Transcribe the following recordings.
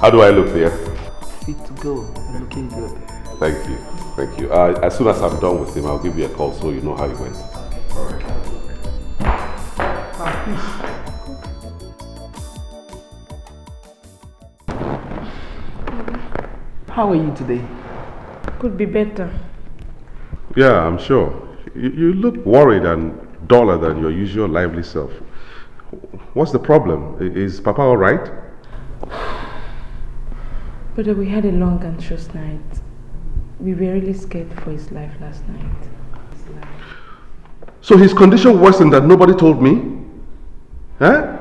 How do I look there? Fit to go. You're looking good. Thank you. Thank you. As soon as I'm done with him, I'll give you a call so you know how it went. All right. How are you today? Could be better. Yeah, I'm sure. You look worried and duller than your usual lively self. What's the problem? Is Papa all right? But we had a long anxious night. We were really scared for his life last night. So his condition worsened that nobody told me? Huh?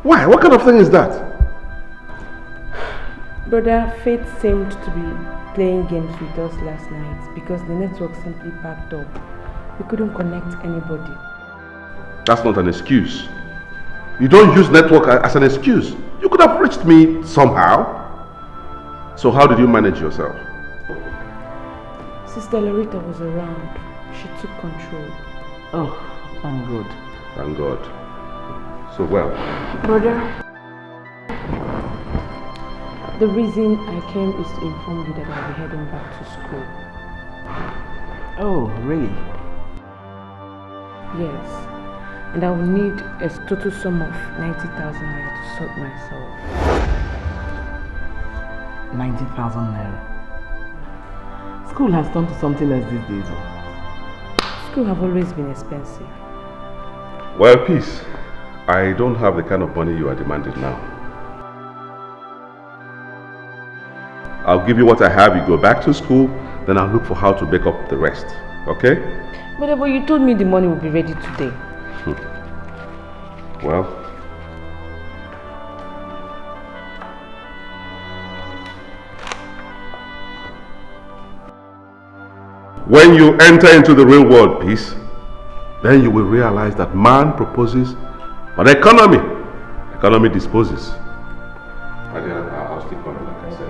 Why? What kind of thing is that? Brother, Faith seemed to be playing games with us last night because the network simply packed up. We couldn't connect anybody. That's not an excuse. You don't use network as an excuse. You could have reached me somehow. So how did you manage yourself? Sister Loretta was around. She took control. Oh, I'm good. Thank God. So well. Brother, the reason I came is to inform you that I'll be heading back to school. Oh, really? Yes. And I will need a total sum of 90,000 naira to sort myself. 90,000 naira. School has turned to something else these days. School have always been expensive. Well, peace. I don't have the kind of money you are demanding now. I'll give you what I have, you go back to school, then I'll look for how to make up the rest. Okay? But you told me the money will be ready today. Well, when you enter into the real world, peace, then you will realize that man proposes, but economy disposes. I'll stick on it, like I said.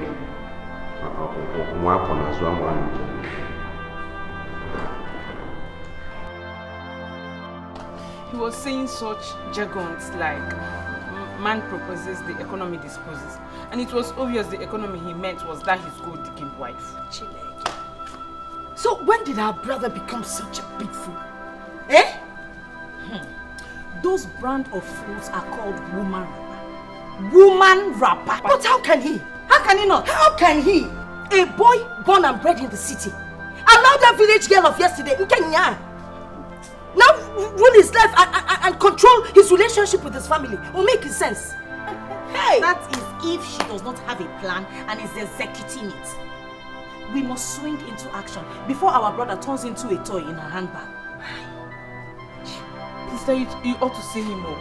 He was saying such jargons like man proposes, the economy disposes. And it was obvious the economy he meant was that his gold-digging wife. So when did our brother become such a big fool? Eh? Those brand of fools are called woman rapper. Woman rapper. But how can he? How can he not? How can he? A boy born and bred in the city. Allow that village girl of yesterday, Nkenya, now rule his life and control his relationship with his family. Will make sense. Hey! That is if she does not have a plan and is executing it. We must swing into action before our brother turns into a toy in her handbag. Sister, you ought to see him more.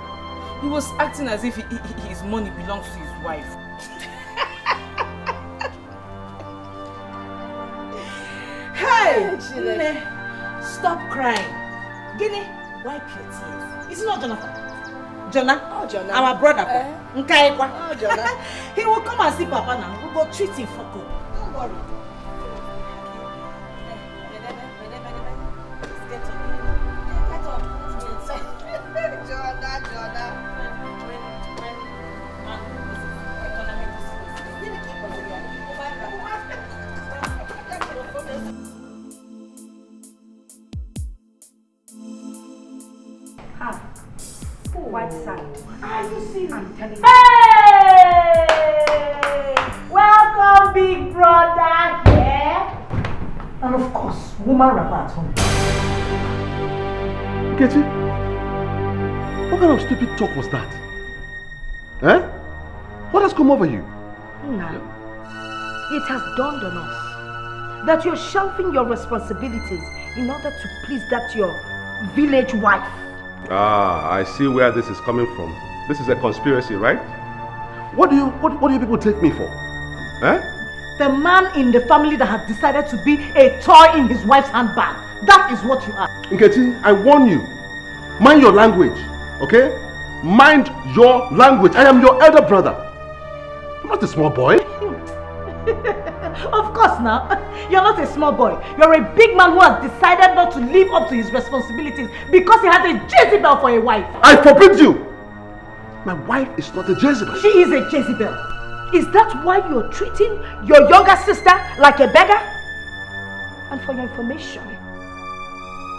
He was acting as if his money belongs to his wife. Hey! Stop crying. Guinea, wipe your tears. Is it not Jonathan? Jonah? Oh, Jonah. Our brother. Oh, Jonah. He will come and see Papa now. We'll go treat him for good. Don't worry. White side. Are you serious? I'm telling you. Hey! Welcome, big brother here. And of course, woman rapper at home. Nkechi, what kind of stupid talk was that? Eh? What has come over you? Now, it has dawned on us that you're shelving your responsibilities in order to please that your village wife. Ah, I see where this is coming from. This is a conspiracy, right? What do you people take me for? Eh? The man in the family that has decided to be a toy in his wife's handbag. That is what you are. Nkechi, I warn you. Mind your language, okay? Mind your language. I am your elder brother. I'm not a small boy. Of course now. You're not a small boy. You're a big man who has decided not to live up to his responsibilities because he has a Jezebel for a wife. I forbid you. My wife is not a Jezebel. She is a Jezebel. Is that why you're treating your younger sister like a beggar? And for your information,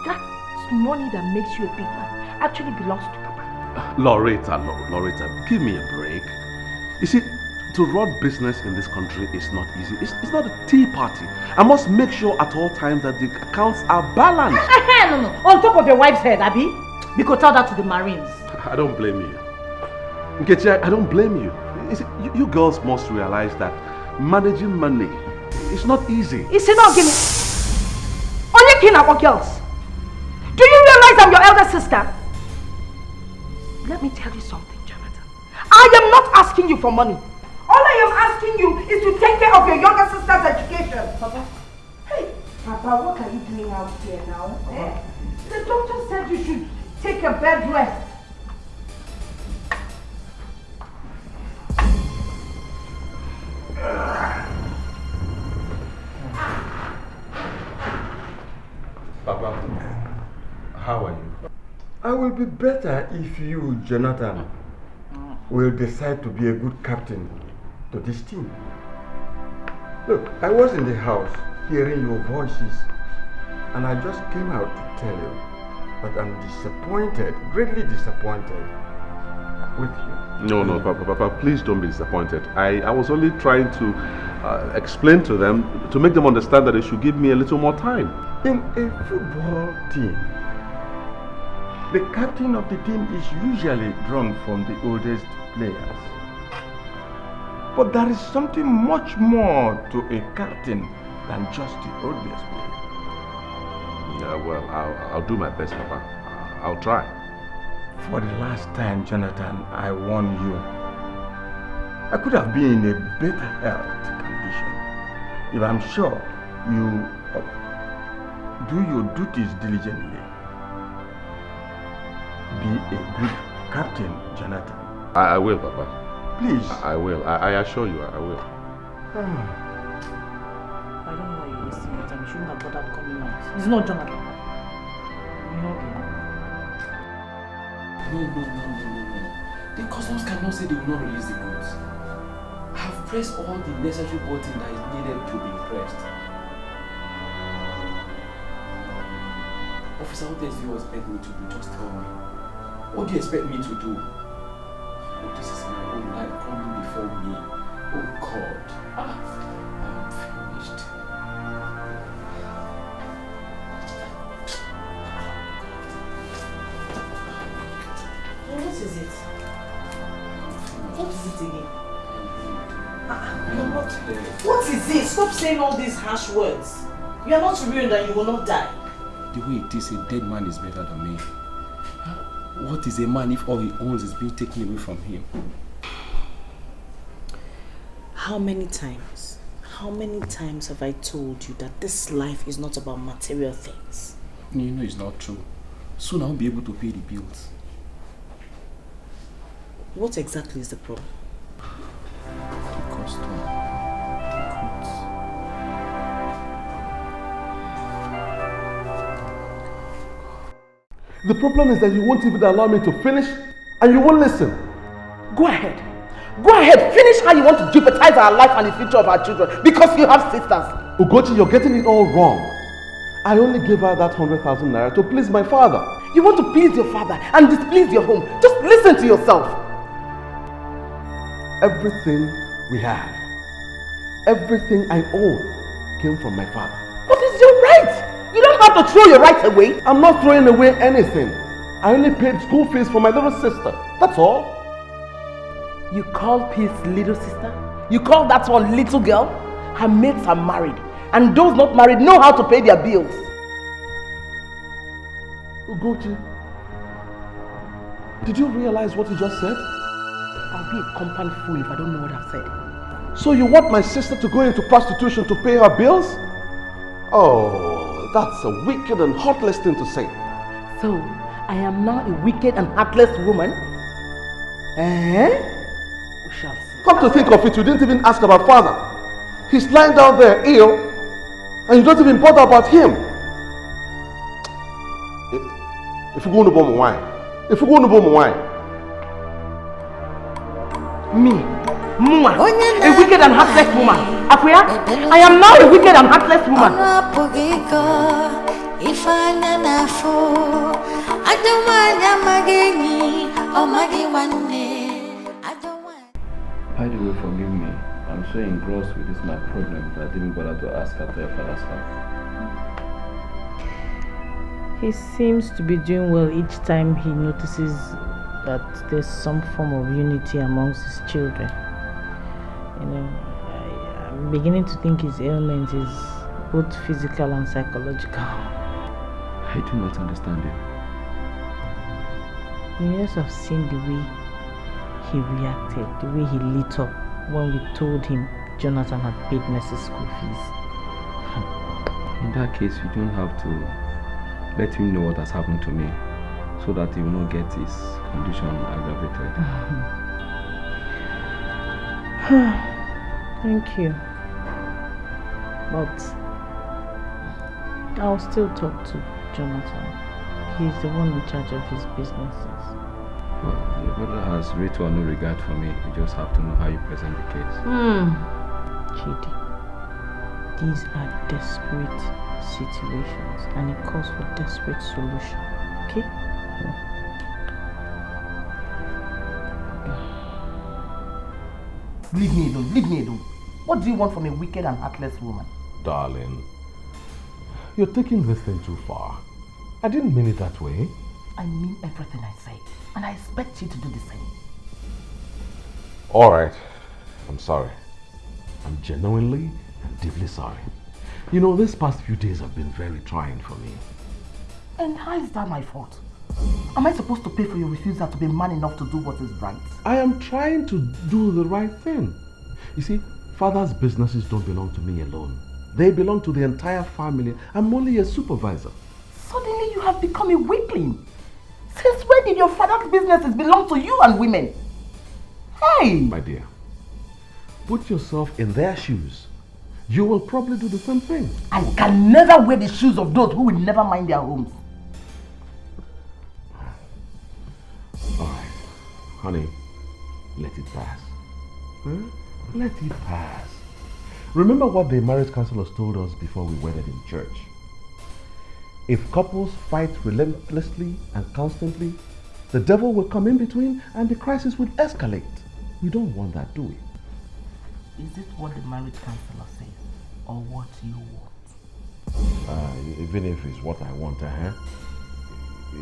that money that makes you a big man actually belongs to Papa. Loretta, give me a break. You see, to run business in this country is not easy. It's not a tea party. I must make sure at all times that the accounts are balanced. No. On top of your wife's head, Abby. Because tell that to the Marines. I don't blame you. Nkechi, I don't blame you. You see, you girls must realize that managing money is not easy. It's not giving. Only king about girls. Do you realize I'm your elder sister? Let me tell you something, Jonathan. I am not asking you for money. All I am asking you is to take care of your younger sister's education. Papa. Hey, Papa, what are you doing out here now? Eh? The doctor said you should take a bed rest. Papa, how are you? I will be better if you, Jonathan, will decide to be a good captain to this team. Look, I was in the house hearing your voices, and I just came out to tell you that I'm disappointed, greatly disappointed with you. No, Papa, please don't be disappointed. I was only trying to explain to them, to make them understand that they should give me a little more time. In a football team, the captain of the team is usually drawn from the oldest players. But there is something much more to a captain than just the oldest player. Yeah, well, I'll do my best, Papa. I'll try. For the last time, Jonathan, I warn you. I could have been in a better health condition if I'm sure you do your duties diligently. Be a good captain, Jonathan. I will, Papa. Please. I will. I assure you, I will. I don't know why you're wasting your time. You shouldn't have bothered coming out. It's not Jonathan. No. The customs cannot say they will not release the goods. I have pressed all the necessary button that is needed to be pressed. Officer, what else do you expect me to do? Just tell me. What do you expect me to do? Oh, this is my own life coming before me. Oh God. I am finished. What is it? What is it again? You're not there. What is it? Stop saying all these harsh words. You are not ruined and you will not die. The way it is, a dead man is better than me. What is a man if all he owns is being taken away from him? How many times have I told you that this life is not about material things? You know it's not true. Soon I'll be able to pay the bills. What exactly is the problem? The custom. The problem is that you won't even allow me to finish and you won't listen. Go ahead. Finish how you want to jeopardize our life and the future of our children because you have sisters. Ugochi, you're getting it all wrong. I only gave her that 100,000 naira to please my father. You want to please your father and displease your home. Just listen to yourself. Everything we have, everything I own came from my father. But it's your right. You don't have to throw your rights away. I'm not throwing away anything. I only paid school fees for my little sister. That's all. You call Peace little sister? You call that one little girl? Her mates are married. And those not married know how to pay their bills. Ugochi, did you realize what you just said? I'll be a compound fool if I don't know what I've said. So you want my sister to go into prostitution to pay her bills? Oh, that's a wicked and heartless thing to say. So, I am now a wicked and heartless woman? Eh? We shall see. Come to think of it, you didn't even ask about father. He's lying down there ill, and you don't even bother about him. If you go to bomb wine, Me? Muma, a wicked and heartless woman. Akuya, I am now a wicked and heartless woman. By the way, forgive me. I'm so engrossed with this my problem that I didn't bother to ask after your father's house. He seems to be doing well each time he notices that there's some form of unity amongst his children. You know, I'm beginning to think his ailment is both physical and psychological. I do not understand it. You must have seen the way he reacted, the way he lit up when we told him Jonathan had paid Mercy's school fees. In that case, you don't have to let him know what has happened to me, so that he will not get his condition aggravated. Thank you. But I'll still talk to Jonathan. He's the one in charge of his businesses. Well, your brother has little or no regard for me. You just have to know how you present the case. Chidi, these are desperate situations and it calls for desperate solution. Okay? Leave me alone, leave me alone. What do you want from a wicked and heartless woman? Darling, you're taking this thing too far. I didn't mean it that way. I mean everything I say, and I expect you to do the same. Alright, I'm sorry. I'm genuinely and deeply sorry. You know, these past few days have been very trying for me. And how is that my fault? Am I supposed to pay for your refusal to be man enough to do what is right? I am trying to do the right thing. You see, father's businesses don't belong to me alone. They belong to the entire family. I'm only a supervisor. Suddenly you have become a weakling. Since when did your father's businesses belong to you and women? Hey! My dear, put yourself in their shoes. You will probably do the same thing. I can never wear the shoes of those who will never mind their homes. Alright, honey, let it pass. Huh? Let it pass. Remember what the marriage counselors told us before we wedded in church. If couples fight relentlessly and constantly, the devil will come in between and the crisis will escalate. We don't want that, do we? Is it what the marriage counselor says or what you want? Even if it's what I want,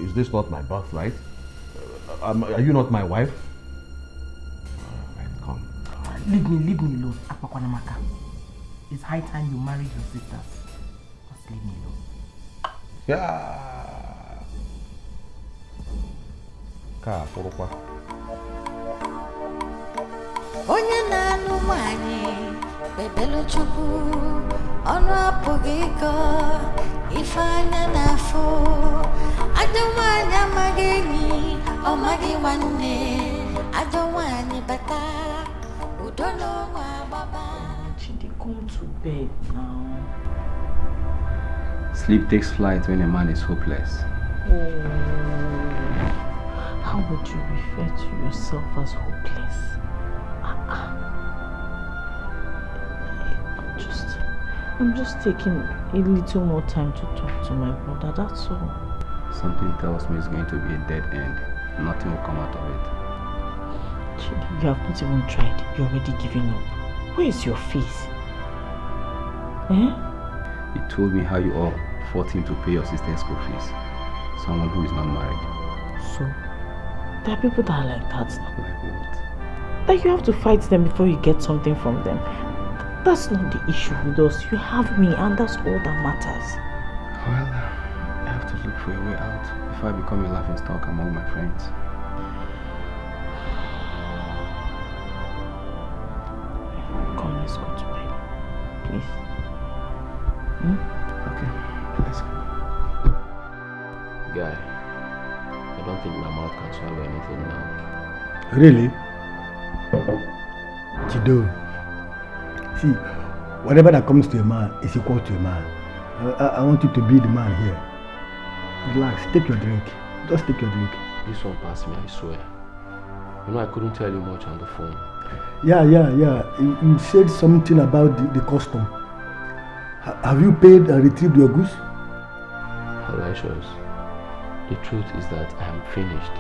is this not my birthright? Are you not my wife? Alright, come. Leave me alone, Akpakwanamaka. It's high time you married your sisters. Just leave me alone. Yeah. Ka porokwa. Onye na-anụ nwanyị bebelu Chukwu ọnụ apụghị ịkọ ife anya n'afọ ajọ nwanyị amaghị enyi ọ maghị nwanne ajọ nwanyị bata udo n'ọnwa agbaba. Chidi, come to bed now. Sleep takes flight when a man is hopeless. Oh, how would you refer to yourself as hopeless? I'm just taking a little more time to talk to my brother, that's all. Something tells me it's going to be a dead end. Nothing will come out of it. Chidi, you have not even tried. You're already giving up. Where is your face? Eh? You told me how you all fought him to pay your sister's school fees. Someone who is not married. So, there are people that are like that now. Like what? That you have to fight them before you get something from them. That's not the issue with us. You have me and that's all that matters. Well, I have to look for a way out before I become a laughingstock among my friends. Come, let's go to bed. Please. Okay, let's go. Guy, I don't think my mouth can swallow anything now. Really? Chido. See, whatever that comes to a man is equal to a man. I want you to be the man here. Relax, take your drink. Just take your drink. This one passed me, I swear. You know, I couldn't tell you much on the phone. Yeah. You said something about the custom. Have you paid and retrieved your goods? Aloysius, the truth is that I am finished.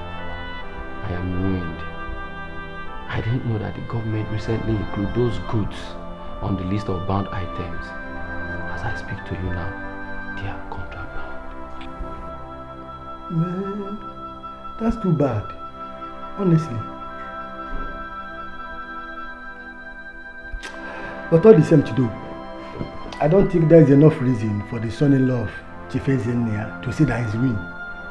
I am ruined. I didn't know that the government recently included those goods on the list of bound items. As I speak to you now, they are contraband. Man, that's too bad. Honestly. But all the same to do, I don't think there is enough reason for the son-in-law of Chief Ezenia to say that he's ruined.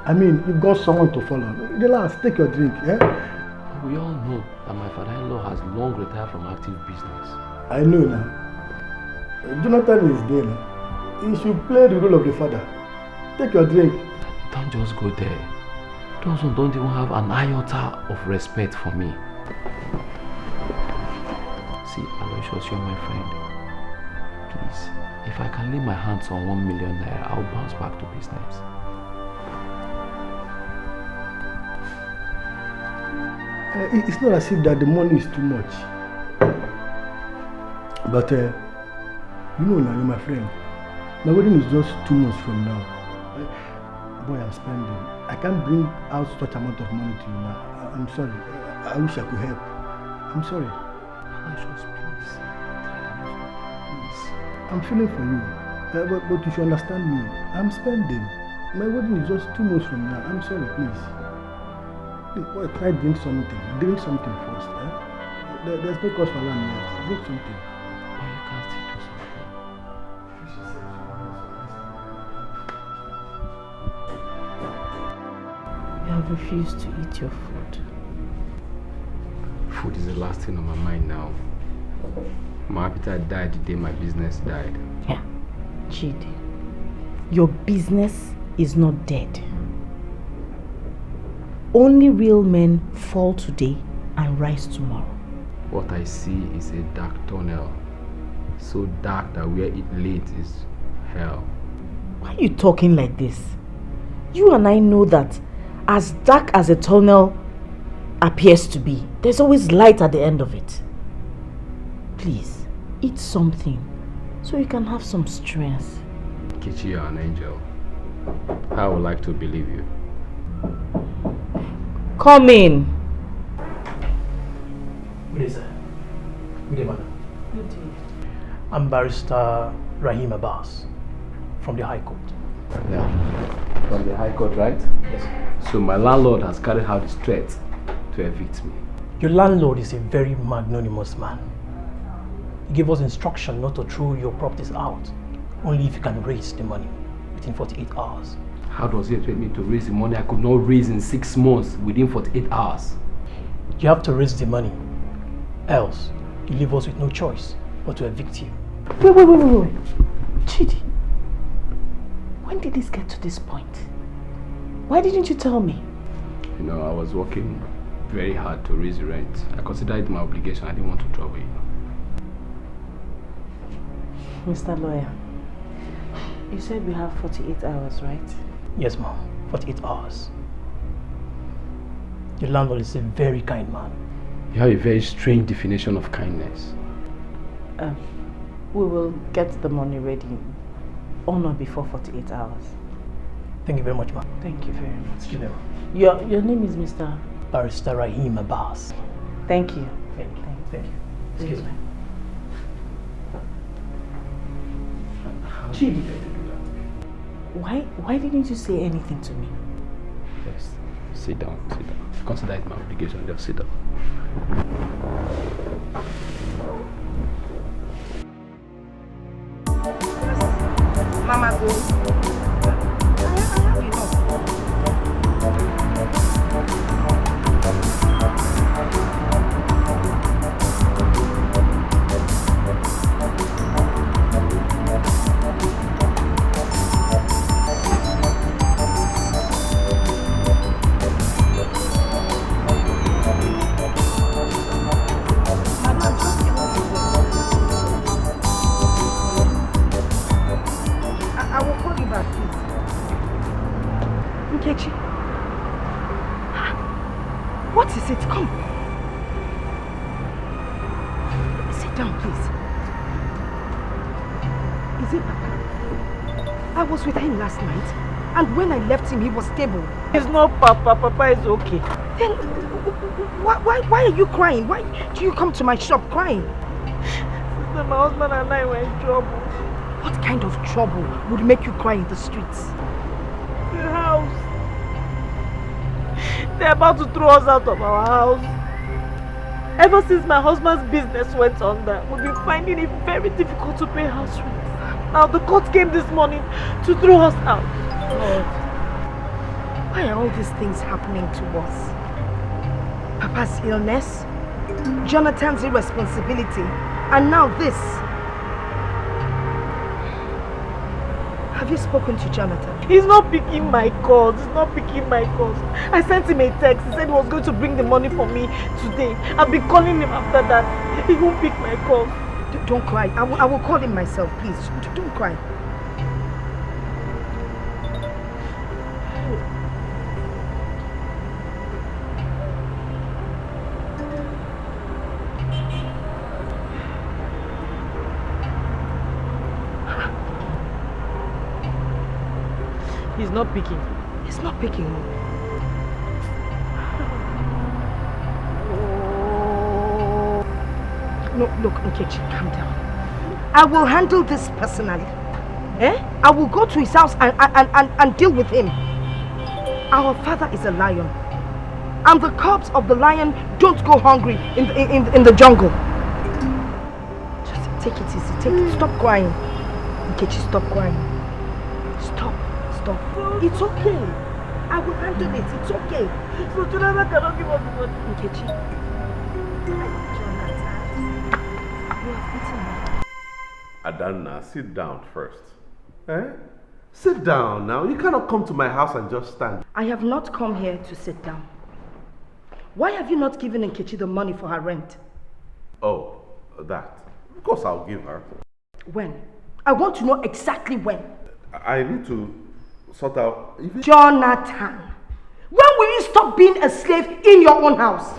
I mean, you've got someone to follow. Relax, take your drink, eh? We all know that my father-in-law has long retired from active business. I know now. Jonathan is there now. He should play the role of the father. Take your drink. Don't just go there. Those who don't even have an iota of respect for me. See, Aloysius, you're my friend. Please, if I can lay my hands on 1 million naira, I'll bounce back to business. It's not as if that the money is too much. But, you know now, you're my friend. My wedding is just 2 months from now. Boy, I'm spending. I can't bring out such amount of money to you now. I'm sorry. I wish I could help. I'm sorry. Aloysius, please. I'm feeling for you. But you should understand me. I'm spending. My wedding is just 2 months from now. I'm sorry, please. Boy, try drink something. Drink something first. Eh? There's no cause for alarm yet. Drink something. But you can still do something. You have refused to eat your food. Food is the last thing on my mind now. My appetite died the day my business died. Yeah, Chidi, your business is not dead. Only real men fall today and rise tomorrow. What I see is a dark tunnel. So dark that where it leads is hell. Why are you talking like this? You and I know that as dark as a tunnel appears to be, there's always light at the end of it. Please, eat something so you can have some strength. Kichi, you're an angel. I would like to believe you. Come in. Good day, sir. Good day, madam. Good day. I'm Barrister Rahim Abbas from the High Court. Yeah. From the High Court, right? Yes, sir. So my landlord has carried out his threat to evict me. Your landlord is a very magnanimous man. He gave us instruction not to throw your properties out, only if you can raise the money within 48 hours. How does he expect me to raise the money I could not raise in 6 months within 48 hours? You have to raise the money, else you leave us with no choice but to evict you. Wait. Chidi, when did this get to this point? Why didn't you tell me? You know, I was working very hard to raise the rent. I considered it my obligation. I didn't want to trouble you. Mr. Lawyer, you said we have 48 hours, right? Yes, ma'am. 48 hours. Your landlord is a very kind man. You have a very strange definition of kindness. We will get the money ready on or before 48 hours. Thank you very much, ma'am. Thank you very much. Excuse me. Your name is Mr. Barrister Rahim Abbas. Thank you. Thank you. Excuse me. Chidi, why didn't you say anything to me? Yes. Sit down. Consider it my obligation. Just sit down. Mama, go. What is it? Come. down, please. Is it Papa? I was with him last night, and when I left him, he was stable. It's not Papa. Papa is okay. Then, why are you crying? Why do you come to my shop crying? Sister, my husband and I were in trouble. What kind of trouble would make you cry in the streets? The house. They're about to throw us out of our house. Ever since my husband's business went under, we've been finding it very difficult to pay house rent. Now the court came this morning to throw us out. God, why are all these things happening to us? Papa's illness, Jonathan's irresponsibility, and now this. Have you spoken to Jonathan? He's not picking my calls. I sent him a text. He said he was going to bring the money for me today. I've been calling him after that. He won't pick my calls. Don't cry. I will call him myself, please. Don't cry. He's not picking. He's not picking. No, look, Nkechi, calm down. I will handle this personally. I will go to his house and deal with him. Our father is a lion. And the cubs of the lion don't go hungry in the jungle. Just take it easy. Stop crying. Nkechi, stop crying. Stop. It's okay. I will handle it. It's okay. So Jonathan cannot give us the money. Nkechi. Adanna, sit down first. Sit down now. You cannot come to my house and just stand. I have not come here to sit down. Why have you not given Nkechi the money for her rent? Oh, that. Of course I'll give her. When? I want to know exactly when. I need to sort out... Jonathan, when will you stop being a slave in your own house?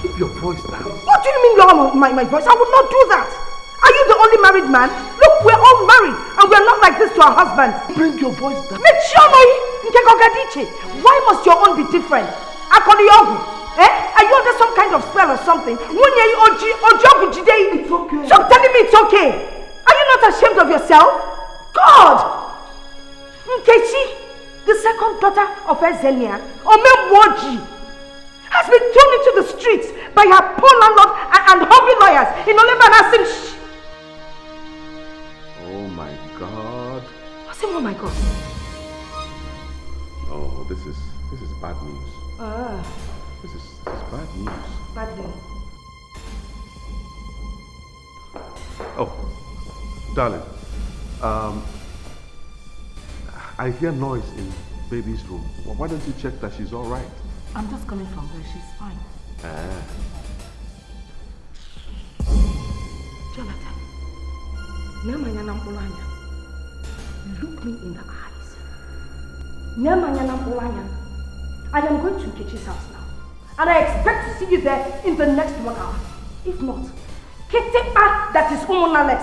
Keep your voice down. What do you mean lower my voice? I would not do that. Are you the only married man? Look, we're all married and we're not like this to our husbands. Bring your voice down. Why must your own be different? Are you under some kind of spell or something? It's okay. Stop telling me it's okay. Are you not ashamed of yourself? God! Nkechi, the second daughter of Ezenia, Omemwoji, has been thrown into the streets by her poor landlord and hungry lawyers in Oleban. Oh my God. What's it? Oh my God. Oh, this is bad news. This is bad news. Bad news. Oh, darling. I hear noise in baby's room. Well, why don't you check that she's all right? I'm just coming from there. She's fine. Jonathan, look me in the eyes. I am going to Nkechi's house now. And I expect to see you there in the next 1 hour. If not, Ketepa that is Umunalex.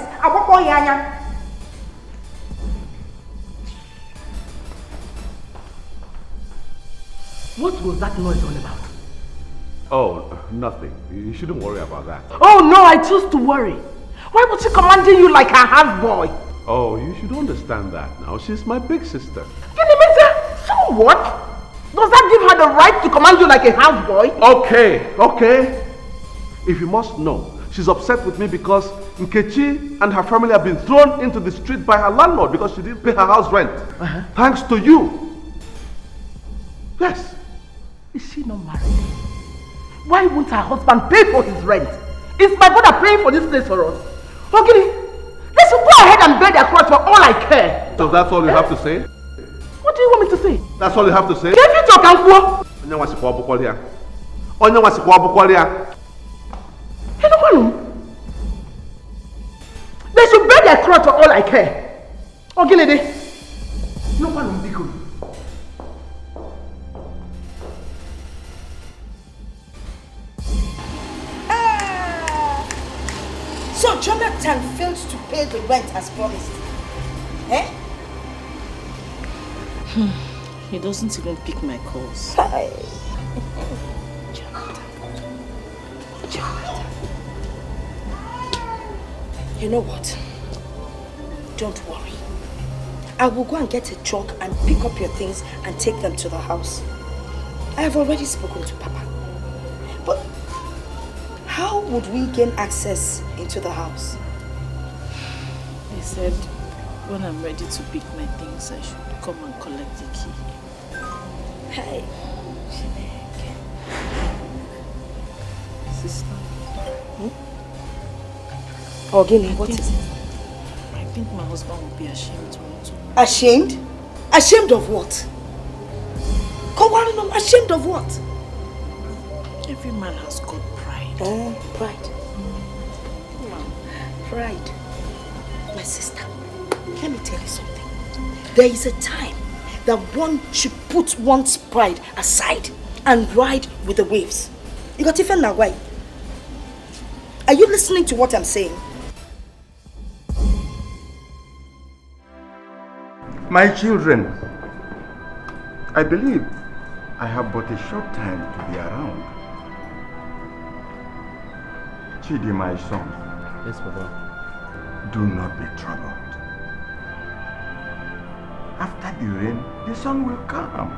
What was that noise all about? Oh, nothing. You shouldn't worry about that. Oh no, I choose to worry. Why was she commanding you like a houseboy? Oh, you should understand that now. She's my big sister. So what? Does that give her the right to command you like a houseboy? Okay. If you must know, she's upset with me because Nkechi and her family have been thrown into the street by her landlord because she didn't pay her house rent. Thanks to you. Yes. Is she not married? Why won't her husband pay for his rent? Is my brother paying for this place for us? Okay, they should go ahead and bear their cross for all I care. So that's all you have to say? What do you want me to say? That's all you have to say? If you talk and go. They should bear their cross for all I care. Okay, lady. No one will be good. Jonathan failed to pay the rent as promised. Eh? He doesn't even pick my calls. Jonathan. You know what? Don't worry. I will go and get a truck and pick up your things and take them to the house. I have already spoken to Papa. But how would we gain access into the house? He said when I'm ready to pick my things, I should come and collect the key. Hey. Sister. Ogini, what is it? I think my husband will be ashamed to want to. Ashamed? Ashamed of what? Ashamed of what? Every man has got pride. Oh, pride. Pride. My sister, let me tell you something. There is a time that one should put one's pride aside and ride with the waves. You got even now, why? Are you listening to what I'm saying? My children, I believe I have but a short time to be around. Chidi, my son. Yes, Papa. Do not be troubled. After the rain, the sun will come.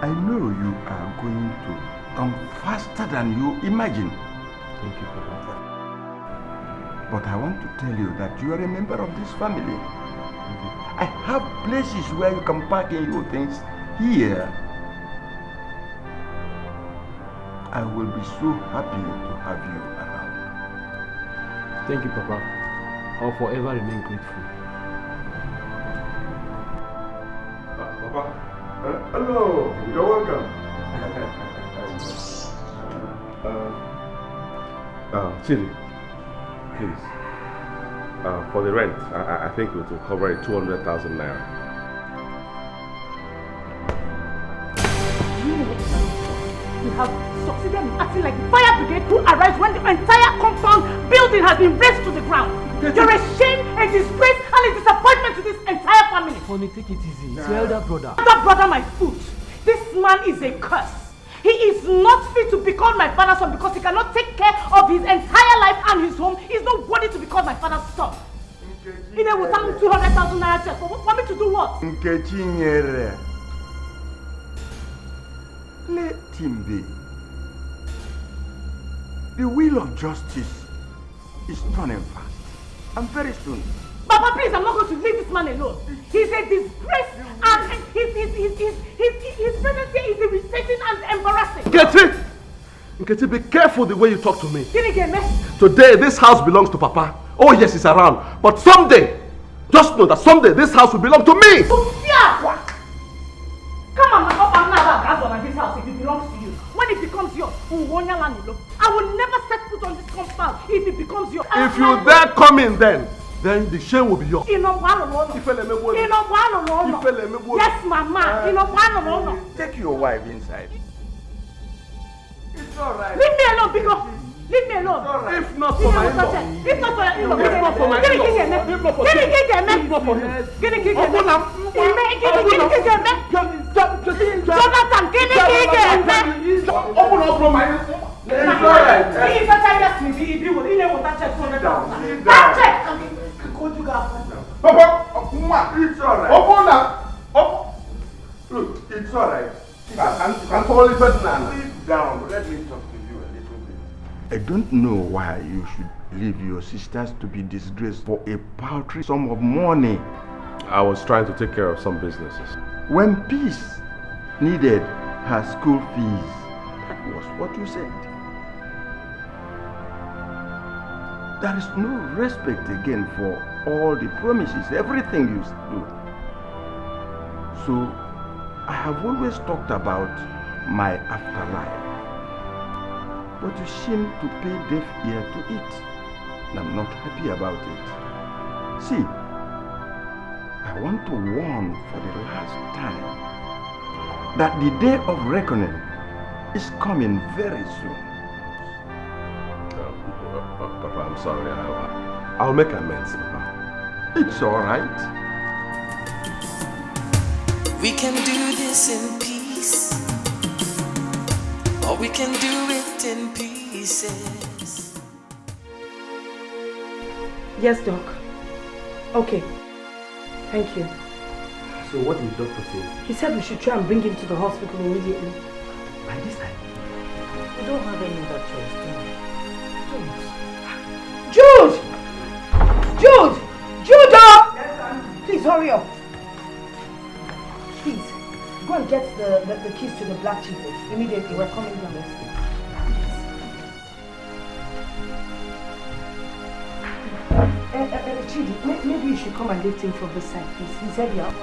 I know you are going to come faster than you imagine. Thank you, Papa. But I want to tell you that you are a member of this family. I have places where you can park in your things here. I will be so happy to have you around. Thank you, Papa. I'll forever remain grateful. Papa, hello, you're welcome. Chidi, please. For the rent, I think it will cover 200,000 naira. You have succeeded in acting like the fire brigade who arrives when the entire compound building has been razed to the ground. You're a shame, a disgrace, and a disappointment to this entire family. Honey, take it easy. It's your elder brother. Elder brother, my foot. This man is a curse. He is not fit to be called my father's son because he cannot take care of his entire life and his home. He's not worthy to be called my father's son. He will tell 200,000 naira check. For me to do what? Let him be. The wheel of justice is turning fast. And very soon. Papa, please, I'm not going to leave this man alone. He's a disgrace and his presence here is irritating and embarrassing. Nketi, be careful the way you talk to me. Dikeh. Today, this house belongs to Papa. Oh yes, he's around. But someday, just know that someday this house will belong to me. Come on, up and now gas on this house if it belongs to you. When it becomes yours, I will never set foot on this compound if it becomes yours. If you dare come in then the shame will be yours. Yes, Mama. Take your wife inside. It's alright. Leave me alone, Bigo. Leave me alone. If not for my in-law. If not for your in-law. If not for my in-law. If not for him. If not for him. Jonathan, open up from my It's alright. Papa, it's alright. Open up. Look, it's alright. I'm calling it now. Sit down. Let me talk to you a little bit. I don't know why you should leave your sisters to be disgraced for a paltry sum of money. I was trying to take care of some businesses. When peace needed her school fees, that was what you said. There is no respect again for all the promises, everything you do. So, I have always talked about my afterlife. But you seem to pay deaf ear to it. And I'm not happy about it. See, I want to warn for the last time that the day of reckoning is coming very soon. Papa, I'm sorry. I'll make amends, Papa. It's all right. We can do this in peace, or we can do it in pieces. Yes, Doc. Okay. Thank you. So what did the doctor say? He said we should try and bring him to the hospital immediately. By this time? We don't have any other choice, do we? Jude! Jude! Judah! Please hurry up. Please, go and get the keys to the black jeep immediately. We're coming down. Chidi, maybe you should come and lift him from this side, please. He's heavy up.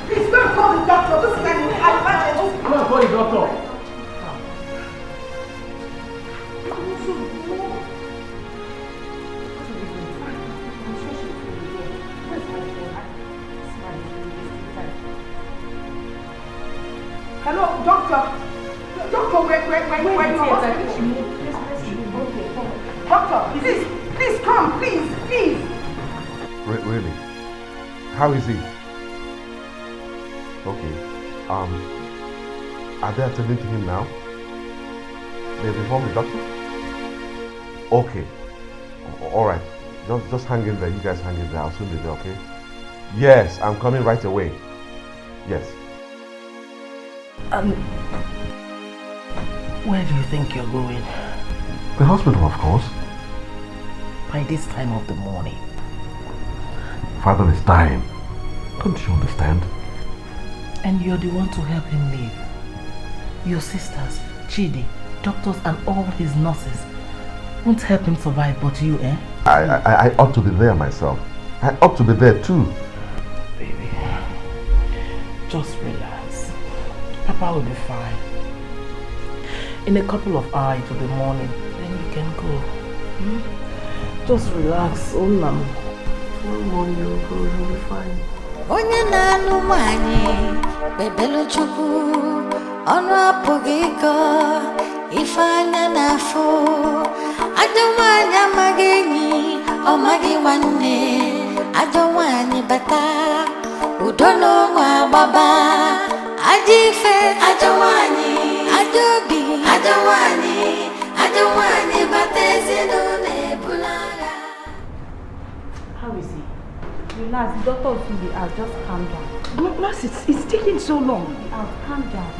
Please go and call the doctor. This is an emergency. Come on, call the doctor. Hello, doctor. Doctor, wait. Doctor, please come, please. Really? How is he? Okay. Are they attending to him now? They've informed the doctor? Okay. All right. Just hang in there. You guys hang in there. I'll soon be there, okay? Yes, I'm coming right away. Yes. Where do you think you're going? The hospital, of course. By this time of the morning. Father is dying. Don't you understand? And you're the one to help him live. Your sisters, Chidi, doctors and all his nurses won't help him survive, but you, eh? I ought to be there myself. I ought to be there too. Baby, just relax. Papa will be fine. In a couple of hours it will be morning, then you can go. Just relax, Onam. Tomorrow morning you'll go, you'll be fine. Onye na-alụ nwanyị bebelu Chukwu ọnụ apụghị ịkọ ife anya na-afụ ajọ nwanyị amaghị enyi ọ maghị nwanne ajọ nwanyị bata udo n'ụmụ agbaba ajọ ife ajọ nwanyị ajọ obi ajọ nwanyị bata ezinụlọ ebulagha. How is he? Relax, the doctor will soon be out. Just calm down. No, it's taking so long. Calm down.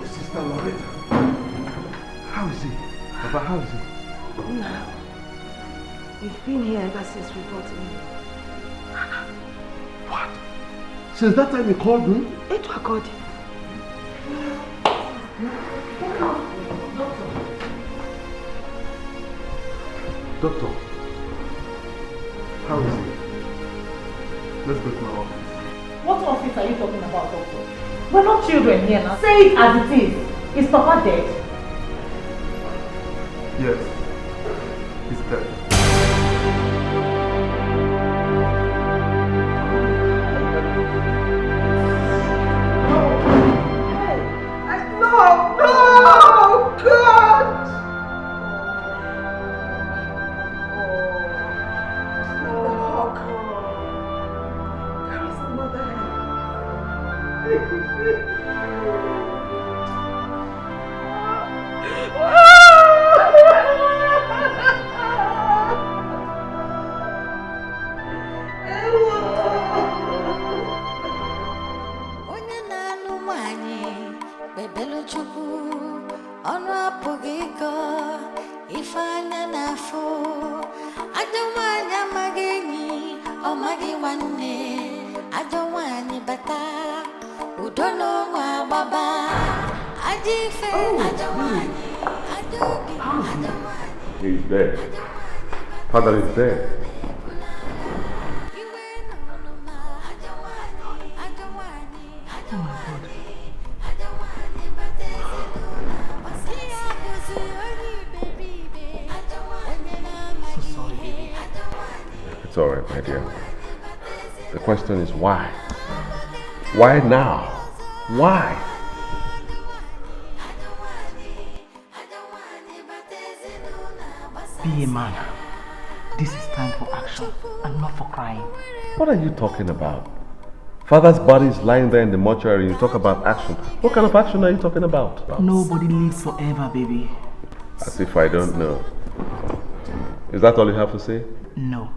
Sister Loretta, how is he? Papa, how is he? No. We've been here ever since we got him. What? Since that time you called me? It was God. Doctor, how is he? Let's go to my office. What office are you talking about, doctor? We're not children here now. Say it as it is. Is Papa dead? Yes, he's dead. Bebelu Chukwu ọnụ apụghị ịkọ ife I don't want ya mageni, oh magi wane. I don't want ni bata, who don't know my baba. I don't want He's dead. Father is dead. It's all right, my dear. The question is why? Why now? Why? Be a man. This is time for action and not for crying. What are you talking about? Father's body is lying there in the mortuary and you talk about action. What kind of action are you talking about? Nobody lives forever, baby. As if I don't know. Is that all you have to say? No.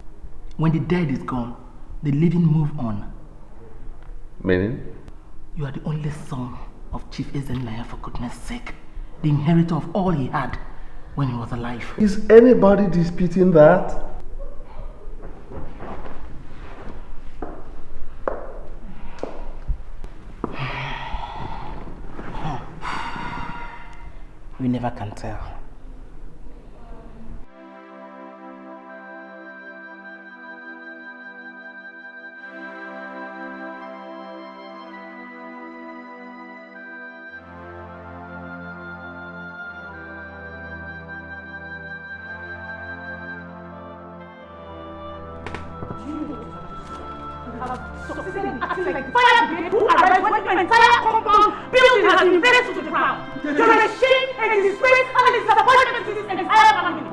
When the dead is gone, the living move on. Meaning? You are the only son of Chief Ezenlaya, for goodness sake. The inheritor of all he had when he was alive. Is anybody disputing that? We never can tell. Succeeded in acting like the fire brigade who arrived when your entire compound building has been razed to the ground. You're a shame, a disgrace, and a disappointment to this entire family.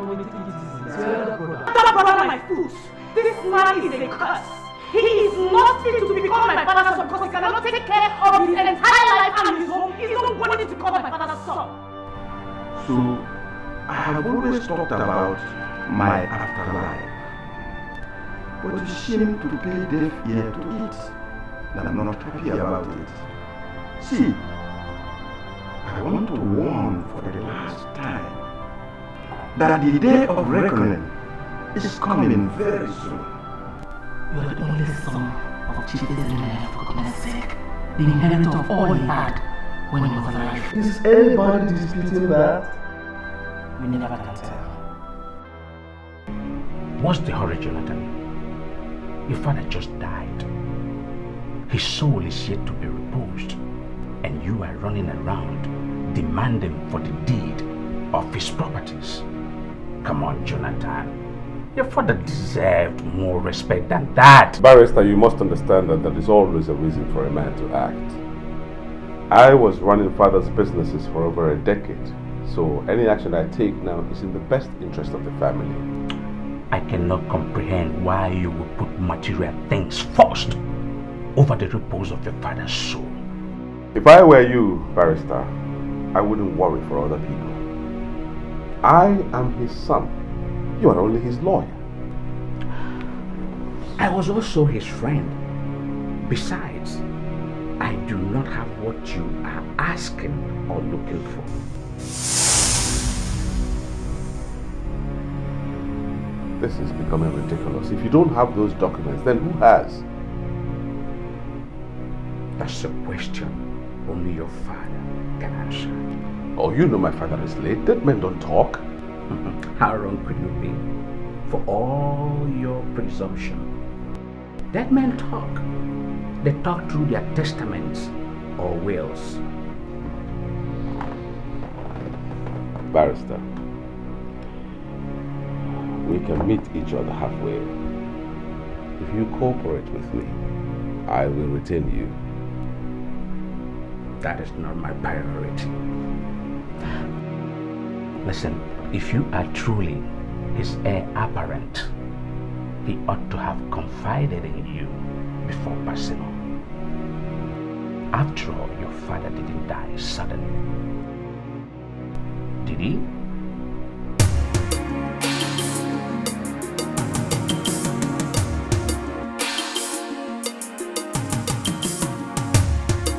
Stop borrowing my fools. This man is a curse. He is not fit to become my father's son because he cannot take care of his entire life and his home. He's not worthy to call my father's son. So, I have always talked about my afterlife. But it's a shame to pay deaf ear to it, and I'm not happy about it. See, I want to warn for the last time that the day of reckoning is coming very soon. You are the only son of Chief Ezenlaya, for goodness sake. The inheritor of all he had when he was alive. Is anybody disputing that? We never can tell. What's the hurry, Jonathan? Your father just died. His soul is yet to be reposed, and you are running around demanding for the deed of his properties. Come on, Jonathan. Your father deserved more respect than that. Barrister, you must understand that there is always a reason for a man to act. I was running father's businesses for over a decade, so any action I take now is in the best interest of the family. I cannot comprehend why you would put material things first over the repose of your father's soul. If I were you, Barrister, I wouldn't worry for other people. I am his son. You are only his lawyer. I was also his friend. Besides, I do not have what you are asking or looking for. This is becoming ridiculous. If you don't have those documents, then who has? That's a question only your father can answer. Oh, you know my father is late. Dead men don't talk. How wrong could you be? For all your presumption. Dead men talk. They talk through their testaments or wills. Barrister, we can meet each other halfway. If you cooperate with me, I will retain you. That is not my priority. Listen, if you are truly his heir apparent, he ought to have confided in you before passing on. After all, your father didn't die suddenly. Did he?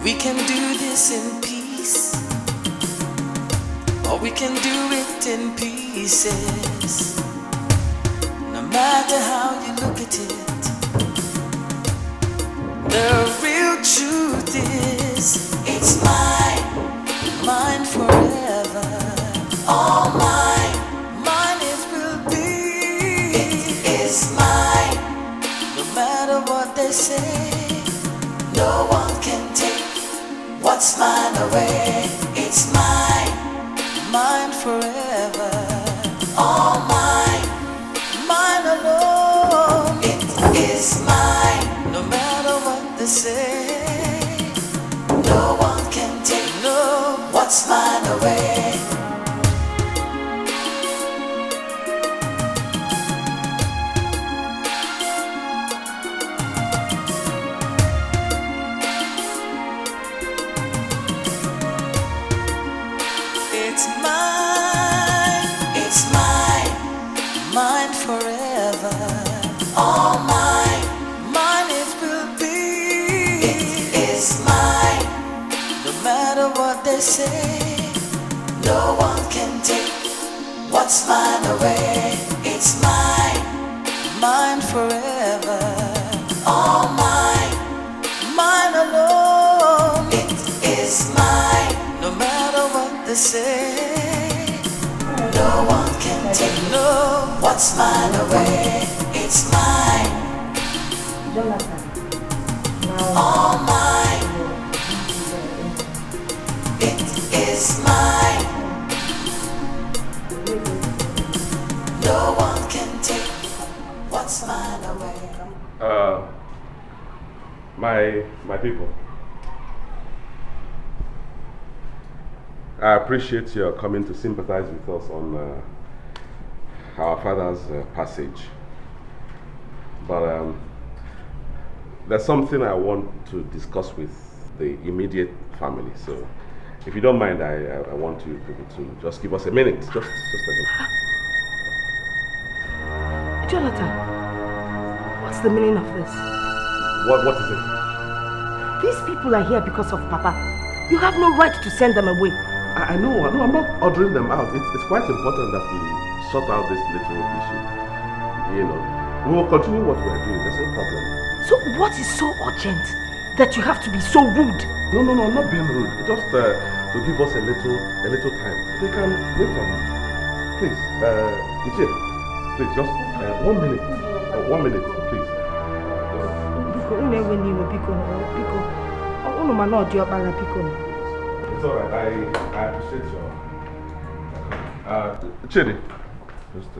We can do this in peace, or we can do it in pieces. No matter matter how you look at it, the real truth is it's mine, mine forever. All mine, mine it will be. It is mine, no matter what they say. No one can take what's mine away. It's mine, mine forever. All mine, mine alone. It is mine, no matter what they say. No one can take what's mine away. Mine forever, all mine, mine it will be. It is mine, no matter what they say. No one can take what's mine away. It's mine, mine forever, all mine, mine alone. It is mine, no matter what they say. No one can take what's mine away. It's mine, all mine. It is mine. No one can take what's mine away. My people, I appreciate your coming to sympathize with us on our father's passage. But there's something I want to discuss with the immediate family. So if you don't mind, I want you people to just give us a minute. Just a minute. Jonathan, what's the meaning of this? What is it? These people are here because of Papa. You have no right to send them away. I know, I'm not ordering them out. It's quite important that we sort out this little issue. You know, we will continue what we are doing, there's no problem. So what is so urgent that you have to be so rude? No, I'm not being rude. Just to give us a little time. They can wait on me. Please, Ichie, please, just 1 minute. 1 minute, please. It's alright, I appreciate your... Chidi, just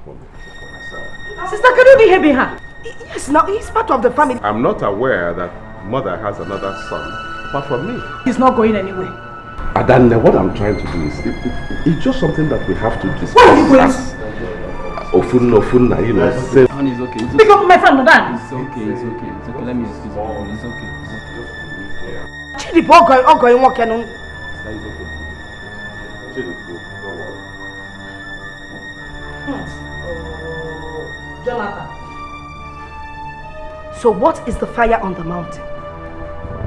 1 minute for myself. Sister, can you behave her? Yes, now he's part of the family. I'm not aware that mother has another son apart from me. He's not going anywhere. Adanne, what I'm trying to do is, it's just something that we have to discuss. Where are you going? Ofunna, you know. Say, Honey, it's okay. Pick up my friend, Nodan. It's okay. Let me excuse you. It's okay. Chidi, okay, what can on? Jonathan. So what is the fire on the mountain?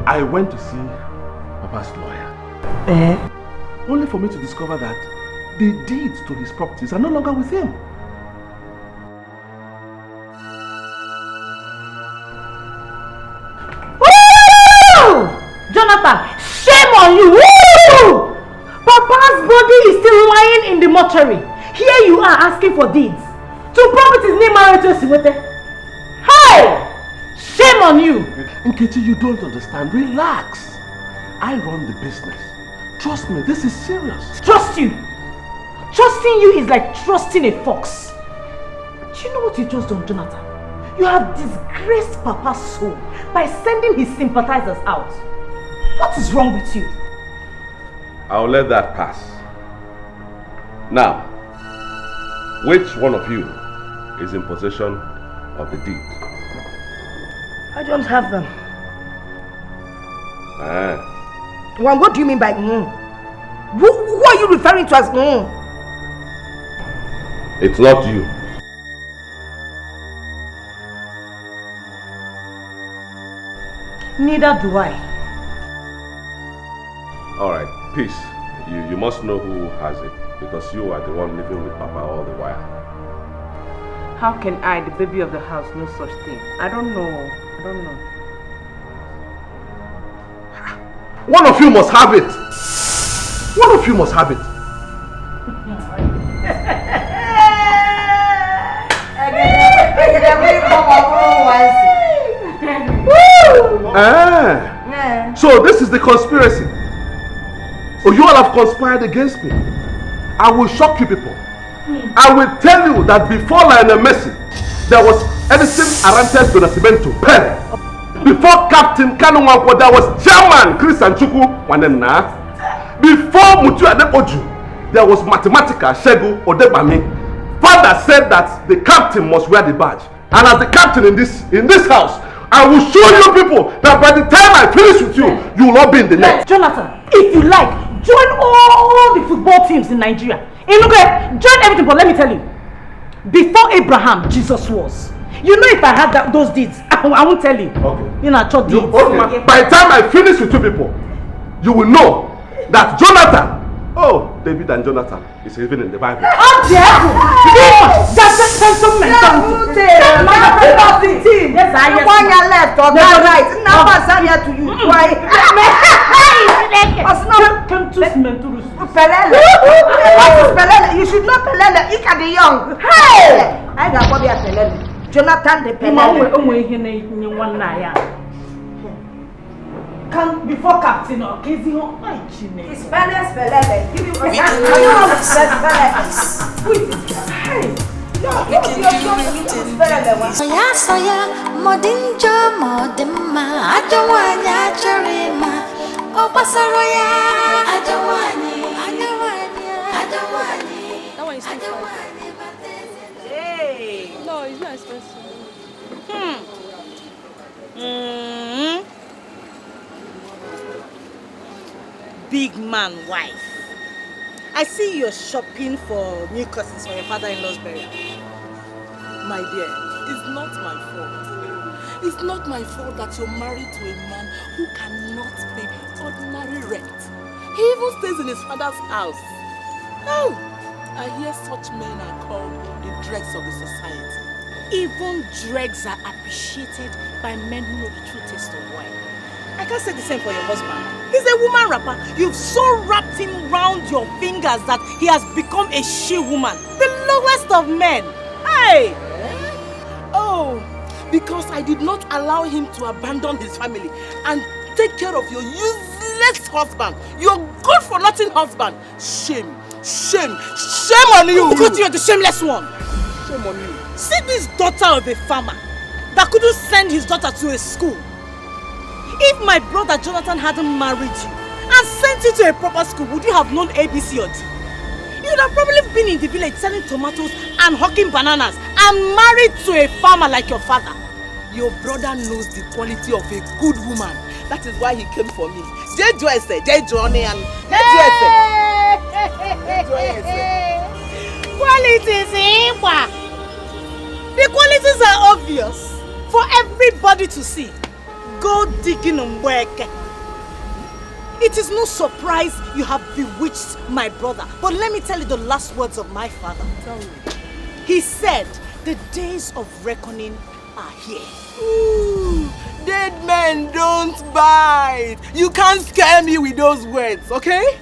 I went to see Papa's lawyer. Only for me to discover that the deeds to his properties are no longer with him. Woo! Jonathan, shame on you! Woo! Papa's body is still lying in the mortuary. Here you are asking for deeds. To properties near Marito Siwete. Hey! Shame on you! Nkechi, you don't understand. Relax. I run the business. Trust me, this is serious. Trust you? Trusting you is like trusting a fox. Do you know what you just done, Jonathan? You have disgraced Papa's soul by sending his sympathizers out. What is wrong with you? I'll let that pass. Now, which one of you is in possession of the deed? I don't have them. Well, what do you mean by Who are you referring to as It's not you. Neither do I. Alright, peace. You must know who has it, because you are the one living with Papa all the while. How can I, the baby of the house, know such thing? I don't know. One of you must have it. One of you must have it. So this is the conspiracy. Oh, you all have conspired against me. I will shock you people. I will tell you that before Lionel Messi, there was Edison Arantes do Nascimento, Pele. Before Captain Kanunwanko, there was Chairman Chris Anchukwu Wanena. Before Mutu Adepoju, there was Mathematica Shegu Odebami. Father said that the captain must wear the badge. And as the captain in this house, I will show you people that by the time I finish with you, you will not be in the net. Jonathan, if you like, join all the football teams in Nigeria. Join everything, but let me tell you, before Abraham, Jesus was. You know, if I had those deeds, I won't tell you. Okay. You know, church deeds. Okay. By the time I finish with two people, you will know that Jonathan, David and Jonathan is even in the Bible. Oh, that's a sentiment. Yes, I am. One year left, or right. Now I'm here to you. Why? You should know Pelele. He can be young. Hey! I got Bobby at Pelele. Jonathan the Pelele. Come before Captain or Casey. It's Pelele. Give me one. Soya, modinjo, modima, ajawanya, charima, opasaroya, ajawani. That one is too far. Hey! No, it's not expensive. Big man wife. I see you're shopping for new cousins for your father-in-law's burial. My dear, it's not my fault. It's not my fault that you're married to a man who cannot pay ordinary rent. He even stays in his father's house. Oh, I hear such men are called the dregs of the society. Even dregs are appreciated by men who know the true taste of wine. I can't say the same for your husband. He's a woman rapper. You've so wrapped him round your fingers that he has become a she-woman. The lowest of men. Hey! Oh, because I did not allow him to abandon his family and take care of your useless husband. Your good-for-nothing husband. Shame. Shame. Shame on you. Because you're the shameless one. Shame on you. See this daughter of a farmer that couldn't send his daughter to a school. If my brother Jonathan hadn't married you and sent you to a proper school, would you have known ABC or D? You would have probably been in the village selling tomatoes and hawking bananas and married to a farmer like your father. Your brother knows the quality of a good woman. That is why he came for me. Qualities, the qualities are obvious for everybody to see. Go digging on work. It is no surprise you have bewitched my brother. But let me tell you the last words of my father. Tell me. He said, the days of reckoning are here. Ooh, dead men don't bite. You can't scare me with those words, okay?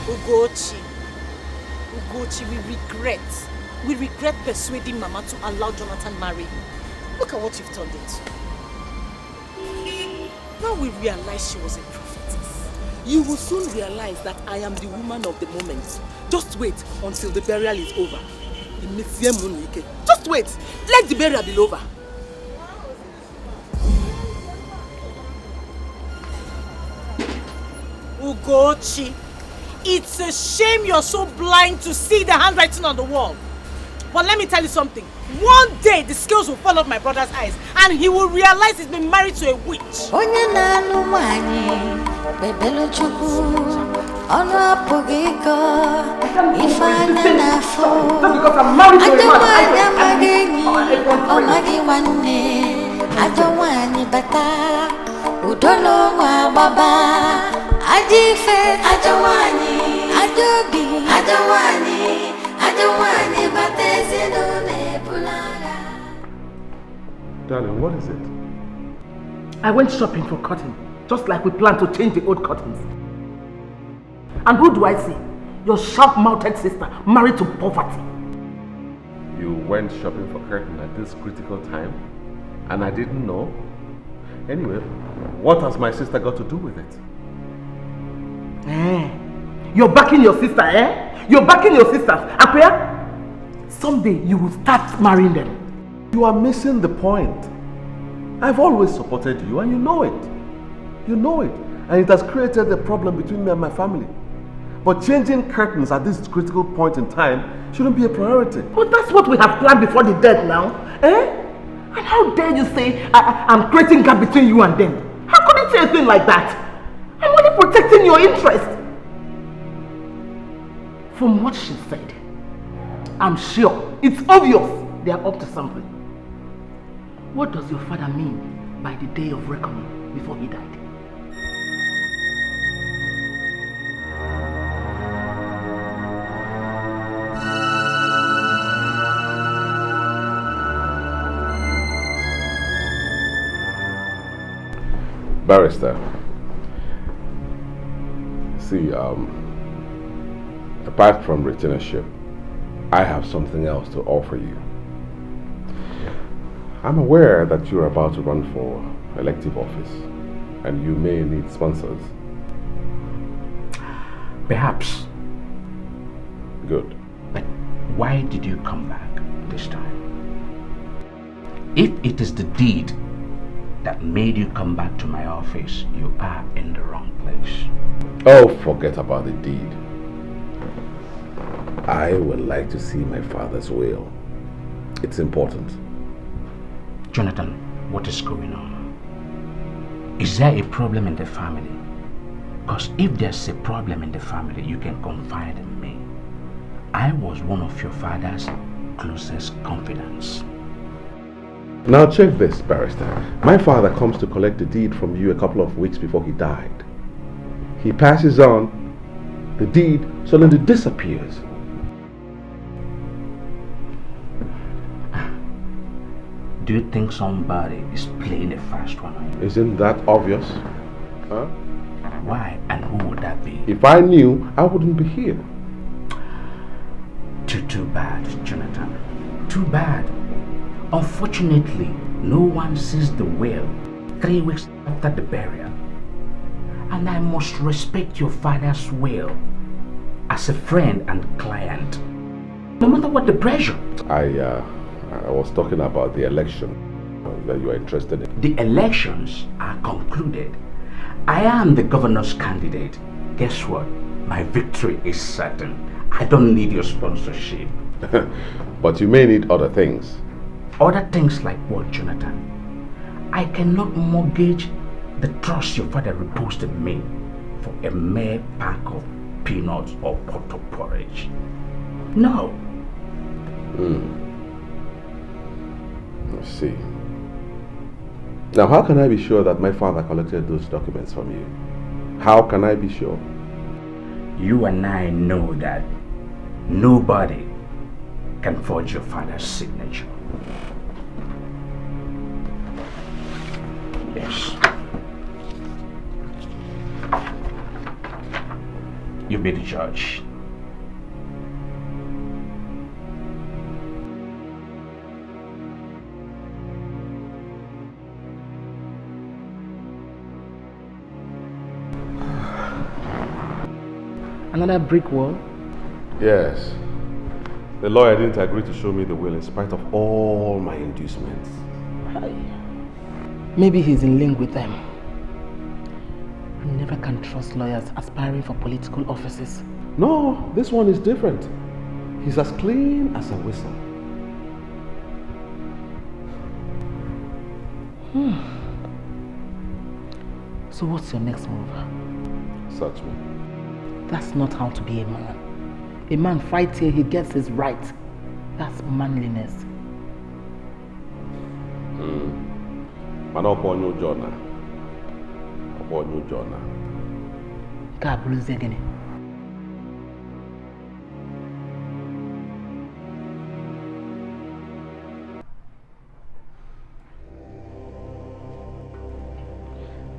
Ugochi, we regret persuading Mama to allow Jonathan marry you. Look at what you've turned into. Now we realize she was a prophetess. You will soon realize that I am the woman of the moment. Just wait until the burial is over. Just wait. Let the burial be over. Ugochi, it's a shame you're so blind to see the handwriting on the wall. But let me tell you something. One day the scales will fall off my brother's eyes and he will realize he's been married to a witch. Darling, what is it? I went shopping for cotton, just like we planned to change the old curtains. And who do I see? Your sharp-mouthed sister, married to poverty. You went shopping for curtain at this critical time, and I didn't know? Anyway, what has my sister got to do with it? You're backing your sister, eh? You're backing your sisters. Akuya, someday you will start marrying them. You are missing the point. I've always supported you, and you know it. You know it. And it has created a problem between me and my family. But changing curtains at this critical point in time shouldn't be a priority. But that's what we have planned before the death now, eh? And how dare you say I'm creating gap between you and them? How could you say a thing like that? I'm only protecting your interest. From what she said, I'm sure, it's obvious they are up to something. What does your father mean by the day of reckoning before he died? Barrister, see, apart from retainership, I have something else to offer you. I'm aware that you're about to run for elective office and you may need sponsors. Perhaps. Good. But why did you come back this time? If it is the deed that made you come back to my office, you are in the wrong place. Oh, forget about the deed. I would like to see my father's will. It's important. Jonathan, what is going on? Is there a problem in the family? Because if there's a problem in the family, you can confide in me. I was one of your father's closest confidants. Now check this, Barrister. My father comes to collect the deed from you a couple of weeks before he died. He passes on, the deed suddenly disappears. Do you think somebody is playing a fast one on you? Isn't that obvious? Huh? Why and who would that be? If I knew, I wouldn't be here. Too bad, Jonathan. Too bad. Unfortunately, no one sees the will 3 weeks after the burial. And I must respect your father's will as a friend and client, no matter what the pressure. I was talking about the election that you are interested in. The elections are concluded. I am the governor's candidate. Guess what? My victory is certain. I don't need your sponsorship. But you may need other things. Other things like what, Jonathan? I cannot mortgage the trust your father reposed in me for a mere pack of peanuts or pot of porridge. No. Let's see. Now, how can I be sure that my father collected those documents from you? How can I be sure? You and I know that nobody can forge your father's signature. Yes. You be the judge. Another brick wall? Yes. The lawyer didn't agree to show me the will in spite of all my inducements. Maybe he's in link with them. You never can trust lawyers aspiring for political offices. No, this one is different. He's as clean as a whistle. So what's your next move? Search me. That's not how to be a man. A man fights till he gets his right. That's manliness. Man upon you, Jonah. Upon you, Jonah. Kabulu Zegene.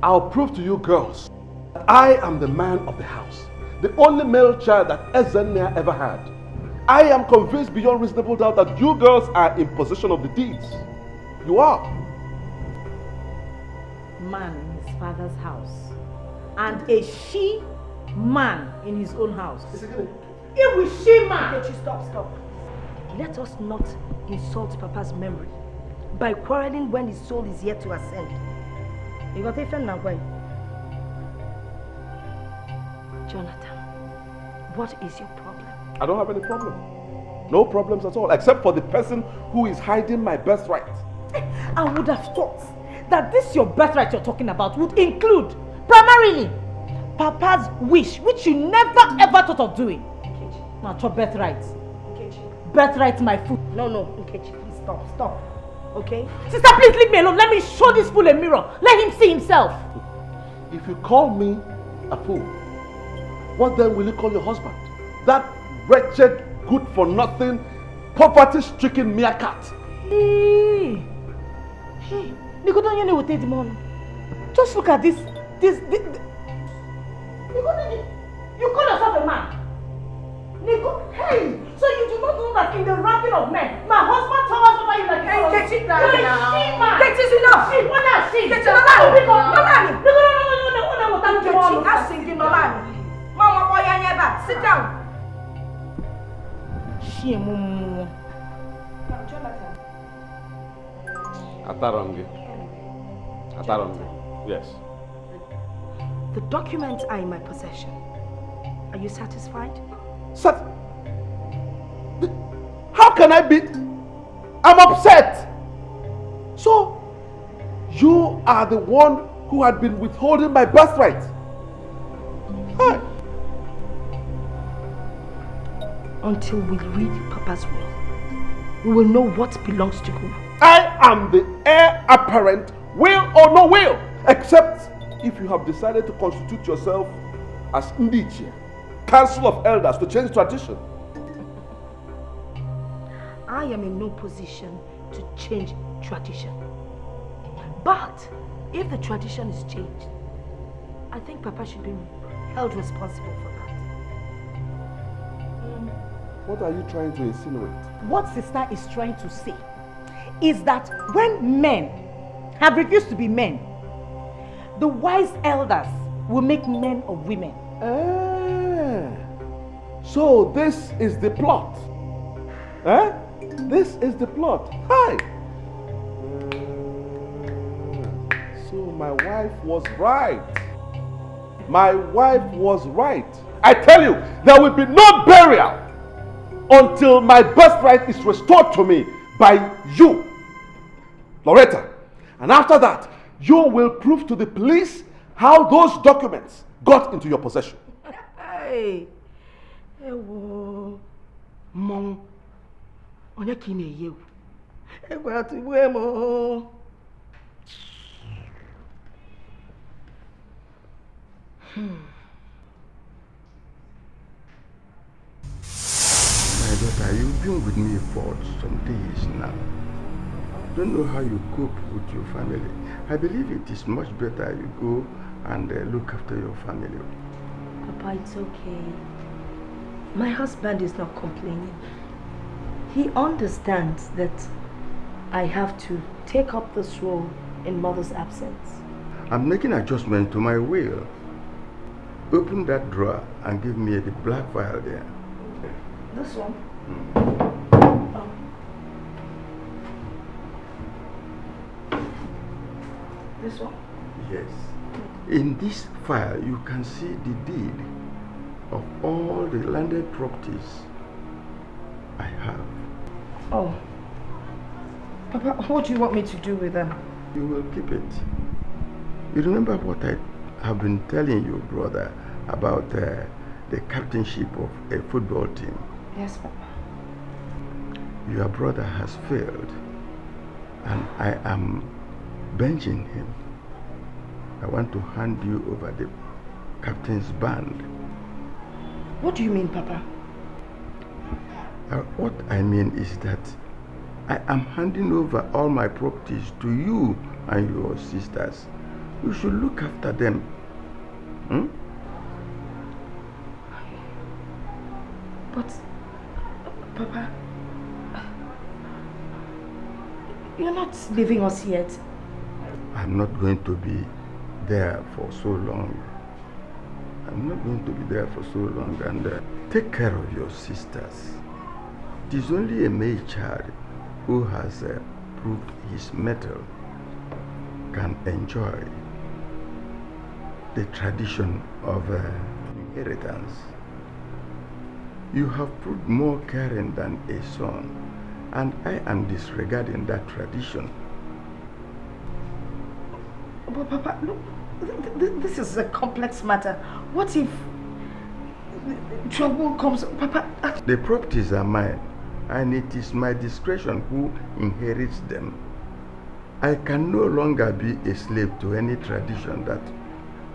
I'll prove to you girls that I am the man of the house. The only male child that Ezenia ever had. I am convinced beyond reasonable doubt that you girls are in possession of the deeds. You are. Man in his father's house. And a she-man in his own house. It was she-man. Okay, stop. Let us not insult Papa's memory by quarreling when his soul is yet to ascend. You got a friend now, boy? Jonathan, what is your problem? I don't have any problem. No problems at all, except for the person who is hiding my birthright. I would have thought that this your birthright you're talking about would include, primarily, Papa's wish, which you never ever thought of doing. Nkechi. Now, your birthright. Nkechi. Birthright my food. No, Nkechi, please stop. Okay? Sister, please leave me alone. Let me show this fool a mirror. Let him see himself. If you call me a fool, what then will you call your husband? That wretched, good-for-nothing, poverty-stricken meerkat. Hey, Nikodon, will take the money. Just look at this. You call yourself a man? Hey, so you do not know that in the ranking of men, my husband towers over you like a Hey, get it down now. she-man. Get it enough. She, what are she? Get it Nolani. No. I'm singing Nolani. Mama, boy, I never. Sit down. She, Jonathan. Atarongi. Yes. The documents are in my possession. Are you satisfied? How can I be? I'm upset. So, you are the one who had been withholding my birthright. Hi. Until we read Papa's will, we will know what belongs to who. I am the heir apparent, will or no will, except if you have decided to constitute yourself as Ndichie, Council of Elders, to change tradition. I am in no position to change tradition. But if the tradition is changed, I think Papa should be held responsible for that. What are you trying to insinuate? What sister is trying to say is that when men have refused to be men, the wise elders will make men of women. So this is the plot. This is the plot. Hi. So my wife was right. My wife was right. I tell you, there will be no burial until my birthright is restored to me by you, Loretta. And after that, you will prove to the police how those documents got into your possession. Hey, Mom, on a kine you. My daughter, you've been with me for some days now. Don't know how you cope with your family. I believe it is much better you go and look after your family. Papa, it's okay. My husband is not complaining. He understands that I have to take up this role in Mother's absence. I'm making adjustment to my will. Open that drawer and give me the black file there. This one? This one? Yes. In this file, you can see the deed of all the landed properties I have. Oh. Papa, what do you want me to do with them? You will keep it. You remember what I have been telling you, brother, about the captainship of a football team? Yes, Papa. Your brother has failed, and I am benching him. I want to hand you over the captain's band. What do you mean, Papa? What I mean is that I am handing over all my properties to you and your sisters You should look after them. Hmm? But, Papa, you're not leaving us yet. I'm not going to be there for so long. I'm not going to be there for so long. And take care of your sisters. It is only a male child who has proved his mettle can enjoy the tradition of inheritance. You have proved more caring than a son, and I am disregarding that tradition. But Papa, look, this is a complex matter. What if trouble comes? Papa, the properties are mine, and it is my discretion who inherits them. I can no longer be a slave to any tradition that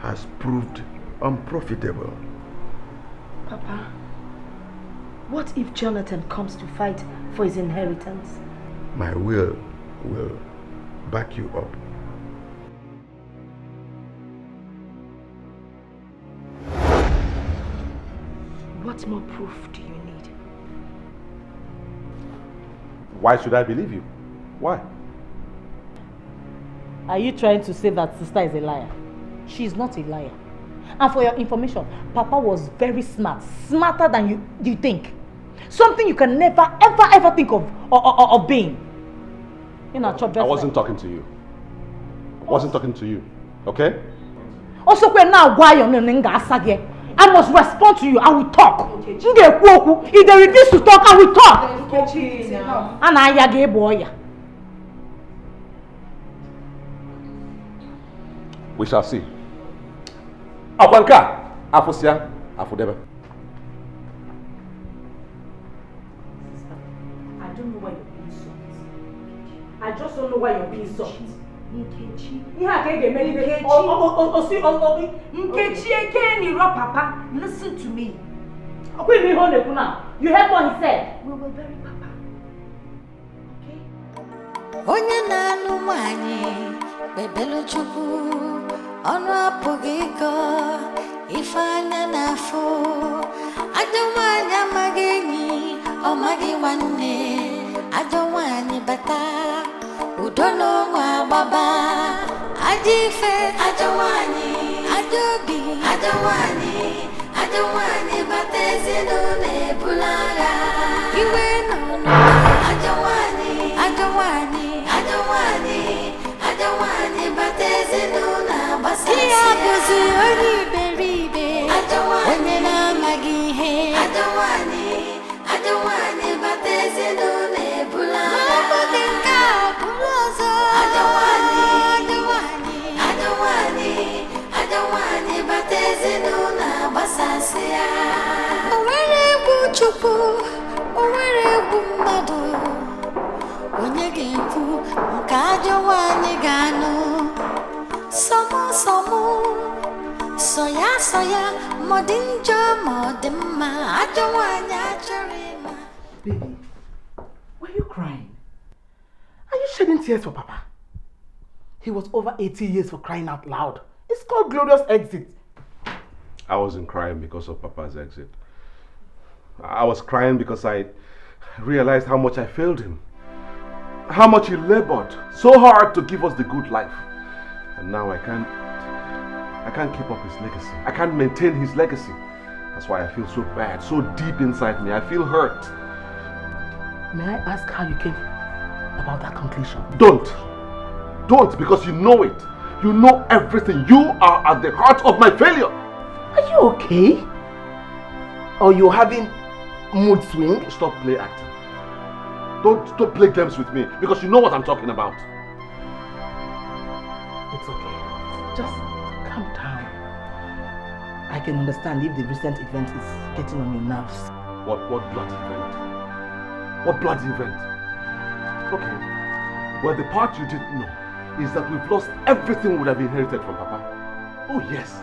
has proved unprofitable. Papa, what if Jonathan comes to fight for his inheritance? My will back you up. What more proof do you need? Why should I believe you? Why? Are you trying to say that sister is a liar? She is not a liar. And for your information, Papa was very smart. Smarter than you think. Something you can never, ever think of being. I wasn't talking to you. I wasn't talking to you. Okay? Also, now why you're I must respond to you. I will talk. If they refuse to talk, I will talk. And I boy. We shall see. Akwanka, Afosia, Afodebe. I don't know why you're being soft. I just don't know why you're being soft. Nkechi, Papa, listen to me. You heard what he said. We will bury Papa. Onye na-anụ nwanyị bebelu chukwu ọnụ apụghị ịkọ ife anya n'afọ ajọ nwanyị amaghị enyi ọ maghị nwanne ajọ nwanyị bata udo n'ụwa agbaba ajọ ife ajọ nwanyị ajọ obi ajọ nwanyị bata ezinụlọ ebula agha iwe n'ụlọ ajọ nwanyị bata ezinụlọ agbasasị ihe abụzi onye iberibe onye na-amaghị ihe ajọ nwanyị bata ezinụlọ ebula agha nke a bụrụ ọzọ ajọ nwanyị bata ezinụlọ agbasasị ya o nwere egwu Chukwu o nwere egwu mmadụ onye ga-ekwu nke ajọ nwanyị ga-anụ so ya ma ọ dị njọ ma ọ dị mma ajọ nwanyị achọrọ ịma. Baby, were you crying? Are you shedding tears for Papa? He was over 80 years for crying out loud. It's called glorious exit. I wasn't crying because of Papa's exit. I was crying because I realized how much I failed him. How much he labored so hard to give us the good life. And now I can't keep up his legacy. I can't maintain his legacy. That's why I feel so bad, so deep inside me. I feel hurt. May I ask how you came about that conclusion? Don't, because you know it. You know everything. You are at the heart of my failure. Are you okay? Or you're having mood swing? Stop play acting. Don't play games with me, because you know what I'm talking about. It's okay. Just calm down. I can understand if the recent event is getting on your nerves. What bloody event? What bloody event? Okay. Well, the part you didn't know is that we've lost everything we would have inherited from Papa. Oh yes,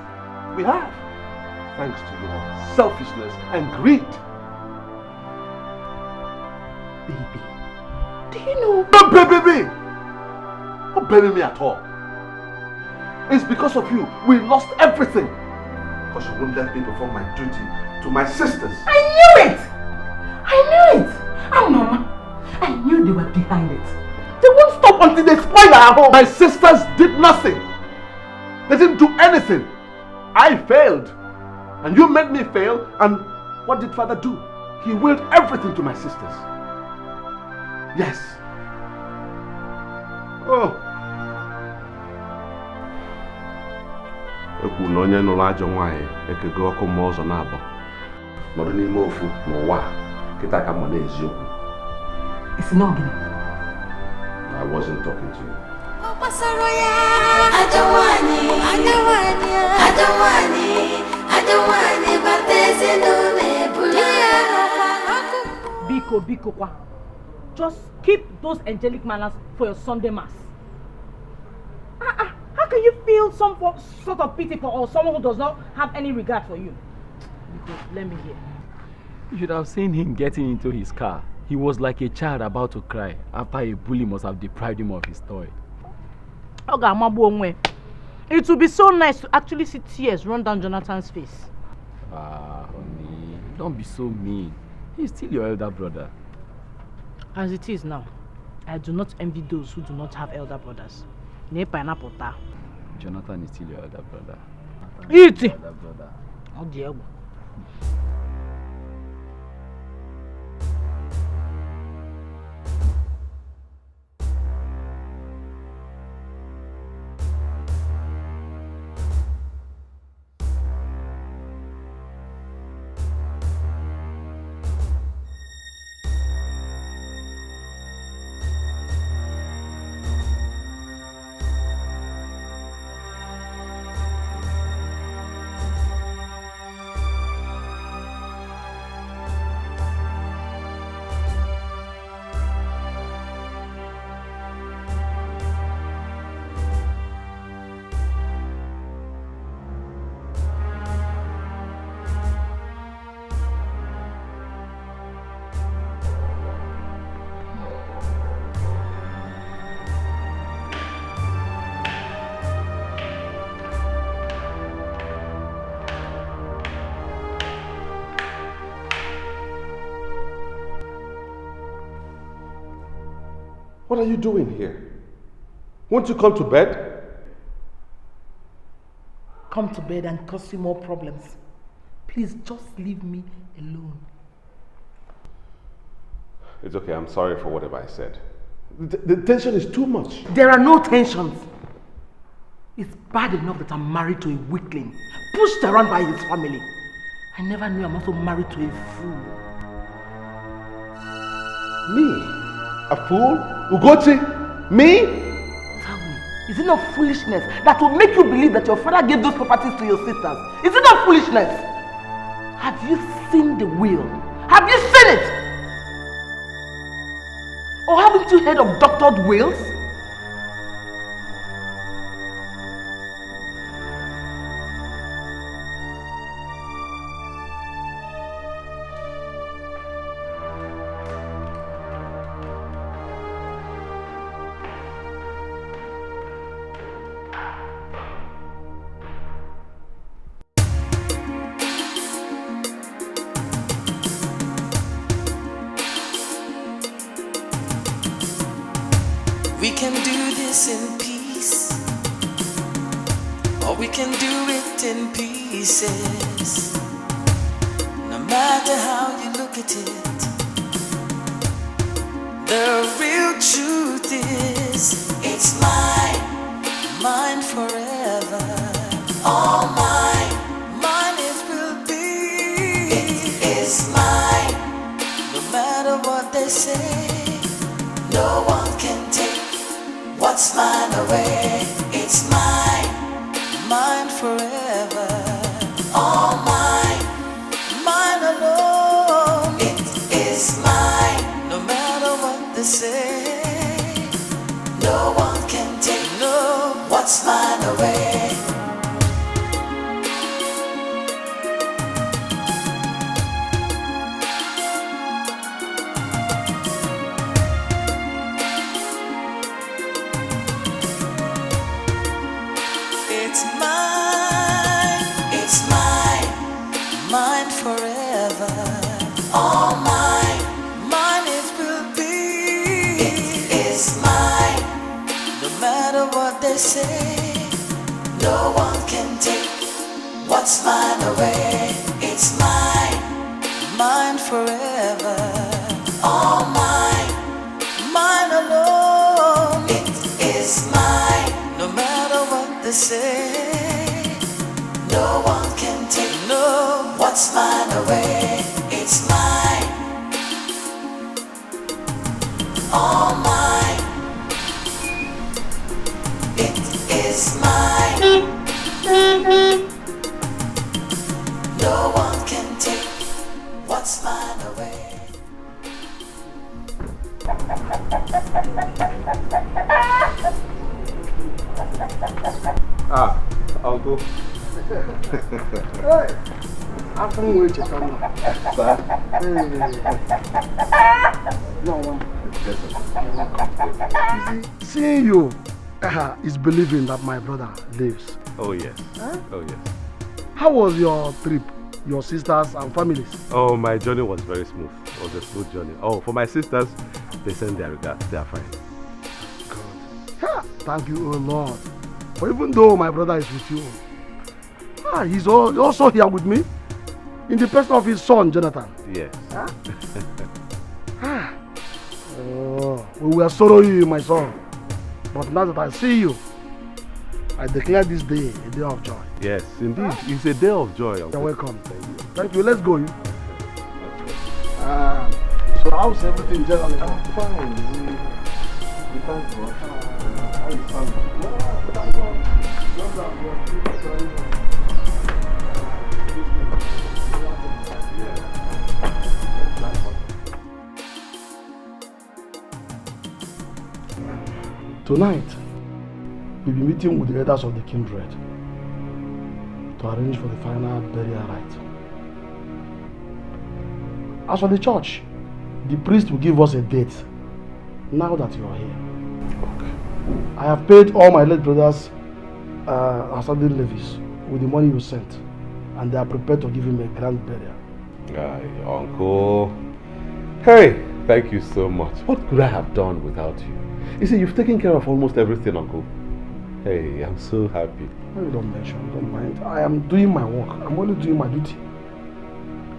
we have. Thanks to your selfishness and greed. Baby, do you know? Don't baby me! Don't baby me at all. It's because of you. We lost everything. Because you won't let me perform my duty to my sisters. I knew it! I knew it! And Mama, I knew they were behind it. They won't stop until they spoil our home. My sisters did nothing. They didn't do anything. I failed. And you made me fail. And what did Father do? He willed everything to my sisters. Yes. Oh. Ekwu na onye nụrụ ajọ nwaanyị ekego ọkụ mmụọ ọzọ na-abọ nọrọ n'ime ofu n'ụwa kịta ka mma n'eziokwu. It's not gonna. I wasn't talking to you. Biko kwa. Just keep those angelic manners for your Sunday mass. How can you feel some sort of pity for someone who does not have any regard for you? Because let me hear. You should have seen him getting into his car. He was like a child about to cry after a bully must have deprived him of his toy. It would be so nice to actually see tears run down Jonathan's face. Honey, don't be so mean. He's still your elder brother. As it is now, I do not envy those who do not have elder brothers. Jonathan is still your elder brother. Eat it! Oh dear. What are you doing here? Won't you come to bed? Come to bed and cause you more problems. Please just leave me alone. It's okay, I'm sorry for whatever I said. The tension is too much. There are no tensions. It's bad enough that I'm married to a weakling, pushed around by his family. I never knew I'm also married to a fool. Me? A fool? Ugochi? Me? Tell me, is it not foolishness that will make you believe that your father gave those properties to your sisters? Is it not foolishness? Have you seen the will? Have you seen it? Or haven't you heard of doctored wills? We can do this in peace, or we can do it in pieces. No matter how you look at it, the real truth is it's mine, mine forever. All mine, mine it will be. It is mine, no matter what they say. No one can take what's mine away. It's mine, mine forever. All mine, mine alone. It is mine, no matter what they say. No one can take what's mine away. It's mine, mine forever. All mine, mine it will be. It is mine, no matter what they say. No one can take what's mine away. It's mine, mine forever. All mine, mine alone. It is mine, no matter what they say. No one can take what's mine away. It's mine, all mine. It is mine. No one can take what's mine away. Ah, Uncle. Hey, I can't wait to come. Seeing you is believing that my brother lives. Oh yes. Huh? Oh yes. How was your trip? Your sisters and families? Oh, my journey was very smooth. It was a smooth journey. Oh, for my sisters, they send their regards. They are fine. God. Thank you, oh Lord. For even though my brother is with you, he's also here with me in the person of his son, Jonathan. Yes. Oh, we were sorrowing, my son. But now that I see you, I declare this day a day of joy. Yes, indeed. It's a day of joy. Uncle. You're welcome. Thank you. Thank you. Let's go. So how's everything generally? I'm fine. We thank God. How is Tonight, we'll be meeting with the elders of the kindred to arrange for the final burial rite. As for the church, the priest will give us a date now that you are here. Okay. I have paid all my late brothers outstanding levies with the money you sent, and they are prepared to give him a grand burial. Aye, Uncle. Hey, thank you so much. What could I have done without you? You see, you've taken care of almost everything, Uncle. Hey, I'm so happy. No, you don't mention, don't mind. I am doing my work. I'm only doing my duty.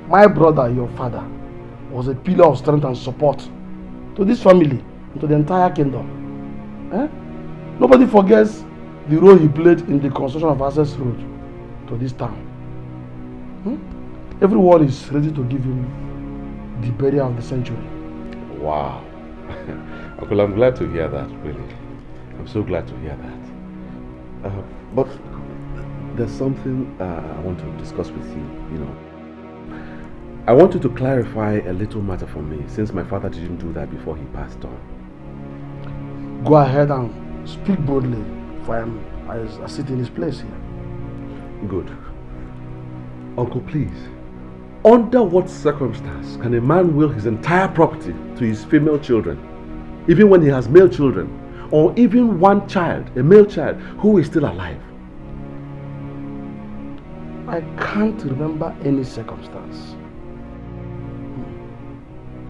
My brother, your father, was a pillar of strength and support to this family and to the entire kingdom. Nobody forgets the role he played in the construction of access road to this town. Everyone is ready to give him the burial of the century. Wow. Uncle, I'm glad to hear that, really. I'm so glad to hear that. But there's something I want to discuss with you, you know. I want you to clarify a little matter for me, since my father didn't do that before he passed on. Go ahead and speak boldly, for I sit in his place here. Good. Uncle, please. Under what circumstance can a man will his entire property to his female children, even when he has male children, or even one child, a male child, who is still alive? I can't remember any circumstance.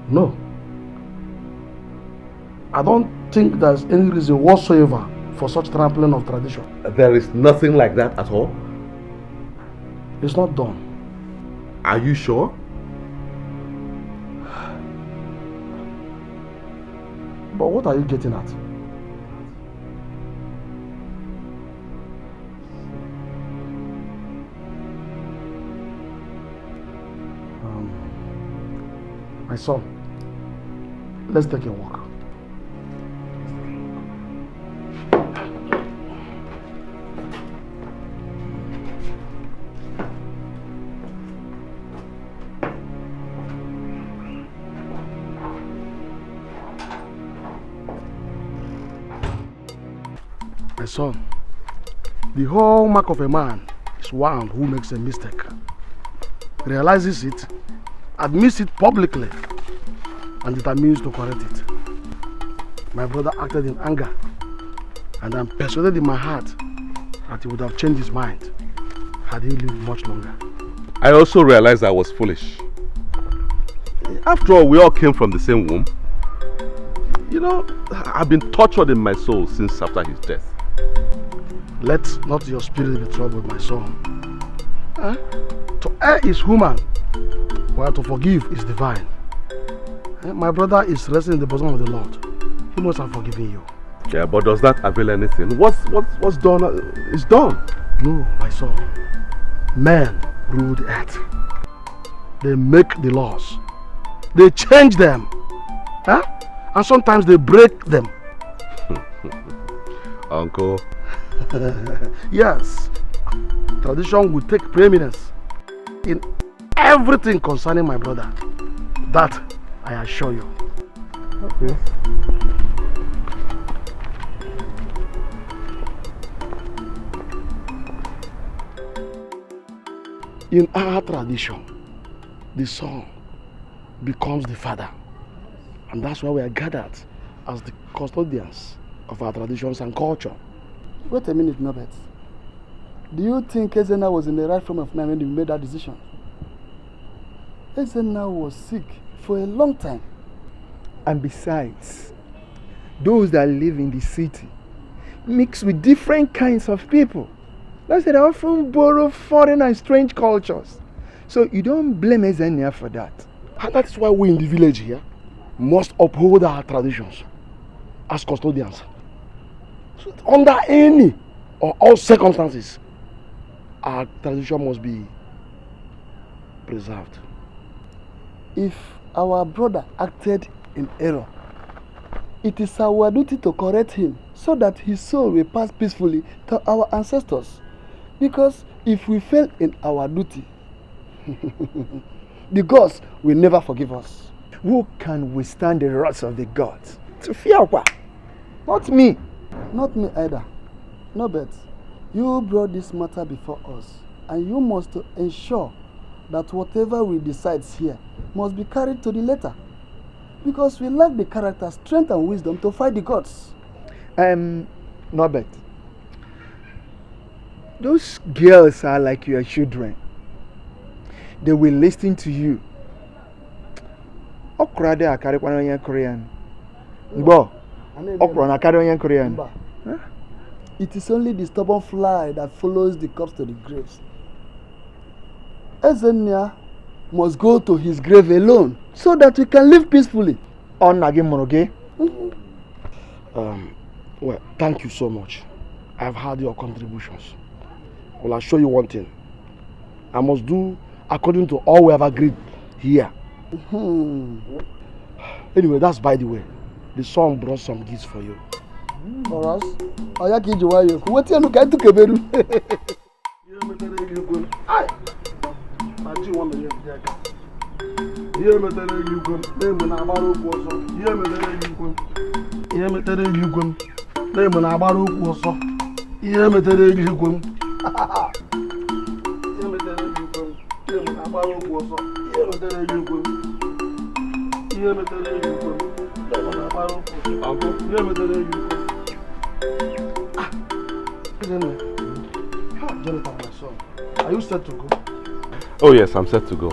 No. I don't think there's any reason whatsoever for such trampling of tradition. There is nothing like that at all? It's not done. Are you sure? But what are you getting at? My son, let's take a walk. My son, the hallmark of a man is one who makes a mistake, realizes it, admits it publicly, and determines to correct it. My brother acted in anger, and I'm persuaded in my heart that he would have changed his mind had he lived much longer. I also realized I was foolish. After all, we all came from the same womb. You know, I've been tortured in my soul since after his death. Let not your spirit be troubled, my son. To err is human, while to forgive is divine. My brother is resting in the bosom of the Lord. He must have forgiven you. Yeah, but does that avail anything? What's done is done. No, my son. Men rule the earth. They make the laws. They change them. And sometimes they break them. Uncle. Yes. Tradition will take preeminence in everything concerning my brother. That I assure you. Okay. In our tradition, the son becomes the father. And that's why we are gathered as the custodians of our traditions and culture. Wait a minute, Norbert. Do you think Ezenna was in the right frame of mind when you made that decision? Ezenna was sick for a long time. And besides, those that live in the city mix with different kinds of people. That's why they often borrow foreign and strange cultures. So you don't blame Ezenna for that. And that is why we in the village here must uphold our traditions as custodians. So under any or all circumstances, our tradition must be preserved. If our brother acted in error, it is our duty to correct him so that his soul will pass peacefully to our ancestors. Because if we fail in our duty, the gods will never forgive us. Who can withstand the wrath of the gods? Tufiakwa. Not me. Not me either. Norbert, you brought this matter before us, and you must ensure that whatever we decide here must be carried to the letter. Because we lack the character, strength and wisdom to fight the gods. Norbert, those girls are like your children. They will listen to you. Okra de akari kwano Korean. Igbo. Okra na akari Korean. It is only the stubborn fly that follows the corpse to the graves. Ezenna must go to his grave alone so that we can live peacefully. On Nagimoroge. Well, thank you so much. I've heard your contributions. Well, I'll show you one thing. I must do according to all we have agreed here. Anyway, that's by the way. The son brought some gifts for you. For us? Oyaki Jowayo. What you going to Keberu? Jonathan, my son, are you set to go? Oh yes, I'm set to go.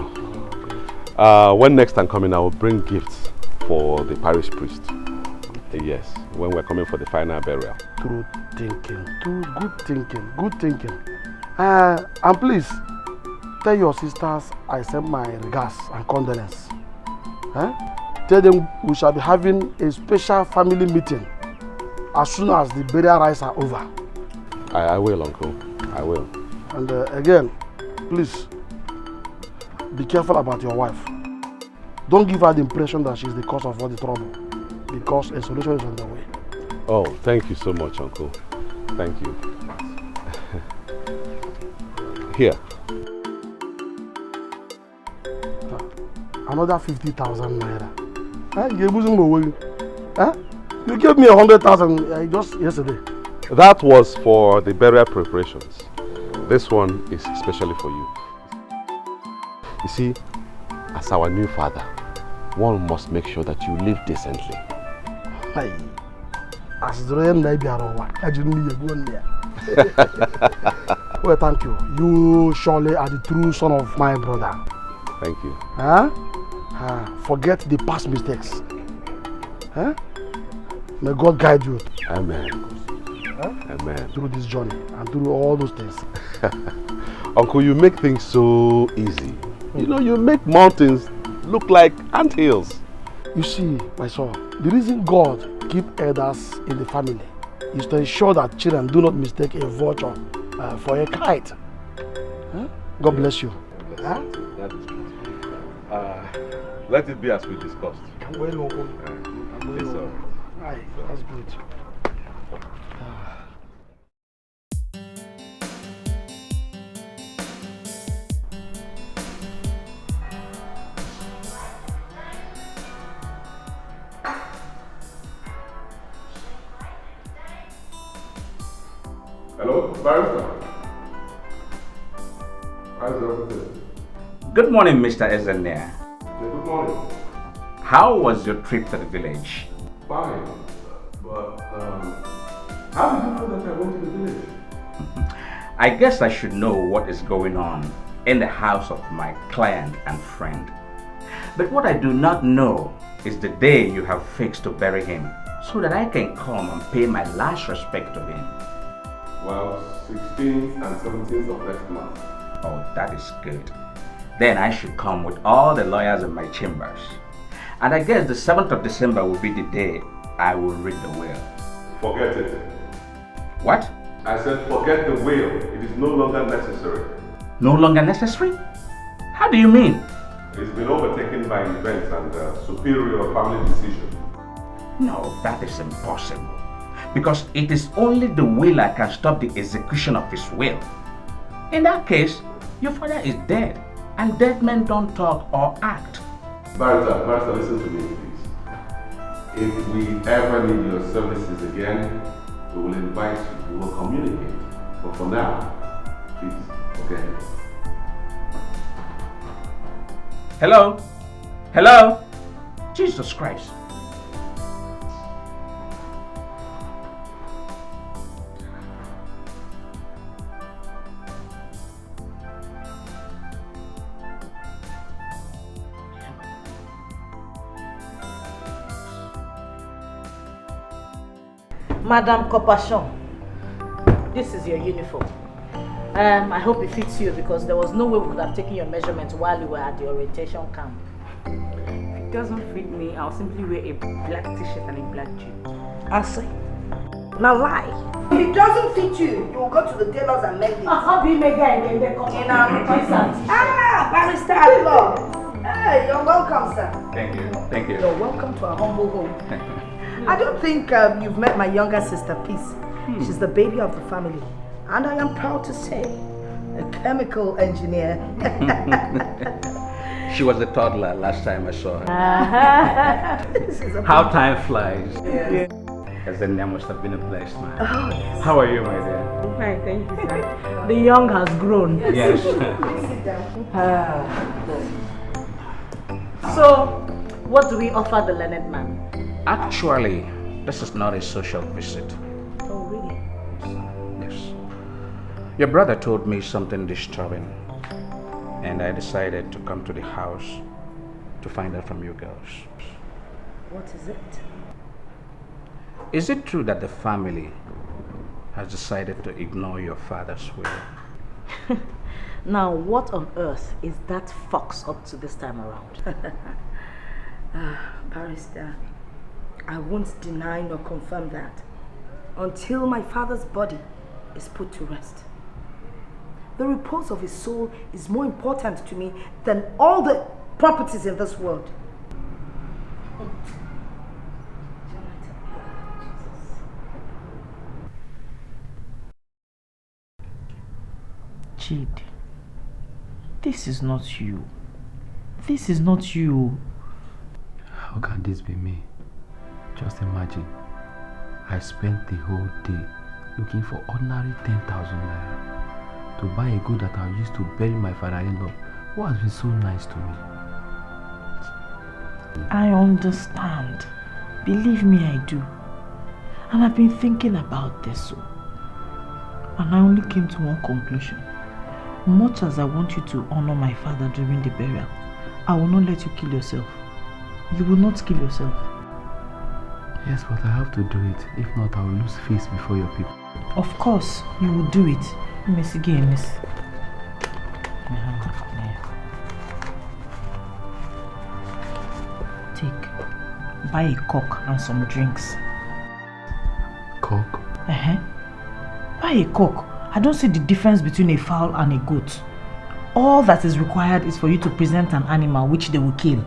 When next I'm coming, I will bring gifts for the parish priest. Yes, when we're coming for the final burial. True thinking, good thinking. And please, tell your sisters I send my regards and condolences. Tell them we shall be having a special family meeting as soon as the burial rites are over. I will, Uncle. I will. And again, please, be careful about your wife. Don't give her the impression that she's the cause of all the trouble, because a solution is on the way. Oh, thank you so much, Uncle. Thank you. Here. Another 50,000 naira. You gave me 100,000 just yesterday. That was for the burial preparations. This one is especially for you. You see, as our new father, one must make sure that you live decently. Well, thank you. You surely are the true son of my brother. Thank you. Huh? Forget the past mistakes. Huh? May God guide you. Amen. Huh? Amen. Through this journey and through all those things. Uncle, you make things so easy. You know, you make mountains look like anthills. You see, my son, the reason God keep elders in the family is to ensure that children do not mistake a vulture for a kite. Huh? God bless you. Huh? That is true. Let it be as we discussed. Well, Uncle. Yes, sir. Aye, that's good. Hello, barrister. How's everything? Good morning, Mr. Ezenea. Good morning. How was your trip to the village? Fine. But, how did you know that I went to the village? I guess I should know what is going on in the house of my client and friend. But what I do not know is the day you have fixed to bury him, so that I can come and pay my last respect to him. Well, 16th and 17th of next month. Oh, that is good. Then I should come with all the lawyers in my chambers. And I guess the 7th of December will be the day I will read the will. Forget it. What? I said forget the will. It is no longer necessary. No longer necessary? How do you mean? It's been overtaken by events and superior family decision. No, that is impossible. Because it is only the willer can stop the execution of his will. In that case, your father is dead, and dead men don't talk or act. Barrister, listen to me, please. If we ever need your services again, we will invite you, we will communicate. But for now, please, forget it. Hello? Hello? Jesus Christ. Madame Compassion, this is your uniform. I hope it fits you because there was no way we could have taken your measurements while you were at the orientation camp. If it doesn't fit me, I'll simply wear a black t-shirt and a black jean. I see. Now lie. If it doesn't fit you, you will go to the tailors and make it. How do you make that again? Barrister at law. Hey, you're welcome, sir. Thank you. Thank you. You're welcome to our humble home. I don't think you've met my younger sister, Peace. She's the baby of the family. And I am proud to say, a chemical engineer. She was a toddler last time I saw her. How time flies. Yeah. As the name must have been a blessed man. Oh, yes. How are you, my dear? Fine, thank you, sir. The young has grown. Yes. Sit down. So, what do we offer the learned man? Actually, this is not a social visit. Oh, really? Yes. Your brother told me something disturbing, and I decided to come to the house to find out from you girls. What is it? Is it true that the family has decided to ignore your father's will? Now, what on earth is that fox up to this time around? Barrister, I won't deny nor confirm that until my father's body is put to rest. The repose of his soul is more important to me than all the properties in this world. Chidi, this is not you. This is not you. How can this be me? Just imagine, I spent the whole day looking for ordinary 10,000 naira to buy a good that I used to bury my father-in-law, who has been so nice to me. I understand. Believe me, I do. And I've been thinking about this. And I only came to one conclusion. Much as I want you to honor my father during the burial, I will not let you kill yourself. You will not kill yourself. Yes, but I have to do it. If not, I will lose face before your people. Of course, you will do it. Miss again, miss. Take. Buy a cock and some drinks. Cock? Buy a cock. I don't see the difference between a fowl and a goat. All that is required is for you to present an animal which they will kill.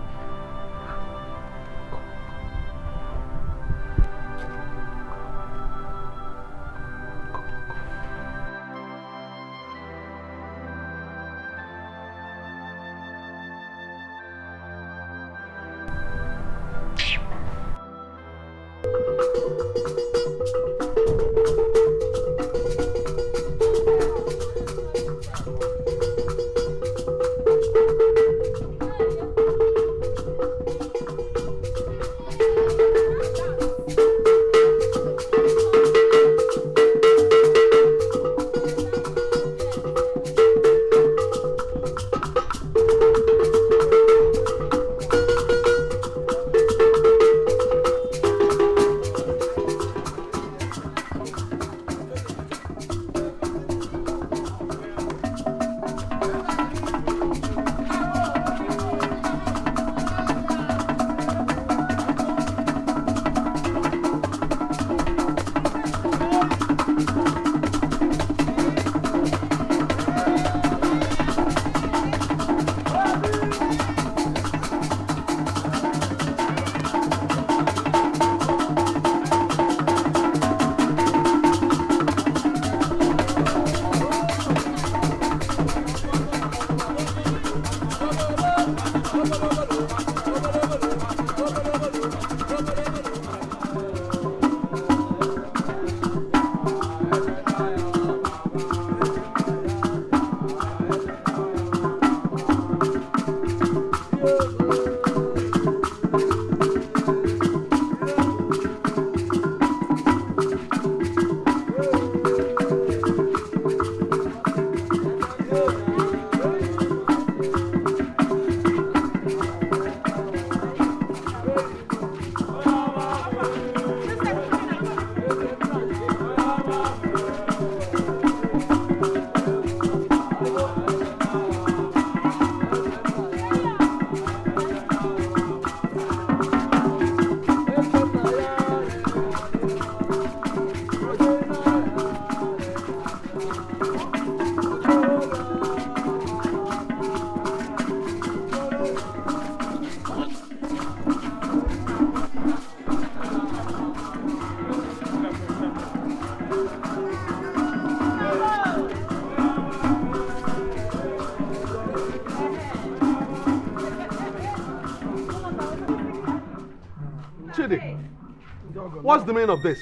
What's the meaning of this?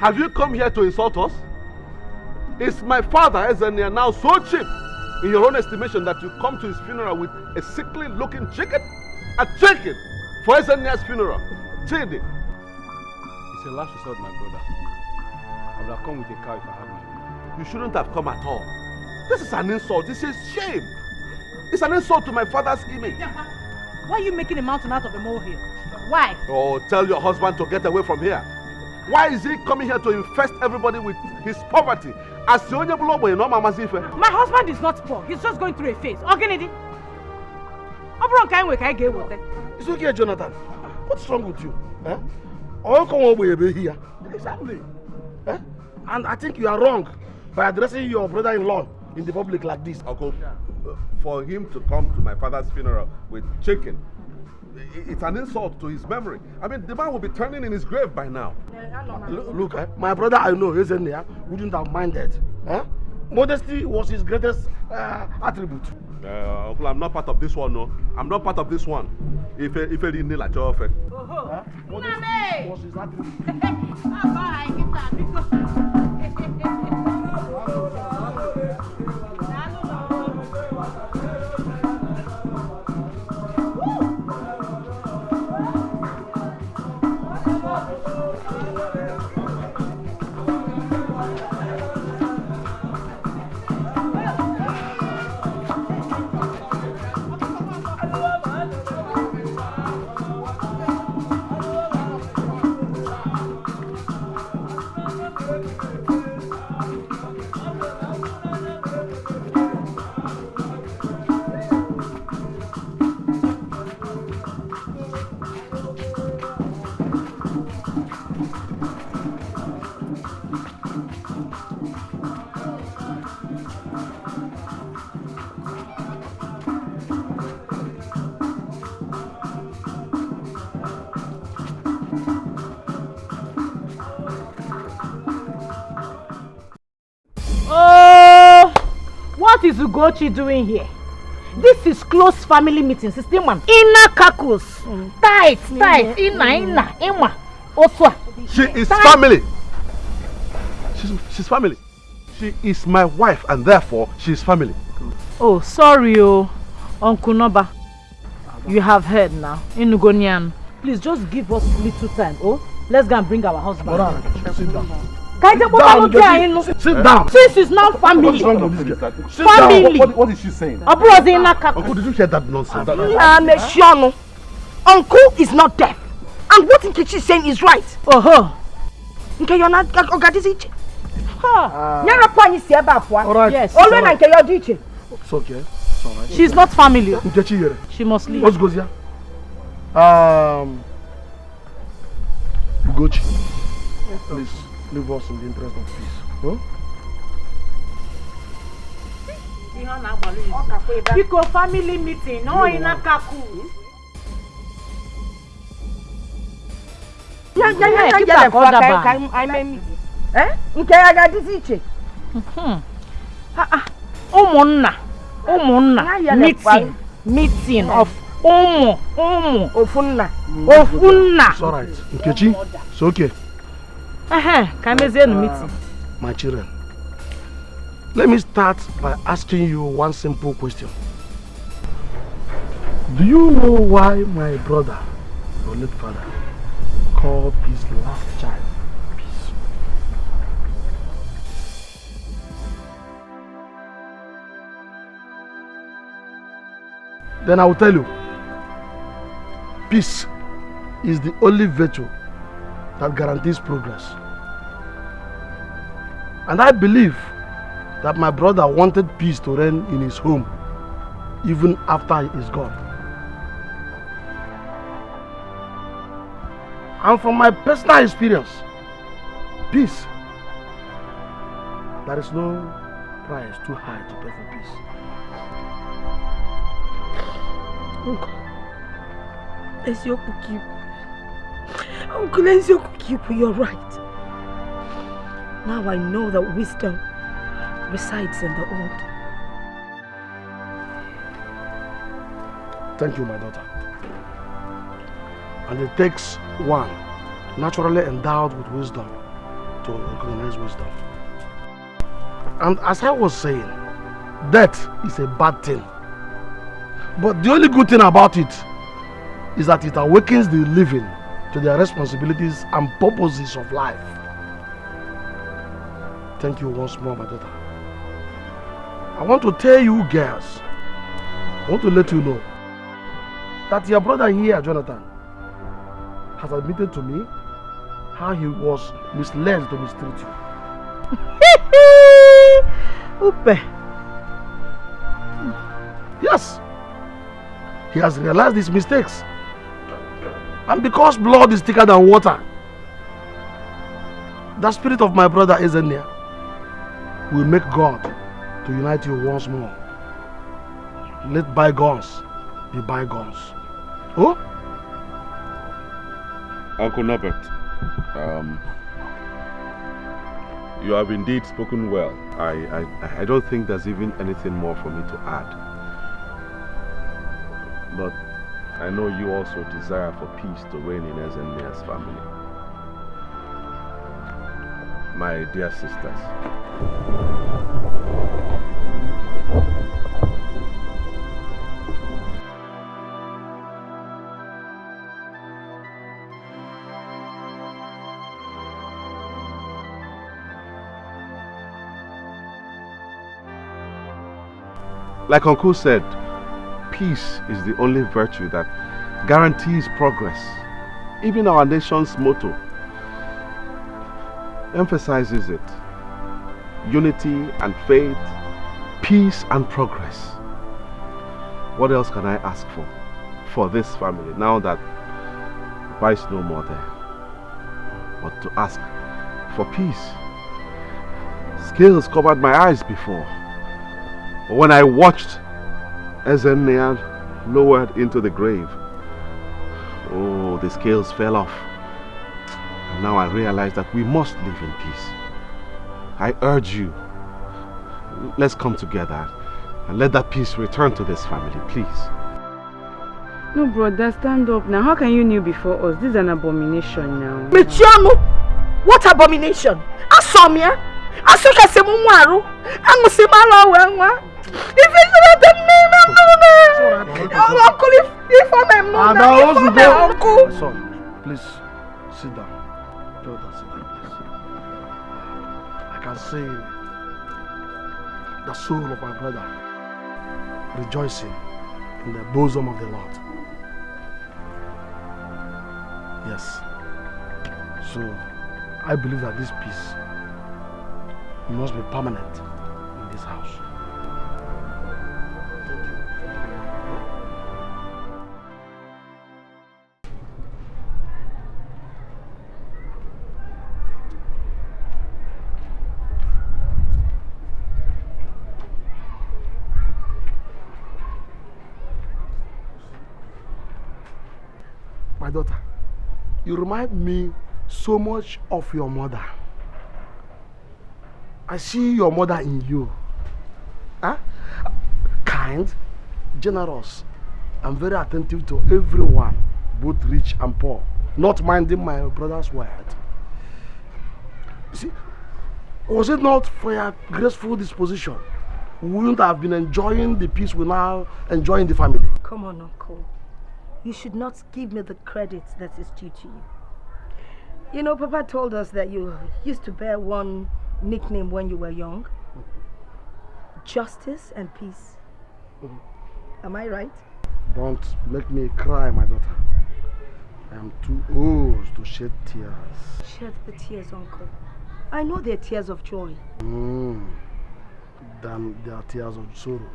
Have you come here to insult us? Is my father, Ezenia, now so cheap in your own estimation that you come to his funeral with a sickly looking chicken? A chicken for Ezenia's funeral? Chidi. It's a last resort, my brother. I would have come with a cow if I had my way. You shouldn't have come at all. This is an insult. This is shame. It's an insult to my father's image. Why are you making a mountain out of a molehill? Why? Oh, tell your husband to get away from here. Why is he coming here to infest everybody with his poverty? My husband is not poor. He's just going through a phase. It's okay, Jonathan. What's wrong with you? All come over here. Exactly. And I think you are wrong by addressing your brother-in-law in the public like this. Uncle, for him to come to my father's funeral with chicken, it's an insult to his memory. I mean, the man will be turning in his grave by now. Look, my brother I know, Ezenia, wouldn't have minded. Modesty was his greatest attribute. Uncle, I'm not part of this one, no. I'm not part of this one. If he didn't need a job, modesty was his attribute. What is Ugochi doing here? This is close family meeting, sister man. Inna kakus. Tight. Inna. Ima. Otwa. She is family. She's family. She is my wife and therefore she is family. Oh, sorry, Uncle Noba. You have heard now. Inugonian. Please just give us little time. Let's go and bring our husband. Sit down. Sit down. This is not family. What's wrong with this girl? Sit Family. down. What is she saying? Uncle, did you hear that nonsense? Uncle is not deaf. And what Nkechi is saying is right. Okay, you're not Ogadiziche. Alright. Yes. It's okay. It's alright. She's not family. Nkechi here. She must leave. What's goes here? Ugochi, please leave us in the interest of peace. Huh? Because family meeting, no in a kaku. Meeting of Ofunna. It's alright. Nkechi, it's okay. Meeting. My children, let me start by asking you one simple question. Do you know why my brother, your late father, called his last child Peace? Then I will tell you. Peace is the only virtue that guarantees progress. And I believe that my brother wanted peace to reign in his home even after he is gone. And from my personal experience, peace, there is no price too high to pay for peace. Uncle Ezioku, you're right. Now I know that wisdom resides in the old. Thank you, my daughter. And it takes one naturally endowed with wisdom to recognize wisdom. And as I was saying, death is a bad thing. But the only good thing about it is that it awakens the living to their responsibilities and purposes of life. Thank you once more, my daughter. I want to tell you girls, I want to let you know that your brother here, Jonathan, has admitted to me how he was misled to mistreat you. Yes, he has realized his mistakes. And because blood is thicker than water, the spirit of my brother Ezenia will make God to unite you once more. Let bygones be bygones. Oh? Uncle Norbert, you have indeed spoken well. I don't think there's even anything more for me to add. But I know you also desire for peace to reign in Ezenia's family. My dear sisters, like Uncle said, peace is the only virtue that guarantees progress. Even our nation's motto emphasizes it. Unity and faith, peace and progress. What else can I ask for this family now that Papa is no more there? But to ask for peace. Scales covered my eyes before. But when I watched Ezenia lowered into the grave, oh, the scales fell off. And now I realize that we must live in peace. I urge you, let's come together and let that peace return to this family, please. No, brother, stand up now. How can you kneel before us? This is an abomination now. Michiano, what abomination? Asomia, Asuka Semumaru, and Musimala Wenwa. If it's not the name of Uncle, if I'm not Uncle. Son, please sit down. Brother, sit down, please. I can see the soul of my brother rejoicing in the bosom of the Lord. Yes. So, I believe that this peace must be permanent in this house. My daughter, you remind me so much of your mother. I see your mother in you. Huh? Kind, generous, and very attentive to everyone, both rich and poor, not minding my brother's word. You see, was it not for your graceful disposition, we wouldn't have been enjoying the peace we now enjoy in the family. Come on, Uncle. You should not give me the credit that is due to you. You know, Papa told us that you used to bear one nickname when you were young. Justice and peace. Am I right? Don't make me cry, my daughter. I am too old to shed tears. Shed the tears, Uncle. I know they're tears of joy. Then they are tears of sorrow.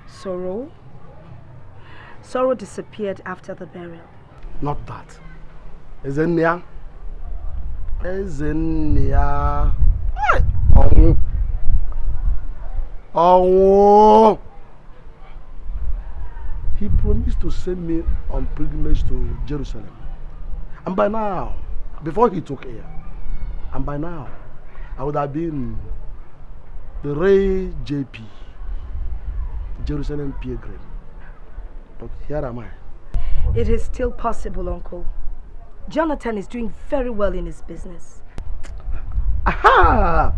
Sorrow? Sorrow disappeared after the burial. Not that. Ezenia. Ezenia. Oh. He promised to send me on pilgrimage to Jerusalem. And by now, before he took air, and by now, I would have been the Ray JP, Jerusalem pilgrim. But here am I. It is still possible, Uncle. Jonathan is doing very well in his business. Aha!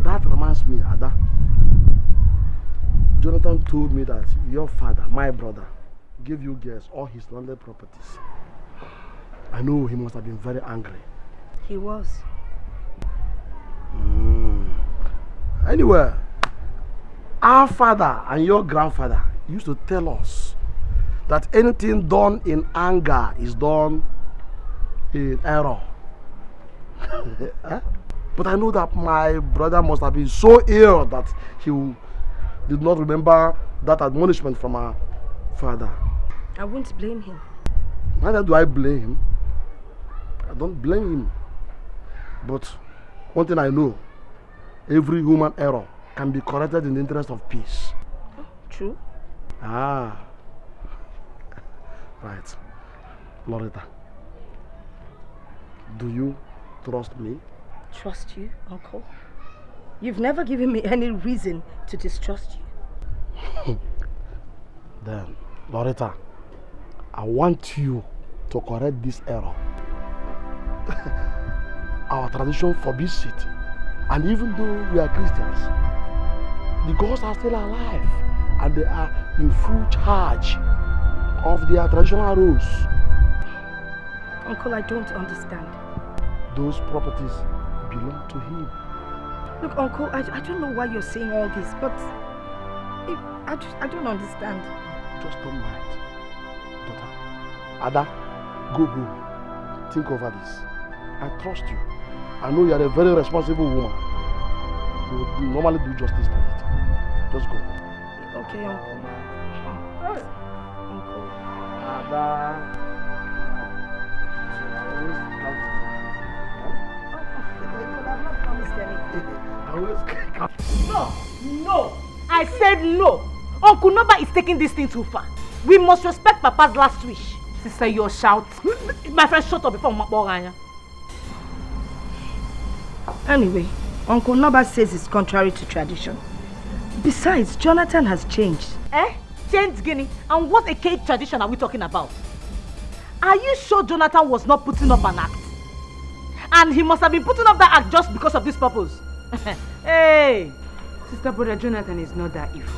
That reminds me, Ada. Jonathan told me that your father, my brother, gave you girls all his landed properties. I know he must have been very angry. He was. Anyway, our father and your grandfather used to tell us that anything done in anger is done in error. But I know that my brother must have been so ill that he did not remember that admonishment from our father. I won't blame him. Neither do I blame him. I don't blame him. But one thing I know, every human error can be corrected in the interest of peace. Oh, true. Ah. Right. Loretta, do you trust me? Trust you, Uncle? You've never given me any reason to distrust you. Then, Loretta, I want you to correct this error. Our tradition forbids it. And even though we are Christians, the gods are still alive and they are in full charge of their traditional roles. Uncle, I don't understand. Those properties belong to him. Look, Uncle, I don't know why you're saying all this, but I don't understand. Just don't mind. Daughter, Ada, go home. Think over this. I trust you. I know you are a very responsible woman. You would normally do justice to it. Just go. Okay, Uncle. Uncle. Ada. No! I said no! Uncle Noba is taking this thing too far. We must respect Papa's last wish. Sister, you're shout. My friend, shut up before Mapoganya. Anyway, Uncle Noba says it's contrary to tradition. Besides, Jonathan has changed. Changed Guinea? And what a cake tradition are we talking about? Are you sure Jonathan was not putting up an act? And he must have been putting up that act just because of this purpose. Hey! Sister brother, Jonathan is not that evil.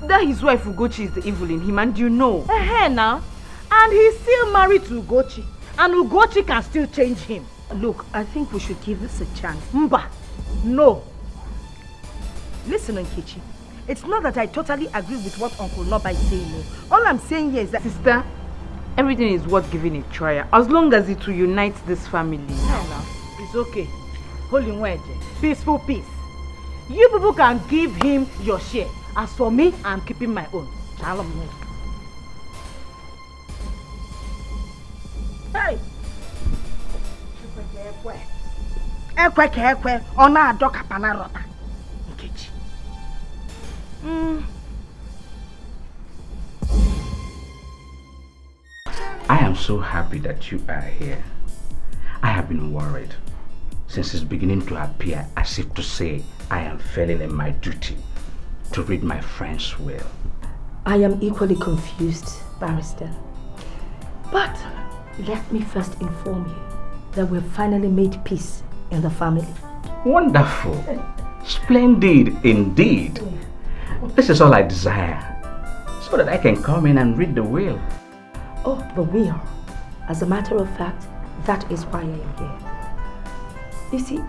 That his wife Ugochi is the evil in him, and you know. Now. And he's still married to Ugochi. And Ugochi can still change him. Look, I think we should give this a chance. Mba, no. Listen, Nkechi. It's not that I totally agree with what Uncle Noba is saying. No. All I'm saying here is that... Sister, everything is worth giving a try. As long as it will unite this family. No. It's okay. Holy Wedge. Peaceful peace. You people can give him your share. As for me, I'm keeping my own. Hey! Ekwe, ona adoka panarota. Nkechi. I am so happy that you are here. I have been worried since it's beginning to appear as if to say I am failing in my duty to read my friend's will. I am equally confused, Barrister. But let me first inform you that we've finally made peace in the family. Wonderful. Splendid indeed. This is all I desire, so that I can come in and read the will. Oh, the will. As a matter of fact, that is why I am here. You see,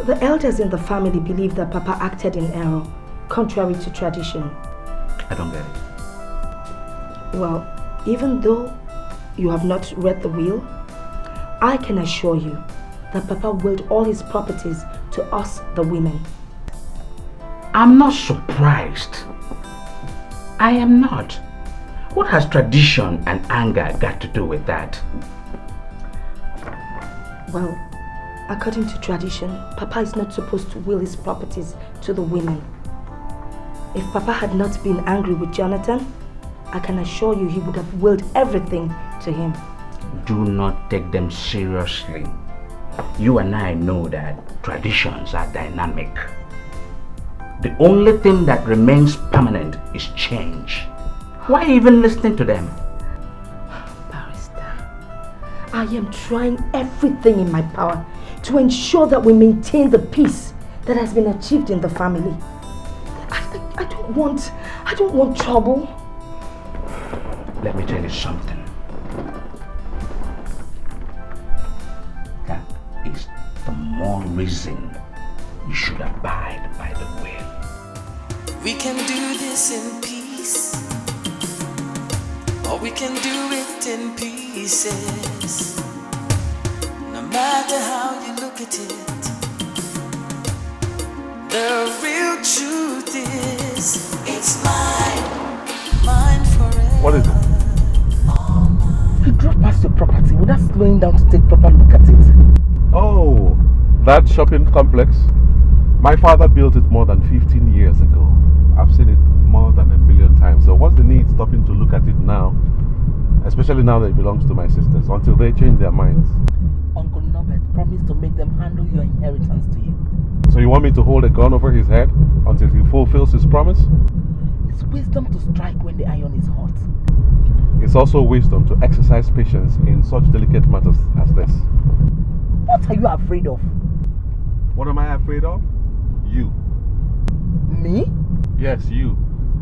the elders in the family believe that Papa acted in error, contrary to tradition. I don't get it. Well, even though you have not read the will, I can assure you that Papa willed all his properties to us, the women. I'm not surprised. I am not. What has tradition and anger got to do with that? Well, according to tradition, Papa is not supposed to will his properties to the women. If Papa had not been angry with Jonathan, I can assure you he would have willed everything to him. Do not take them seriously. You and I know that traditions are dynamic. The only thing that remains permanent is change. Why even listening to them? Barrister, I am trying everything in my power to ensure that we maintain the peace that has been achieved in the family. I don't want trouble. Let me tell you something. That is the more reason you should abide by the will. We can do this in peace, or we can do it in pieces. No matter how you look at it, the real truth is it's mine forever. What is it? You drove past your property without slowing down to take proper look at it. Oh, that shopping complex? My father built it more than 15 years ago. I've seen it more than 1,000,000 times. So what's the need stopping to look at it now? Especially now that it belongs to my sisters, until they change their minds. Uncle Norbert promised to make them handle your inheritance to you. So you want me to hold a gun over his head until he fulfills his promise? It's wisdom to strike when the iron is hot. It's also wisdom to exercise patience in such delicate matters as this. What are you afraid of? What am I afraid of? You. Me? Yes, you.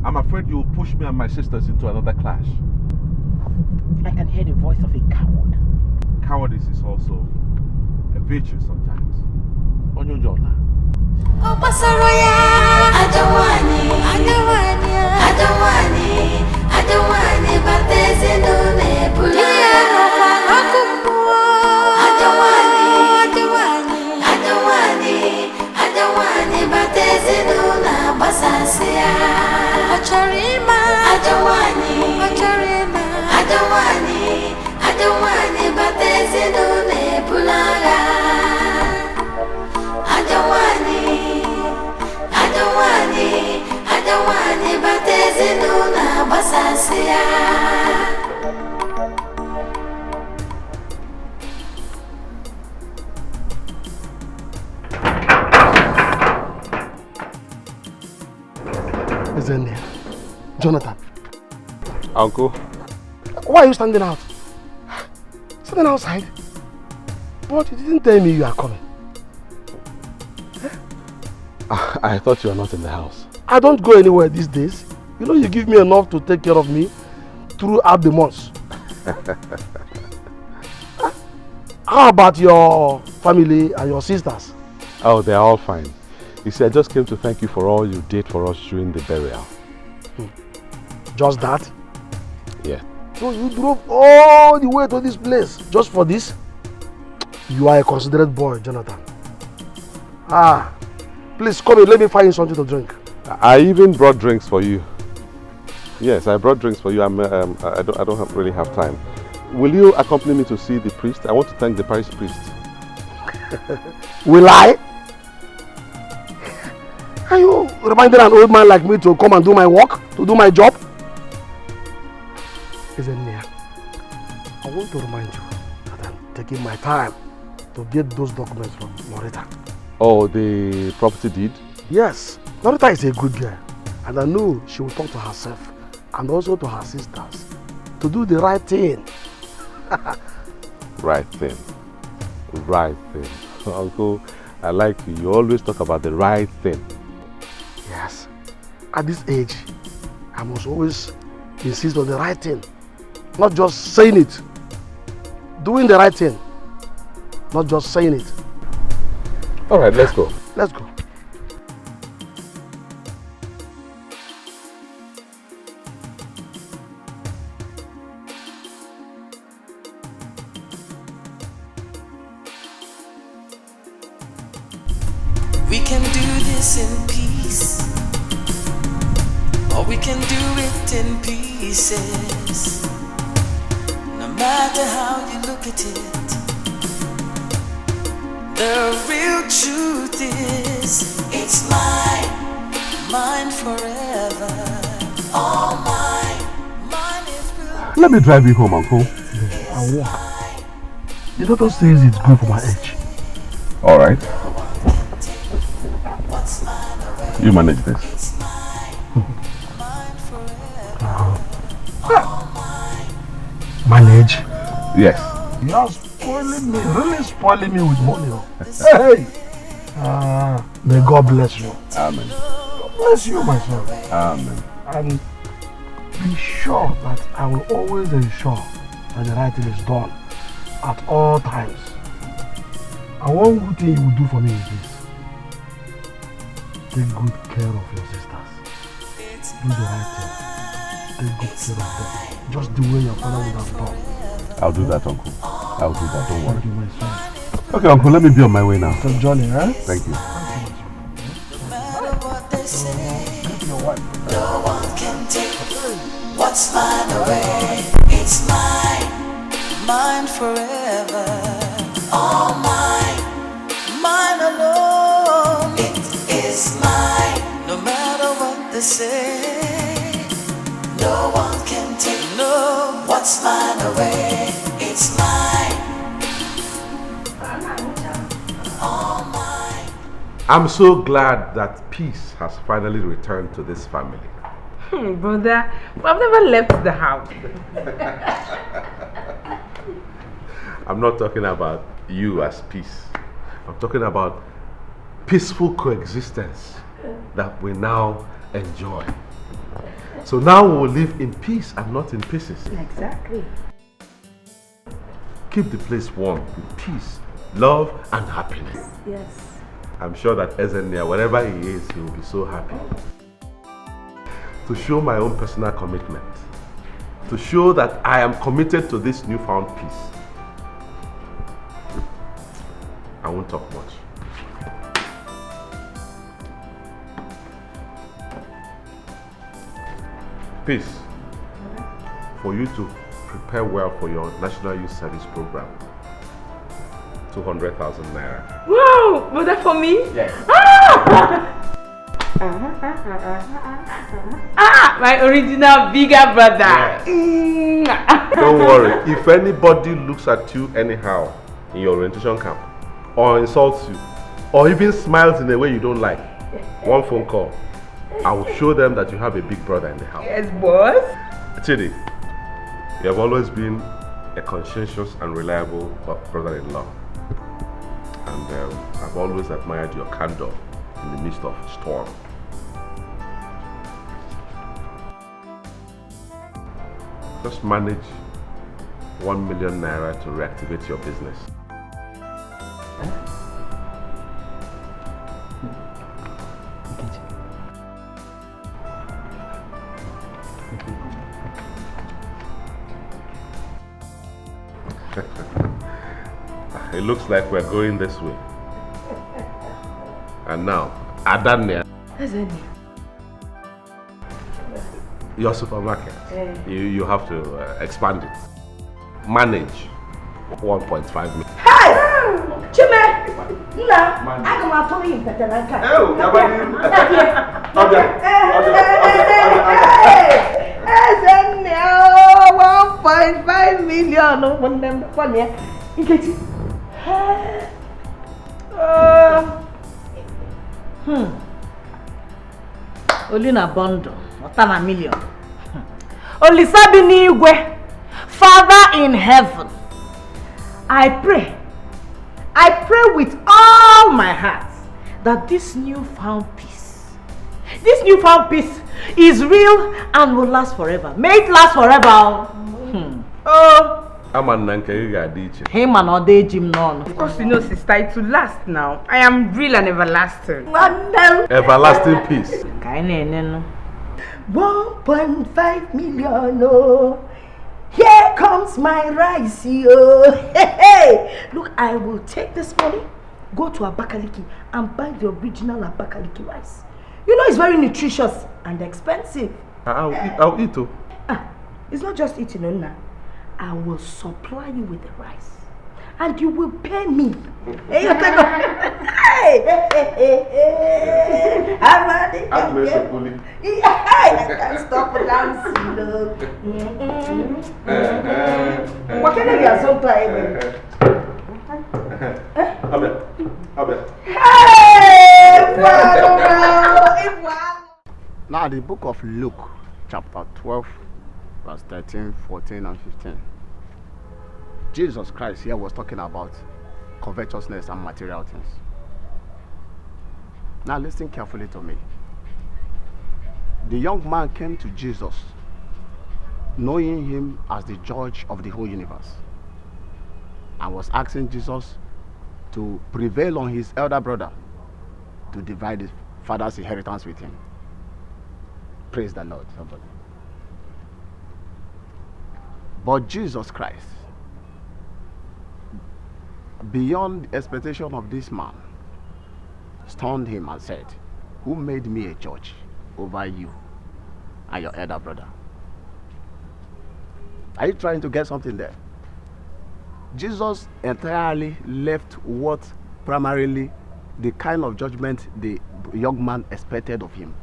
I'm afraid you will push me and my sisters into another clash. I can hear the voice of a coward. Cowardice is also a virtue sometimes. Onyojola. Oh, Pasaroya, I don't want it, but there's a no nebula. I don't want it, but there's a no nabasasia. I don't want it, but there's a no nebula. I don't want it, but there's a no nabasasia. Ezenia. Jonathan. Uncle? Why are you standing out? Standing outside? But you didn't tell me you are coming. I thought you were not in the house. I don't go anywhere these days. You know you give me enough to take care of me throughout the months. How about your family and your sisters? Oh, they're all fine. You see, I just came to thank you for all you did for us during the burial. Just that? Yeah. So you drove all the way to this place just for this? You are a considerate boy, Jonathan. Please come in, let me find you something to drink. I even brought drinks for you. Yes, I brought drinks for you. I don't really have time. Will you accompany me to see the priest? I want to thank the parish priest. Will I? Are you reminding an old man like me to come and do my work? To do my job? Ezenia, I want to remind you that I'm taking my time to get those documents from Norita. Oh, the property deed? Yes, Norita is a good girl, and I know she will talk to herself and also to her sisters to do the right thing. Right thing. Right thing. Uncle, I like you. You always talk about the right thing. Yes. At this age, I must always insist on the right thing. Not just saying it. Doing the right thing. Not just saying it. Alright, let's go. Let's go. We can do this in peace, or we can do it in pieces. No matter how you look at it, the real truth is it's mine, mine forever, all mine, mine is. Let me drive you home, Uncle. I'll walk. The doctor says it's good for my age. Alright. You manage this. Manage? Yes. You are spoiling me, really spoiling me with money. Hey! May God bless you. Amen. God bless you, my son. Amen. And be sure that I will always ensure that the right thing is done at all times. And one good thing you will do for me is this. Take good care of your sisters. Do the right thing. Take good care of them. Just the way your father would have done. I'll do that, Uncle. I'll do that, don't worry. Thank you, my son. Okay, Uncle, let me be on my way now. It's a journey, huh? Thank you. No one can take what's mine away. It's mine, mine forever. All mine, mine alone. It is mine, no matter what they say. No one can take what's mine away. It's mine, all mine. I'm so glad that peace has finally returned to this family. Brother, I've never left the house. I'm not talking about you as peace. I'm talking about peaceful coexistence that we now enjoy. So now we will live in peace and not in pieces. Exactly. Keep the place warm with peace, love and happiness. Yes. I'm sure that Ezenia, wherever he is, he will be so happy. To show my own personal commitment, to show that I am committed to this newfound peace, I won't talk much. Peace, for you to prepare well for your National Youth Service Program. 200,000 naira. Wow! Was that for me? Yes. My original bigger brother. Yes. Don't worry. If anybody looks at you anyhow in your orientation camp, or insults you, or even smiles in a way you don't like, one phone call, I will show them that you have a big brother in the house. Yes, boss. Chidi, you have always been a conscientious and reliable brother-in-law. And I've always admired your candor in the midst of storm. Just manage 1 million naira to reactivate your business. It looks like we're going this way. And now, Adania. Your supermarket. You have to expand it. Manage 1.5 million. Hey! Chime! Nna, aga m atụrụ yi mpete na nka. Eze nne 1.5 million ụmụnne m kwanye ya. Nkechi. Oli na bundle, ọta na million. Olisa bi n'igwe, Father in heaven, I pray with all my heart that this newfound peace is real and will last forever. May it last forever. Of course, you know, sister, it will last now. I am real and everlasting. Everlasting peace. 1.5 million, oh. Here comes my rice, oh. Hey. Look, I will take this money, go to Abakaliki and buy the original Abakaliki rice. You know, it's very nutritious and expensive. I'll eat too. It's not just eating, Nonna. I will supply you with the rice. And you will pay me. Hey, I can't stop dancing. What can I do sometimes? Now the book of Luke, chapter 12, verse 13, 14, and 15. Jesus Christ here was talking about covetousness and material things. Now listen carefully to me. The young man came to Jesus, knowing him as the judge of the whole universe, and was asking Jesus to prevail on his elder brother to divide his father's inheritance with him. Praise the Lord, somebody. But Jesus Christ, beyond the expectation of this man, stunned him and said, "Who made me a judge over you and your elder brother?" Are you trying to get something there? Jesus entirely left what primarily the kind of judgment the young man expected of him,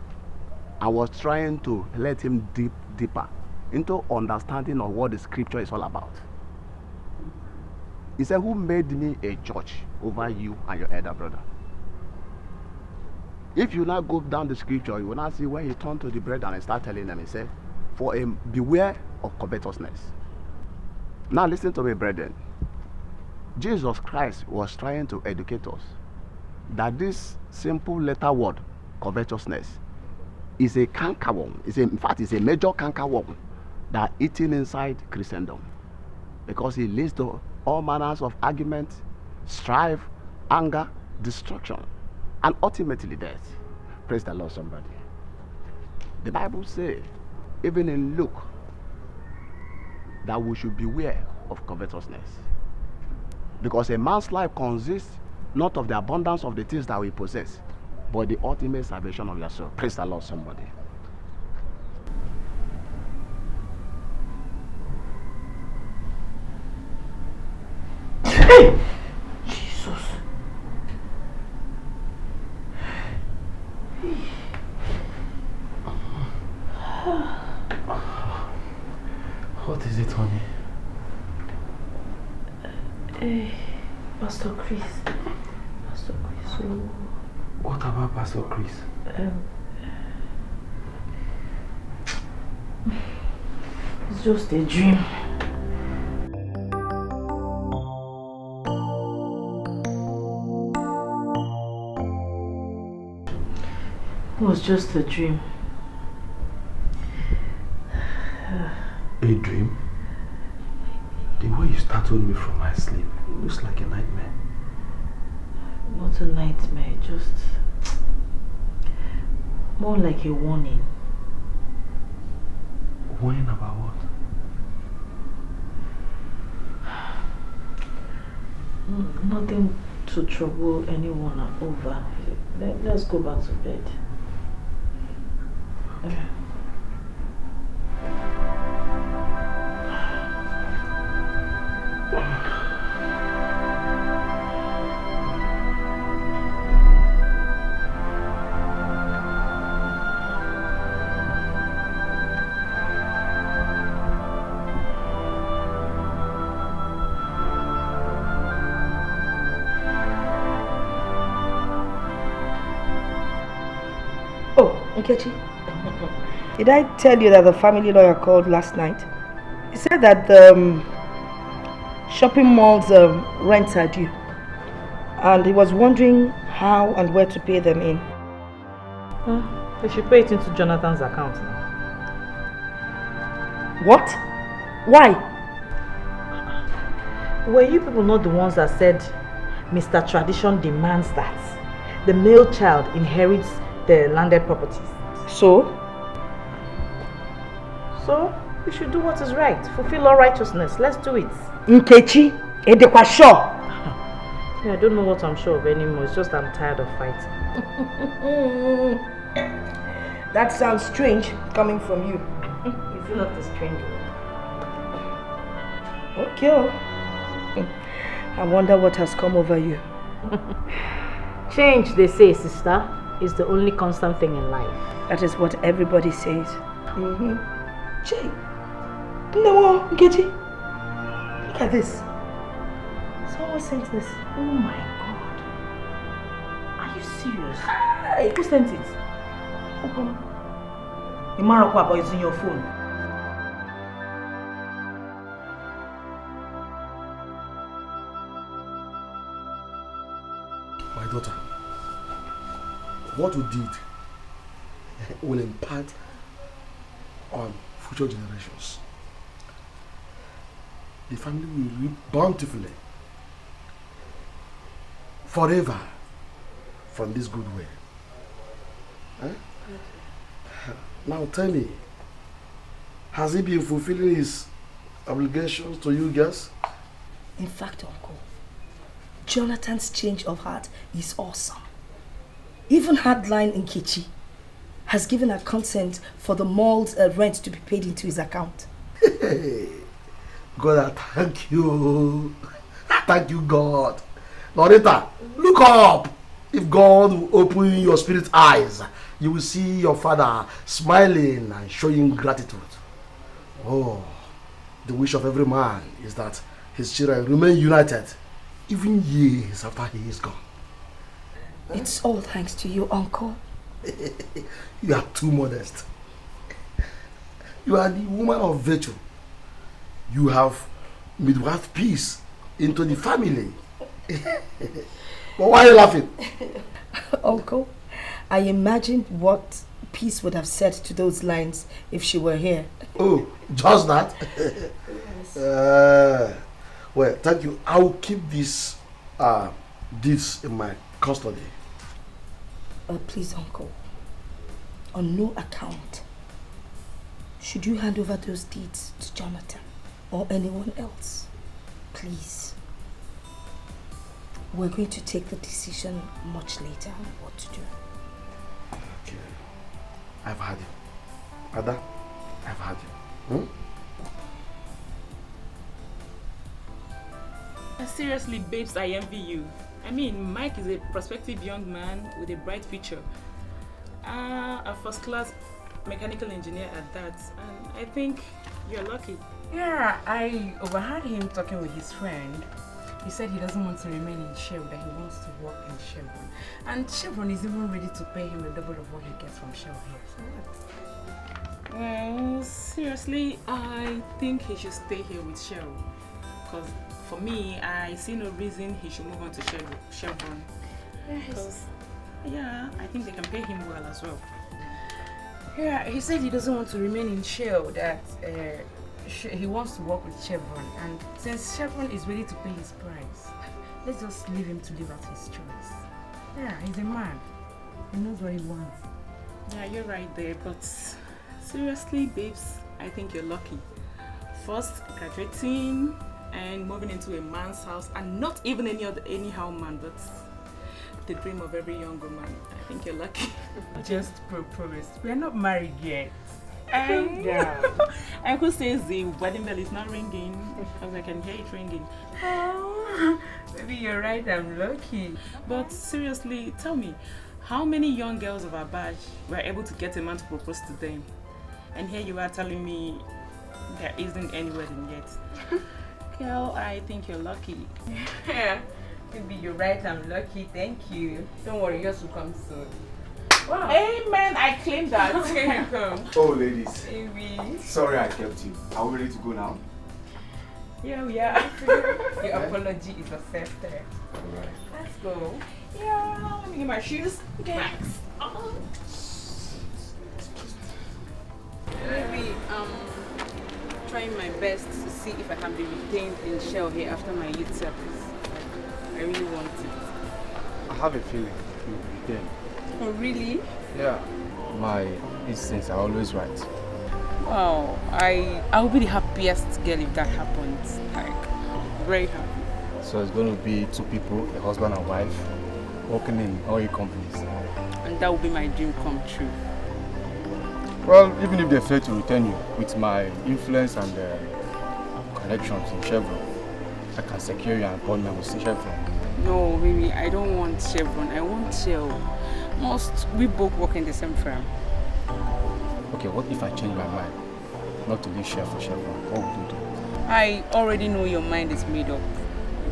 and was trying to let him dip deeper into understanding of what the scripture is all about. He said, "Who made me a judge over you and your elder brother?" If you now go down the scripture, you will now see when he turned to the brethren and start telling them, he said, beware of covetousness. Now listen to me, brethren. Jesus Christ was trying to educate us that this simple letter word, covetousness, is a cankerworm. In fact, it's a major cankerworm that eating inside Christendom, because it leads to all manners of argument, strife, anger, destruction, and ultimately death. Praise the Lord, somebody. The Bible says, even in Luke, that we should beware of covetousness, because a man's life consists not of the abundance of the things that we possess, but the ultimate salvation of your soul. Praise the Lord, somebody. Hey! Jesus. What is it, honey? Pastor Chris. Pastor Chris. What about Pastor Chris? was just a dream. It was just a dream. A dream? The way you startled me from my sleep, it looks like a nightmare. Not a nightmare, just more like a warning. Warning about what? Nothing to trouble anyone over. Let's go back to bed. Nkechi, did I tell you that the family lawyer called last night? He said that the shopping mall's rents are due, and he was wondering how and where to pay them in. They should pay it into Jonathan's account now. What? Why? Were you people not the ones that said Mr. Tradition demands that the male child inherits the landed properties? So we should do what is right. Fulfill all righteousness. Let's do it. Nkechi, Edekwa sure. I don't know what I'm sure of anymore. It's just I'm tired of fighting. That sounds strange coming from you. Is it not a strange word? Okay. I wonder what has come over you. Change, they say, sister, is the only constant thing in life. That is what everybody says. Jay, no, Nkechi, look at this. Someone sent this. Oh my God. Are you serious? Hey. Who sent it? Imarakwa is in your phone. My daughter, what you did will impact on future generations. The family will reap bountifully forever from this good way. Huh? Now tell me, has he been fulfilling his obligations to you girls? In fact, Uncle, Jonathan's change of heart is awesome. Even Hardline Nkechi has given her consent for the mall's rent to be paid into his account. Hey, God, thank you. Thank you, God. Loretta, look up. If God will open your spirit's eyes, you will see your father smiling and showing gratitude. Oh, the wish of every man is that his children remain united, even years after he is gone. It's all thanks to you, Uncle. You are too modest. You are the woman of virtue. You have midwife peace into the family. But why are you laughing? Uncle, I imagined what Peace would have said to those lines if she were here. Oh, just that? Yes. Well, thank you. I will keep this deeds in my custody. Please, Uncle, on no account should you hand over those deeds to Jonathan or anyone else. Please. We're going to take the decision much later on what to do. Okay. I've had you. Ada, I've had you. Seriously, babes, I envy you. I mean, Mike is a prospective young man with a bright future. A first-class mechanical engineer at that. And I think you're lucky. Yeah, I overheard him talking with his friend. He said he doesn't want to remain in Shell, that he wants to work in Chevron. And Chevron is even ready to pay him the double of what he gets from Shell here. So what? Well, seriously, I think he should stay here with Cheryl. Because for me, I see no reason he should move on to Chevron. Because, yeah, I think they can pay him well as well. Yeah, he said he doesn't want to remain in Shell, that he wants to work with Chevron. And since Chevron is ready to pay his price, let's just leave him to live out his choice. Yeah, he's a man. He knows what he wants. Yeah, you're right there, but seriously, babes, I think you're lucky. First, graduating and moving into a man's house, and not even anyhow man, but the dream of every young woman. I think you're lucky. Just proposed. We are not married yet. And and who says the wedding bell is not ringing? Because I can hear it ringing. Oh, maybe you're right, I'm lucky. But seriously, tell me, how many young girls of our batch were able to get a man to propose to them? And here you are telling me there isn't any wedding yet. Girl, I think you're lucky. Yeah, maybe you're right, I'm lucky, thank you. Don't worry, yours will come soon. Wow. Amen, I claim that. Oh, ladies. Baby. Sorry I kept you. Are we ready to go now? Yeah, we are. Your apology is accepted. Alright. Let's go. Yeah, let me get my shoes. Okay. Maybe trying my best to see if I can be retained in Shell here after my youth service. I really want it. I have a feeling you'll be retained. Oh, really? Yeah. My instincts are always right. Wow, I'll be the happiest girl if that happens. Like, very happy. So it's going to be two people, a husband and wife, working in oil companies. And that will be my dream come true. Well, even if they fail to retain you, with my influence and connections in Chevron, I can secure you an appointment with Chevron. No, baby, I don't want Chevron. I want Shell. Must we both work in the same firm? Okay, what if I change my mind? Not to leave Shell for Chevron. What would you do? I already know your mind is made up.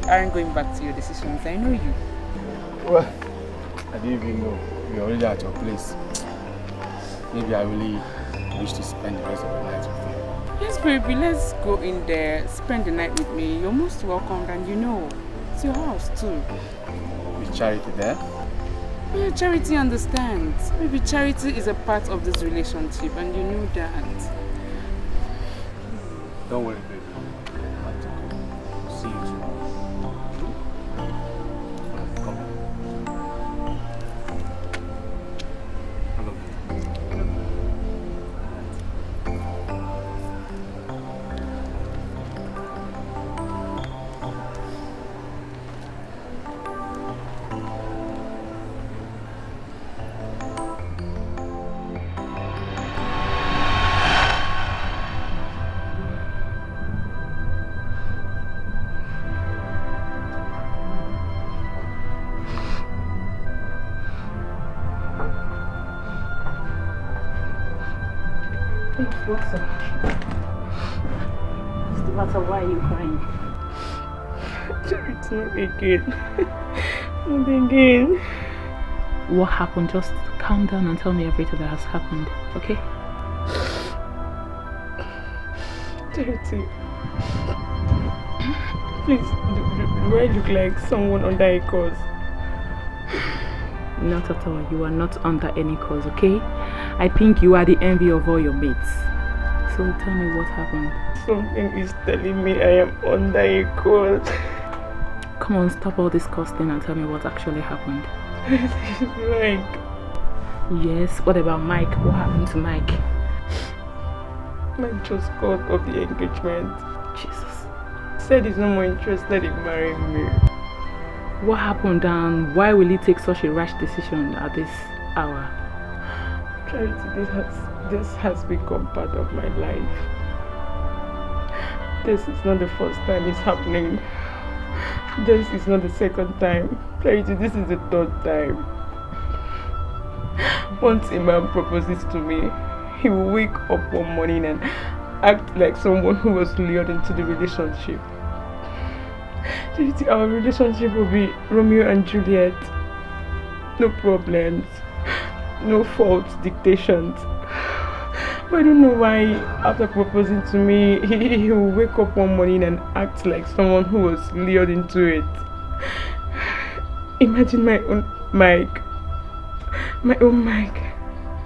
You aren't going back to your decisions. I know you. Well, I didn't even know. You're already at your place. Maybe I really wish to spend the rest of the night with you. Yes, baby, let's go in there, spend the night with me. You're most welcome, and you know, it's your house too. With Charity there? Yeah, Charity understands. Maybe Charity is a part of this relationship, and you know that. Don't worry, baby. I have to go. See you tomorrow. Come on. I love you. What's up? What's the matter? Why are you crying? Charity, not again. Not again. What happened? Just calm down and tell me everything that has happened, okay? Charity. Please, do I look like someone under a cause? Not at all. You are not under any cause, okay? I think you are the envy of all your mates. So tell me what happened. Something is telling me I am under a cause. Come on, stop all this costing and tell me what actually happened. Mike. Yes, what about Mike? What happened to Mike? Mike just called off the engagement. Jesus. Said he's no more interested in marrying me. What happened and why will he take such a rash decision at this hour? Charity, this has become part of my life. This is not the first time it's happening. This is not the second time. Charity, this is the third time. Once a man proposes to me, he will wake up one morning and act like someone who was lured into the relationship. Charity, our relationship will be Romeo and Juliet. No problems. No faults, dictations. But I don't know why after proposing to me, he will wake up one morning and act like someone who was lured into it. Imagine my own Mike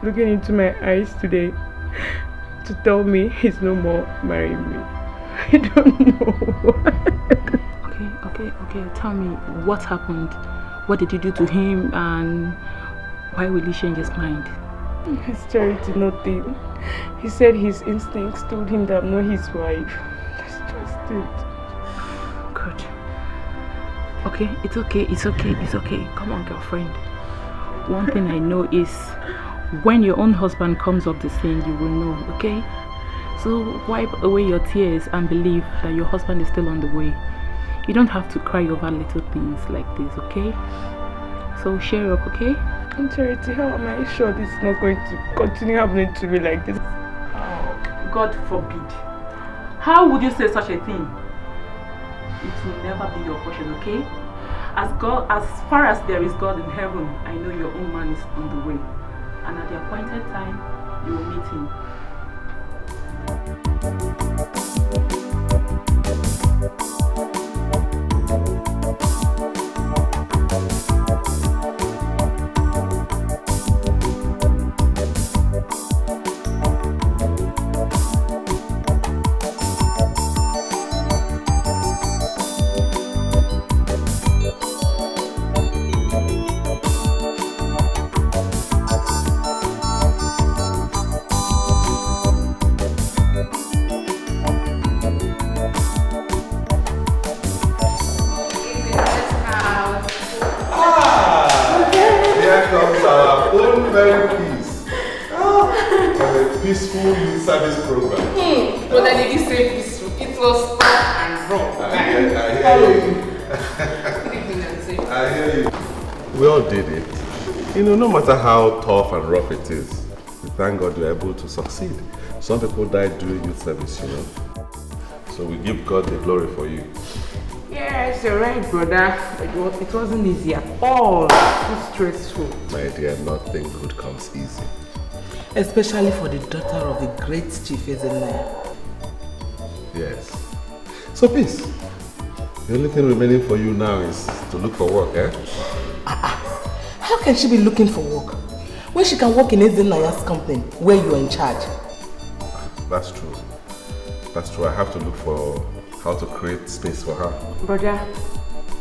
looking into my eyes today to tell me he's no more marrying me. I don't know. Okay. Tell me, what happened? What did you do to him, and why will he change his mind? His charity, nothing. He said his instincts told him that I'm not his wife. That's just it. Good. Okay, it's okay. Come on, girlfriend. One thing I know is, when your own husband comes up the scene, you will know, okay? So wipe away your tears and believe that your husband is still on the way. You don't have to cry over little things like this, okay? So cheer up, okay? And Charity, how am I sure this is not going to continue happening to me like this? Oh, God forbid. How would you say such a thing? It will never be your portion, okay? As far as there is God in heaven, I know your own man is on the way. And at the appointed time, you will meet him. Service program. But I didn't say peaceful. It was tough and raw. I hear you. We all did it. You know, no matter how tough and rough it is, we thank God you're able to succeed. Some people died doing youth service, you know. So we give God the glory for you. Yes, you're right, brother. It wasn't easy at all. Too stressful. My dear, nothing good comes easy. Especially for the daughter of the great chief, isn't there? Yes. So Peace, the only thing remaining for you now is to look for work, eh? How can she be looking for work when she can work in Ezenaya's company where you are in charge? That's true. That's true. I have to look for how to create space for her. Brother,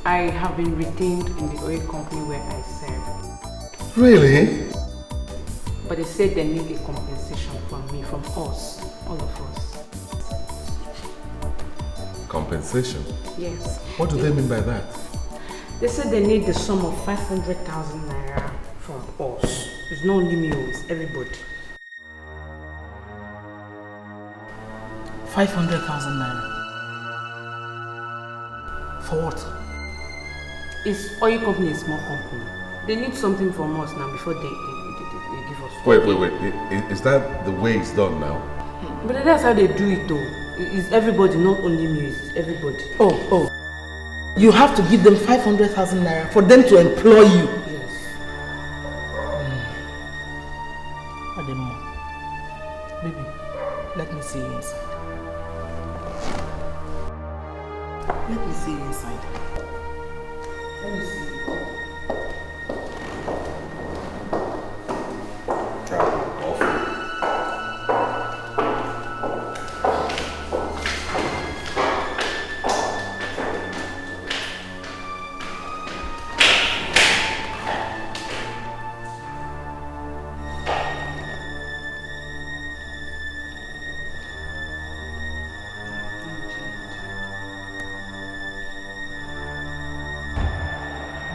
I have been retained in the oil company where I serve. Really? But they said they need a compensation from me, from us, all of us. Compensation? Yes. What do they mean by that? They said they need the sum of 500,000 naira from us. It's not only me, it's everybody. 500,000 naira. For what? It's oil company, a small company. They need something from us now before they give us. Wait. Is that the way it's done now? But that's how they do it though. It's everybody, not only me, it's everybody. Oh. You have to give them 500,000 naira for them to employ you. Yes. Ademo, baby, let me see you inside. Let me see you inside. Let me see.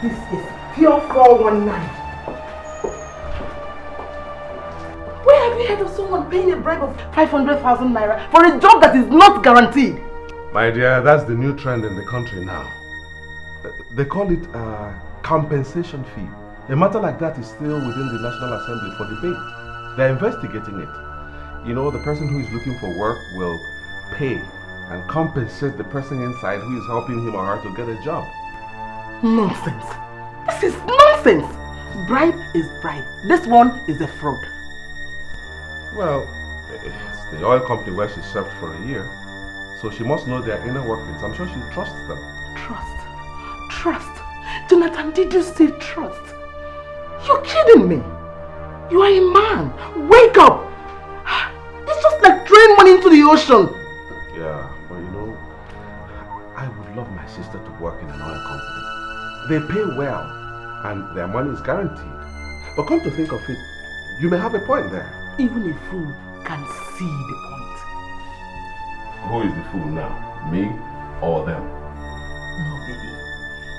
This is pure 419. Where have you heard of someone paying a bribe of 500,000 naira for a job that is not guaranteed? My dear, that's the new trend in the country now. They call it a compensation fee. A matter like that is still within the National Assembly for debate. They're investigating it. You know, the person who is looking for work will pay and compensate the person inside who is helping him or her to get a job. Nonsense. This is nonsense. Bribe is bribe. This one is a fraud. Well, It's the oil company where she served for a year. So she must know their inner workings. I'm sure she trusts them. Trust? Trust? Jonathan, did you say trust? You're kidding me. You are a man. Wake up. It's just like throwing money into the ocean. Yeah, well, you know, I would love my sister to work in an oil company. They pay well and their money is guaranteed. But come to think of it, you may have a point there. Even a fool can see the point. Who is the fool now? Me or them? No, baby.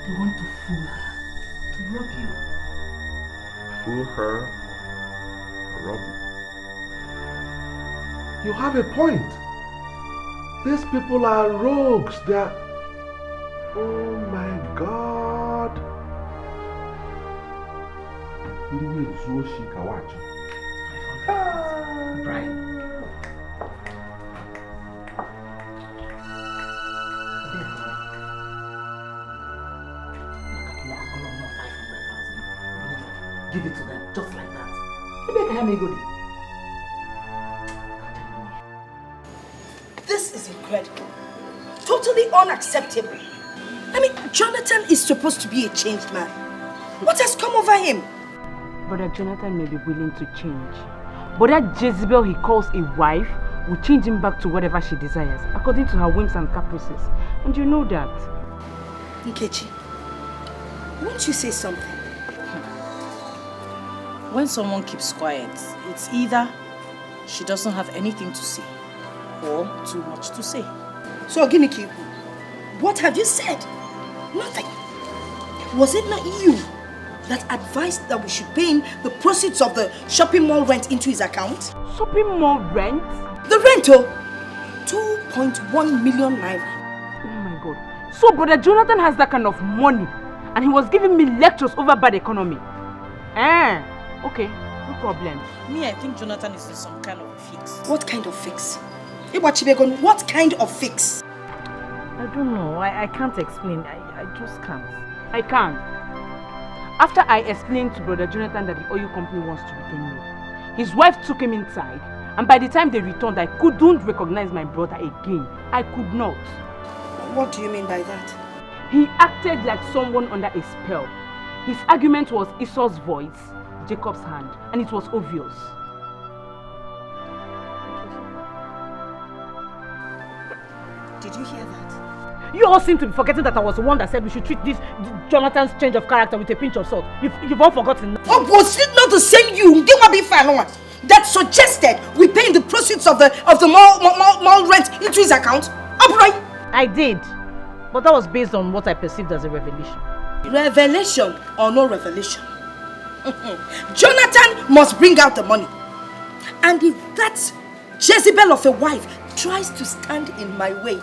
They want to fool her, to rob you. Fool her, rob you. You have a point. These people are rogues. They are... Oh my God. Brian. Give it to them, just like that. This is incredible. Totally unacceptable. I mean, Jonathan is supposed to be a changed man. What has come over him? Brother Jonathan may be willing to change, but that Jezebel he calls a wife will change him back to whatever she desires, according to her whims and caprices. And you know that. Nkechi, won't you say something? When someone keeps quiet, it's either she doesn't have anything to say or too much to say. So, Giniki, what have you said? Nothing. Was it not you that advised that we should pay him the proceeds of the shopping mall rent into his account? Shopping mall rent? The rental! 2.1 million naira. Oh my God. So Brother Jonathan has that kind of money and he was giving me lectures over bad economy. Okay, no problem. Me, I think Jonathan is in some kind of a fix. What kind of fix? Iwachibegon, what kind of fix? I don't know. I can't explain. I just can't. I can't. After I explained to Brother Jonathan that the oil company wants to retain me, his wife took him inside, and by the time they returned, I couldn't recognize my brother again. I could not. What do you mean by that? He acted like someone under a spell. His argument was Esau's voice, Jacob's hand, and it was obvious. Did you hear that? You all seem to be forgetting that I was the one that said we should treat this Jonathan's change of character with a pinch of salt. You've all forgotten. Oh, was it not the same you that suggested we pay the proceeds of the mall rent into his account? Upright? I did, but that was based on what I perceived as a revelation. Revelation or no revelation? Jonathan must bring out the money. And if that Jezebel of a wife tries to stand in my way,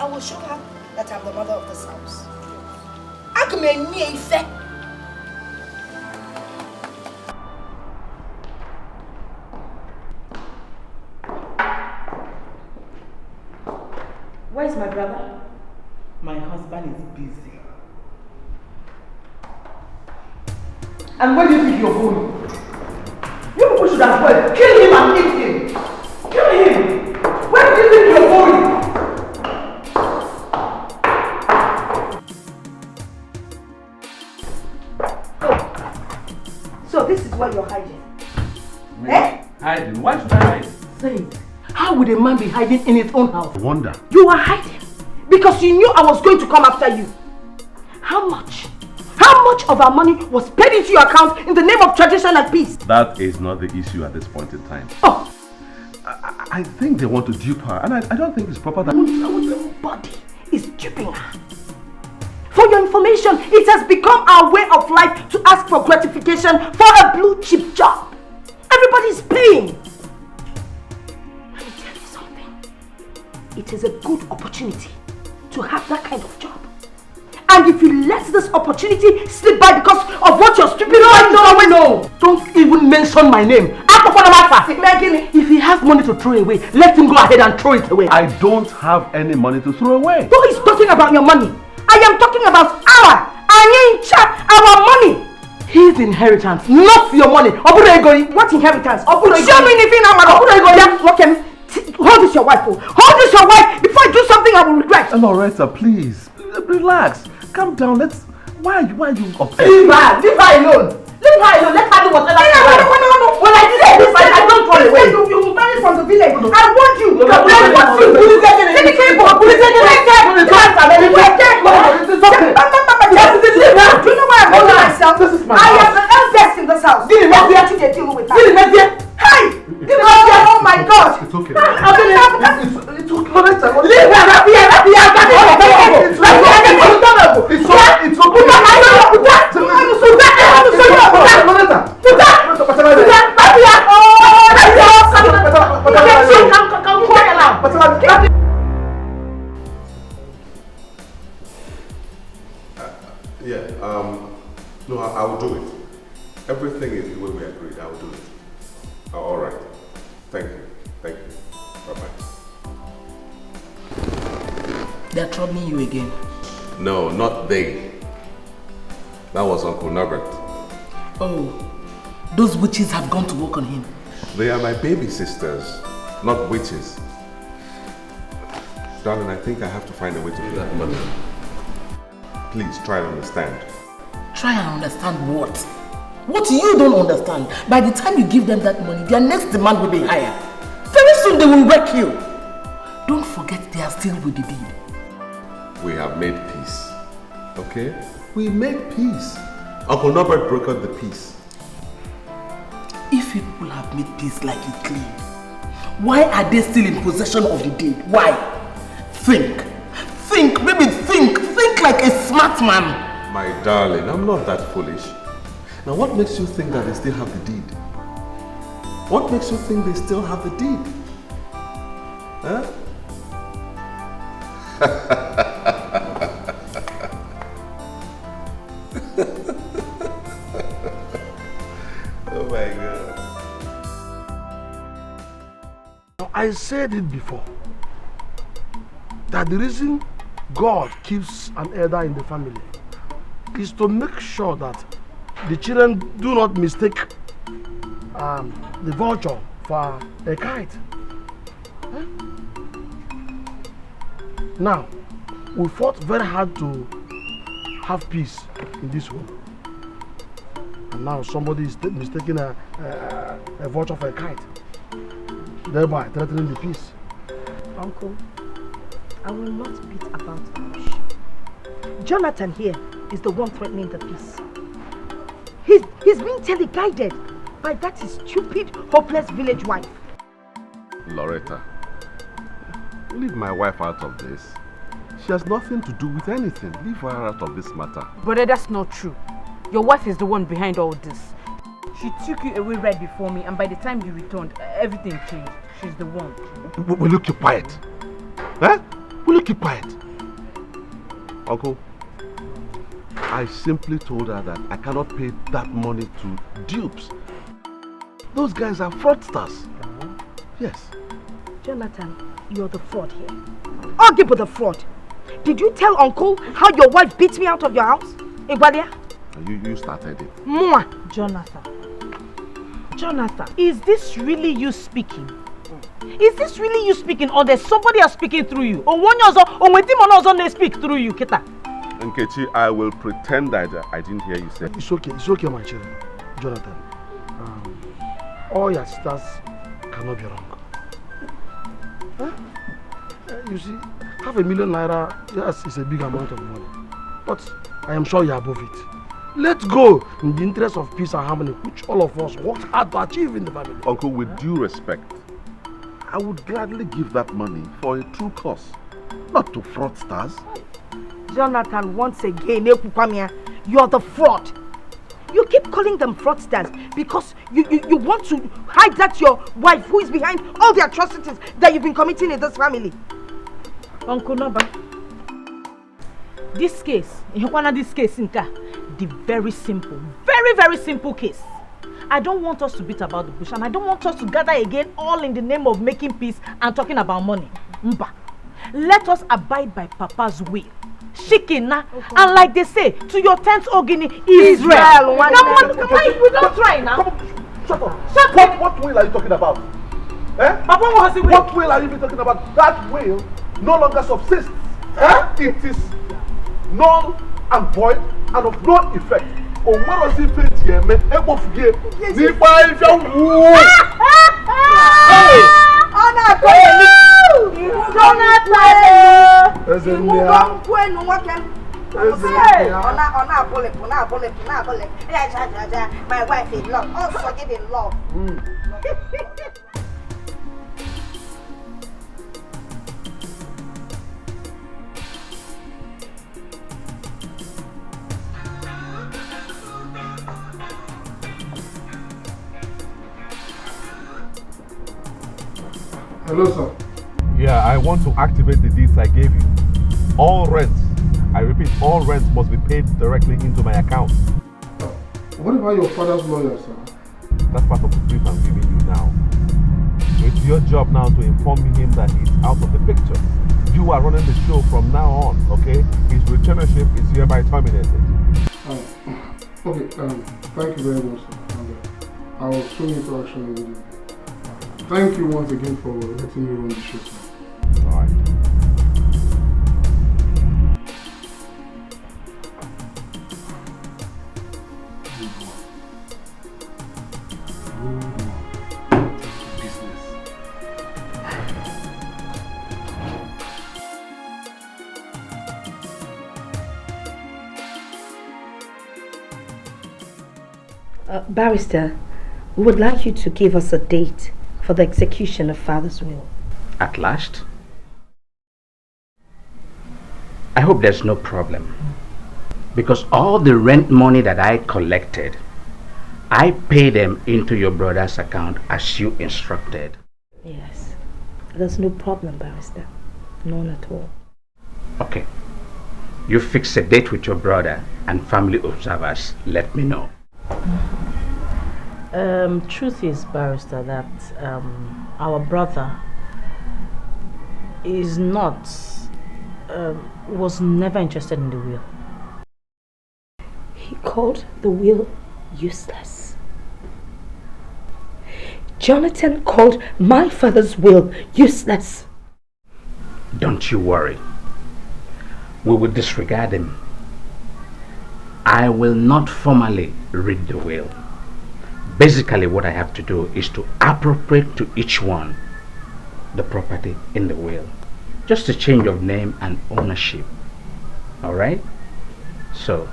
I will show her that I'm the mother of this house. Where's my brother? My husband is busy. And where do you think you're going? You people should as well kill him and eat him. Kill him. Where do you think you're going? So this is where you're hiding. Me? Hiding? Why should I hide? Say it. How would a man be hiding in his own house? I wonder. You were hiding because you knew I was going to come after you. How much of our money was paid into your account in the name of tradition and peace? That is not the issue at this point in time. Oh! I think they want to dupe her, and I don't think it's proper that... Nobody is duping her. For your information, it has become our way of life to ask for gratification for a blue chip job. Everybody's paying. Let me tell you something. It is a good opportunity to have that kind of job. And if you let this opportunity slip by because of what you're stupid... No! Don't even mention my name. If he has money to throw away, let him go ahead and throw it away. I don't have any money to throw away. Who is talking about your money? I am talking about our money. He's inheritance, not your money. What inheritance? Show me anything now. Hold this your wife. Hold this your wife. Before I do something I will regret. Loretta, please. Relax. Calm down. Why are you upset? Leave her alone. Leave her alone. Let her do whatever she wants. When I did this, I don't run away. You married from the village. I want you. I want you. Do you know why I'm holding myself? This is my I am the eldest in this house. Did What we actually deal with that? Hi! Oh my God! It's okay. It's Loretta, leave her. No, I will do it. Everything is the way we agreed. I will do it. All right. Thank you. Thank you. Bye-bye. They are troubling you again. No, not they. That was Uncle Norbert. Oh, those witches have gone to work on him. They are my baby sisters, not witches. Darling, I think I have to find a way to do that money. Please try and understand. Try and understand what? What you don't understand? By the time you give them that money, their next demand will be higher. Very soon they will wreck you. Don't forget they are still with the deed. We have made peace. Okay? We made peace. Uncle Norbert brokered the peace. If you people have made peace like it clean, why are they still in possession of the deed? Why? Think. Think, baby, think. Think like a smart man. My darling, I'm not that foolish. Now what makes you think that they still have the deed? What makes you think they still have the deed? Huh? Oh my God. I said it before, that the reason God keeps an elder in the family is to make sure that the children do not mistake the vulture for a kite. Huh? Now, we fought very hard to have peace in this home. And now somebody is mistaking a vulture for a kite, thereby threatening the peace. Uncle, I will not beat about the bush. Jonathan here is the one threatening the peace. He's being teleguided by that stupid, hopeless village wife. Loretta, leave my wife out of this. She has nothing to do with anything. Leave her out of this matter. Brother, that's not true. Your wife is the one behind all this. She took you away right before me, and by the time you returned, everything changed. She's the one. Will you keep quiet? Huh? Will you keep quiet? Uncle, I simply told her that I cannot pay that money to dupes. Those guys are fraudsters. Yes. Jonathan, you're the fraud here. Argue with the fraud. Did you tell Uncle how your wife beat me out of your house? Igbalia? You started it. Mwah! Jonathan, is this really you speaking? Is this really you speaking, or there's somebody else speaking through you? Or one also they speak through you, Kita? Nkechi, I will pretend that I didn't hear you say. It's okay, my children. Jonathan, all your sisters cannot be wrong. Huh? You see, $500,000, yes, is a big amount of money. But I am sure you are above it. Let's go in the interest of peace and harmony, which all of us worked hard to achieve in the family. Uncle, with due respect, I would gladly give that money for a true cause, not to fraudsters. Jonathan, once again, you're the fraud. You keep calling them fraudsters because you want to hide that your wife who is behind all the atrocities that you've been committing in this family. Uncle Noba, this case, the very simple, very simple case. I don't want us to beat about the bush, and I don't want us to gather again all in the name of making peace and talking about money. Mba. Let us abide by Papa's will. Shikina. And like they say, to your tent Ogini, Israel. Come on, we don't try now. Shut up. Shut up. What will are you talking about? Eh? Papa, what was the will? What will are you talking about? That will no longer subsists. Eh? It is null and void and of no effect. Oh, what was it? My wife in love, also giving love. Hello, sir. Yeah, I want to activate the deeds I gave you. All rents, I repeat, all rents must be paid directly into my account. What about your father's lawyer, sir? That's part of the brief I'm giving you now. It's your job now to inform him that he's out of the picture. You are running the show from now on, okay? His returnership is hereby terminated. Okay, thank you very much, sir. I will soon into action immediately. Thank you once again for letting me run the show, sir. Alright. Barrister, we would like you to give us a date for the execution of Father's will. At last? I hope there's no problem. Because all the rent money that I collected, I paid them into your brother's account as you instructed. Yes. There's no problem, Barrister. None at all. Okay. You fix a date with your brother and family observers. Let me know. Truth is, Barrister, that our brother is not, was never interested in the will. He called the will useless. Jonathan called my father's will useless. Don't you worry. We will disregard him. I will not formally read the will. Basically, what I have to do is to appropriate to each one the property in the will. Just a change of name and ownership. Alright? So,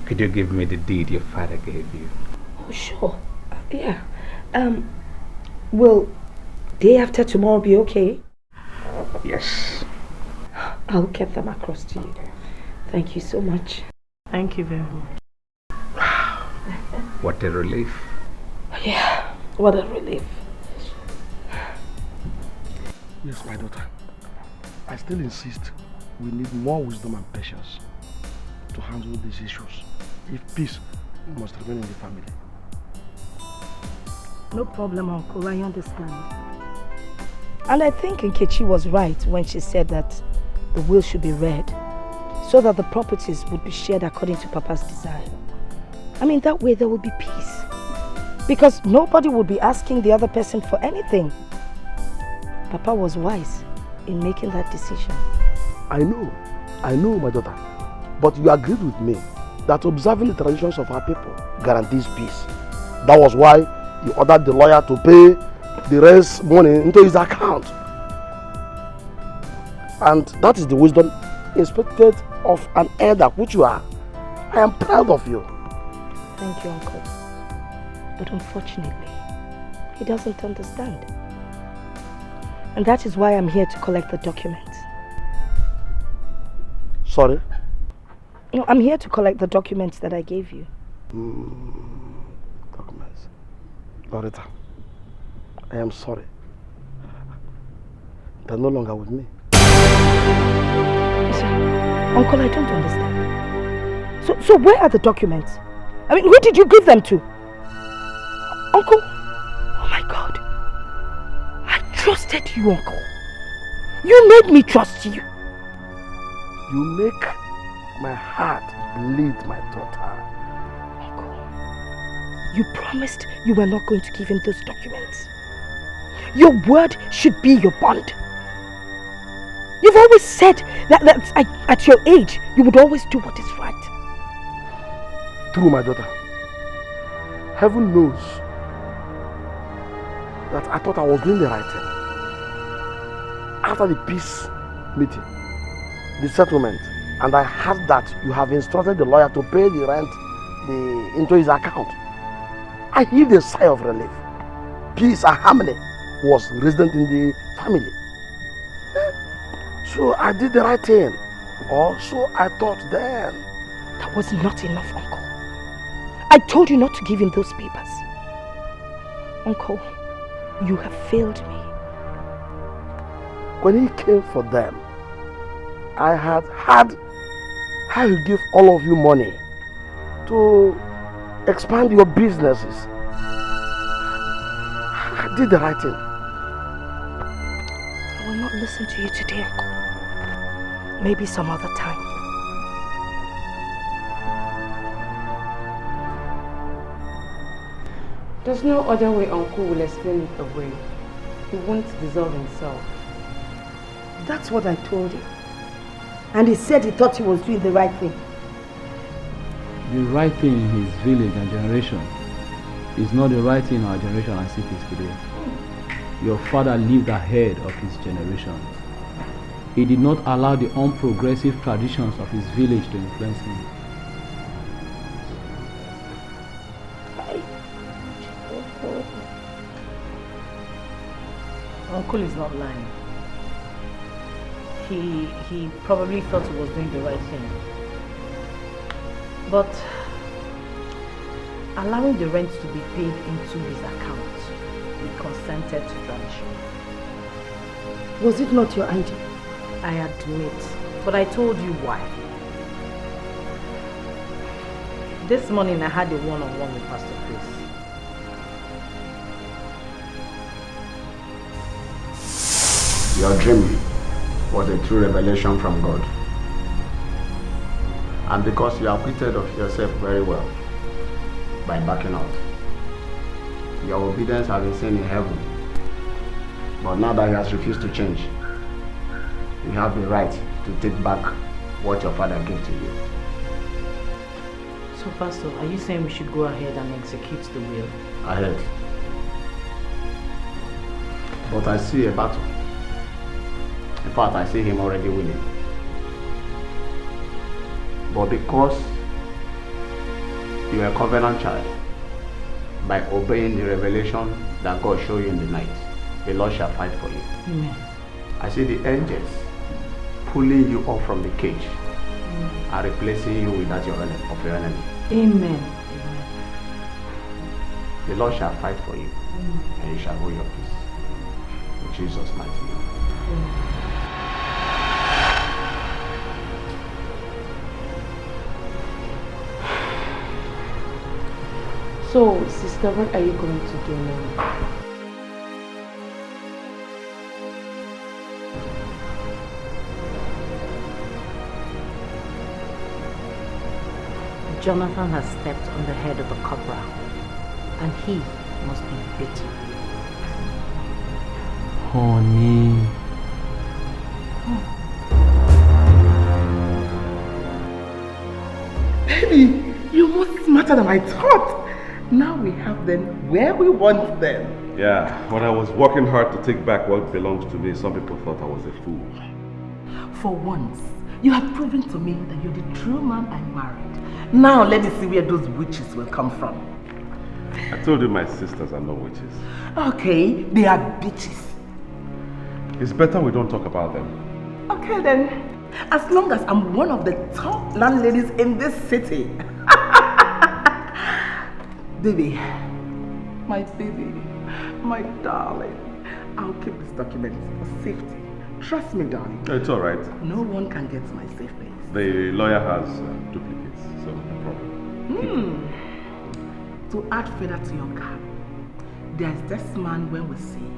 could you give me the deed your father gave you? Oh, sure. Yeah. Will day after tomorrow be okay? Yes. I'll get them across to you. Thank you so much. Thank you very much. What a relief. Yeah, what a relief. Yes, my daughter. I still insist we need more wisdom and patience to handle these issues if peace must remain in the family. No problem, Uncle. I understand. And I think Nkechi was right when she said that the will should be read so that the properties would be shared according to Papa's desire. I mean, that way there will be peace. Because nobody will be asking the other person for anything. Papa was wise in making that decision. I know, my daughter. But you agreed with me that observing the traditions of our people guarantees peace. That was why you ordered the lawyer to pay the rest money into his account. And that is the wisdom expected of an elder, which you are. I am proud of you. Thank you, Uncle. But unfortunately, he doesn't understand. And that is why I'm here to collect the documents. Sorry? No, I'm here to collect the documents that I gave you. Documents. Loretta, I am sorry. They're no longer with me. Uncle, I don't understand. So where are the documents? I mean, who did you give them to? Uncle? Oh my God. I trusted you, Uncle. You made me trust you. You make my heart bleed, my daughter. You promised you were not going to give him those documents. Your word should be your bond. You've always said that at your age, you would always do what is right. True, my daughter. Heaven knows that I thought I was doing the right thing. After the peace meeting, the settlement, and I heard that you have instructed the lawyer to pay the rent into his account, I heaved a sigh of relief. Peace and harmony was resident in the family. So I did the right thing. Or so I thought then. That was not enough, Uncle. I told you not to give him those papers. Uncle, you have failed me. When he came for them, I had I will give all of you money to expand your businesses. I did the right thing. I will not listen to you today, Uncle. Maybe some other time. There's no other way Uncle will explain it away. He won't dissolve himself. That's what I told him. And he said he thought he was doing the right thing. The right thing in his village and generation is not the right thing in our generation and cities today. Your father lived ahead of his generation. He did not allow the unprogressive traditions of his village to influence him. Uncle is not lying. He probably thought he was doing the right thing. But allowing the rent to be paid into his account, he consented to tradition. Was it not your idea? I admit, but I told you why. This morning I had a one-on-one with Pastor Chris. Your dream was a true revelation from God. And because you acquitted of yourself very well by backing out, your obedience has been seen in heaven. But now that he has refused to change, you have the right to take back what your father gave to you. So, Pastor, are you saying we should go ahead and execute the will? Ahead. But I see a battle. In fact, I see him already winning. But because you are a covenant child, by obeying the revelation that God showed you in the night, the Lord shall fight for you. Amen. I see the angels pulling you off from the cage and replacing you with that of your enemy. Amen. The Lord shall fight for you, and you shall hold your peace. In Jesus' mighty name. So, sister, what are you going to do now? Jonathan has stepped on the head of a cobra, and he must be bitten. Honey. Baby, you're more smarter than I thought. Now we have them where we want them. Yeah, when I was working hard to take back what belongs to me, some people thought I was a fool. For once, you have proven to me that you're the true man I married. Now let me see where those witches will come from. I told you my sisters are no witches. Okay, they are bitches. It's better we don't talk about them. Okay then, as long as I'm one of the top landladies in this city. Baby, my darling, I'll keep this document for safety. Trust me, darling. It's all right. No one can get my safe place. The lawyer has duplicates, so no problem. To add further to your cap, there's this man when we see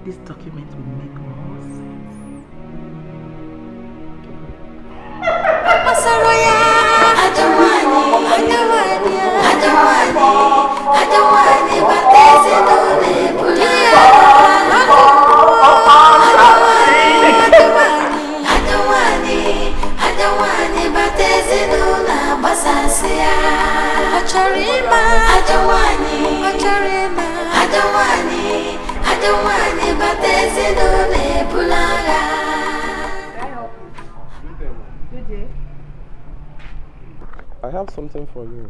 this document will make more sense. Chima, I don't want it. I don't want it. I don't want it, but there's no nebulaga. Can I help you? Good day. I have something for you.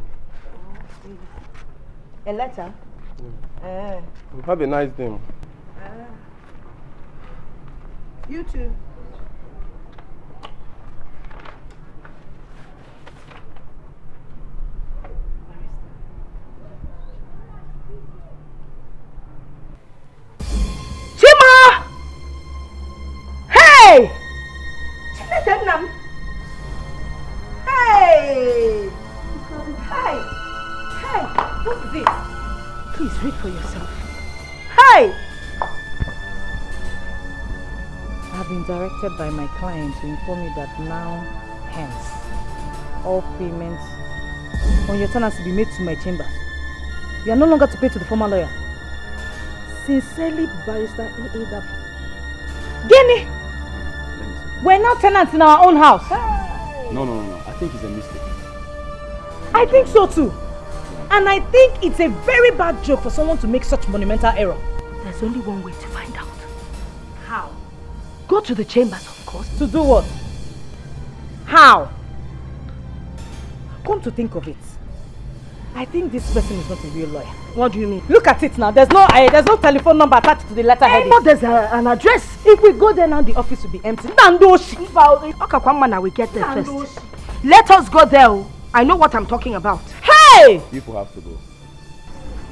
A letter? Yeah. Have a nice day. You too. Chima! Hey! Hey! Hey! Hey! What is it? Please read for yourself. Hey! I've been directed by my client to inform you that now, hence, all payments on your tenants will be made to my chambers. You are no longer to pay to the former lawyer. Sincerely, Barrister Ini Edo. Guinea! We're now tenants in our own house. No. I think it's a mistake. I think so too. And I think it's a very bad joke for someone to make such monumental error. There's only one way to find out. How? Go to the chambers, of course. To do what? How? Come to think of it, I think this person is not a real lawyer. What do you mean? Look at it now. There's no telephone number attached to the letterhead. But there's an address. If we go there now, the office will be empty. Nandoshi. Okay, one man, I will get there first. Let us go there. I know what I'm talking about. Hey! People have to go.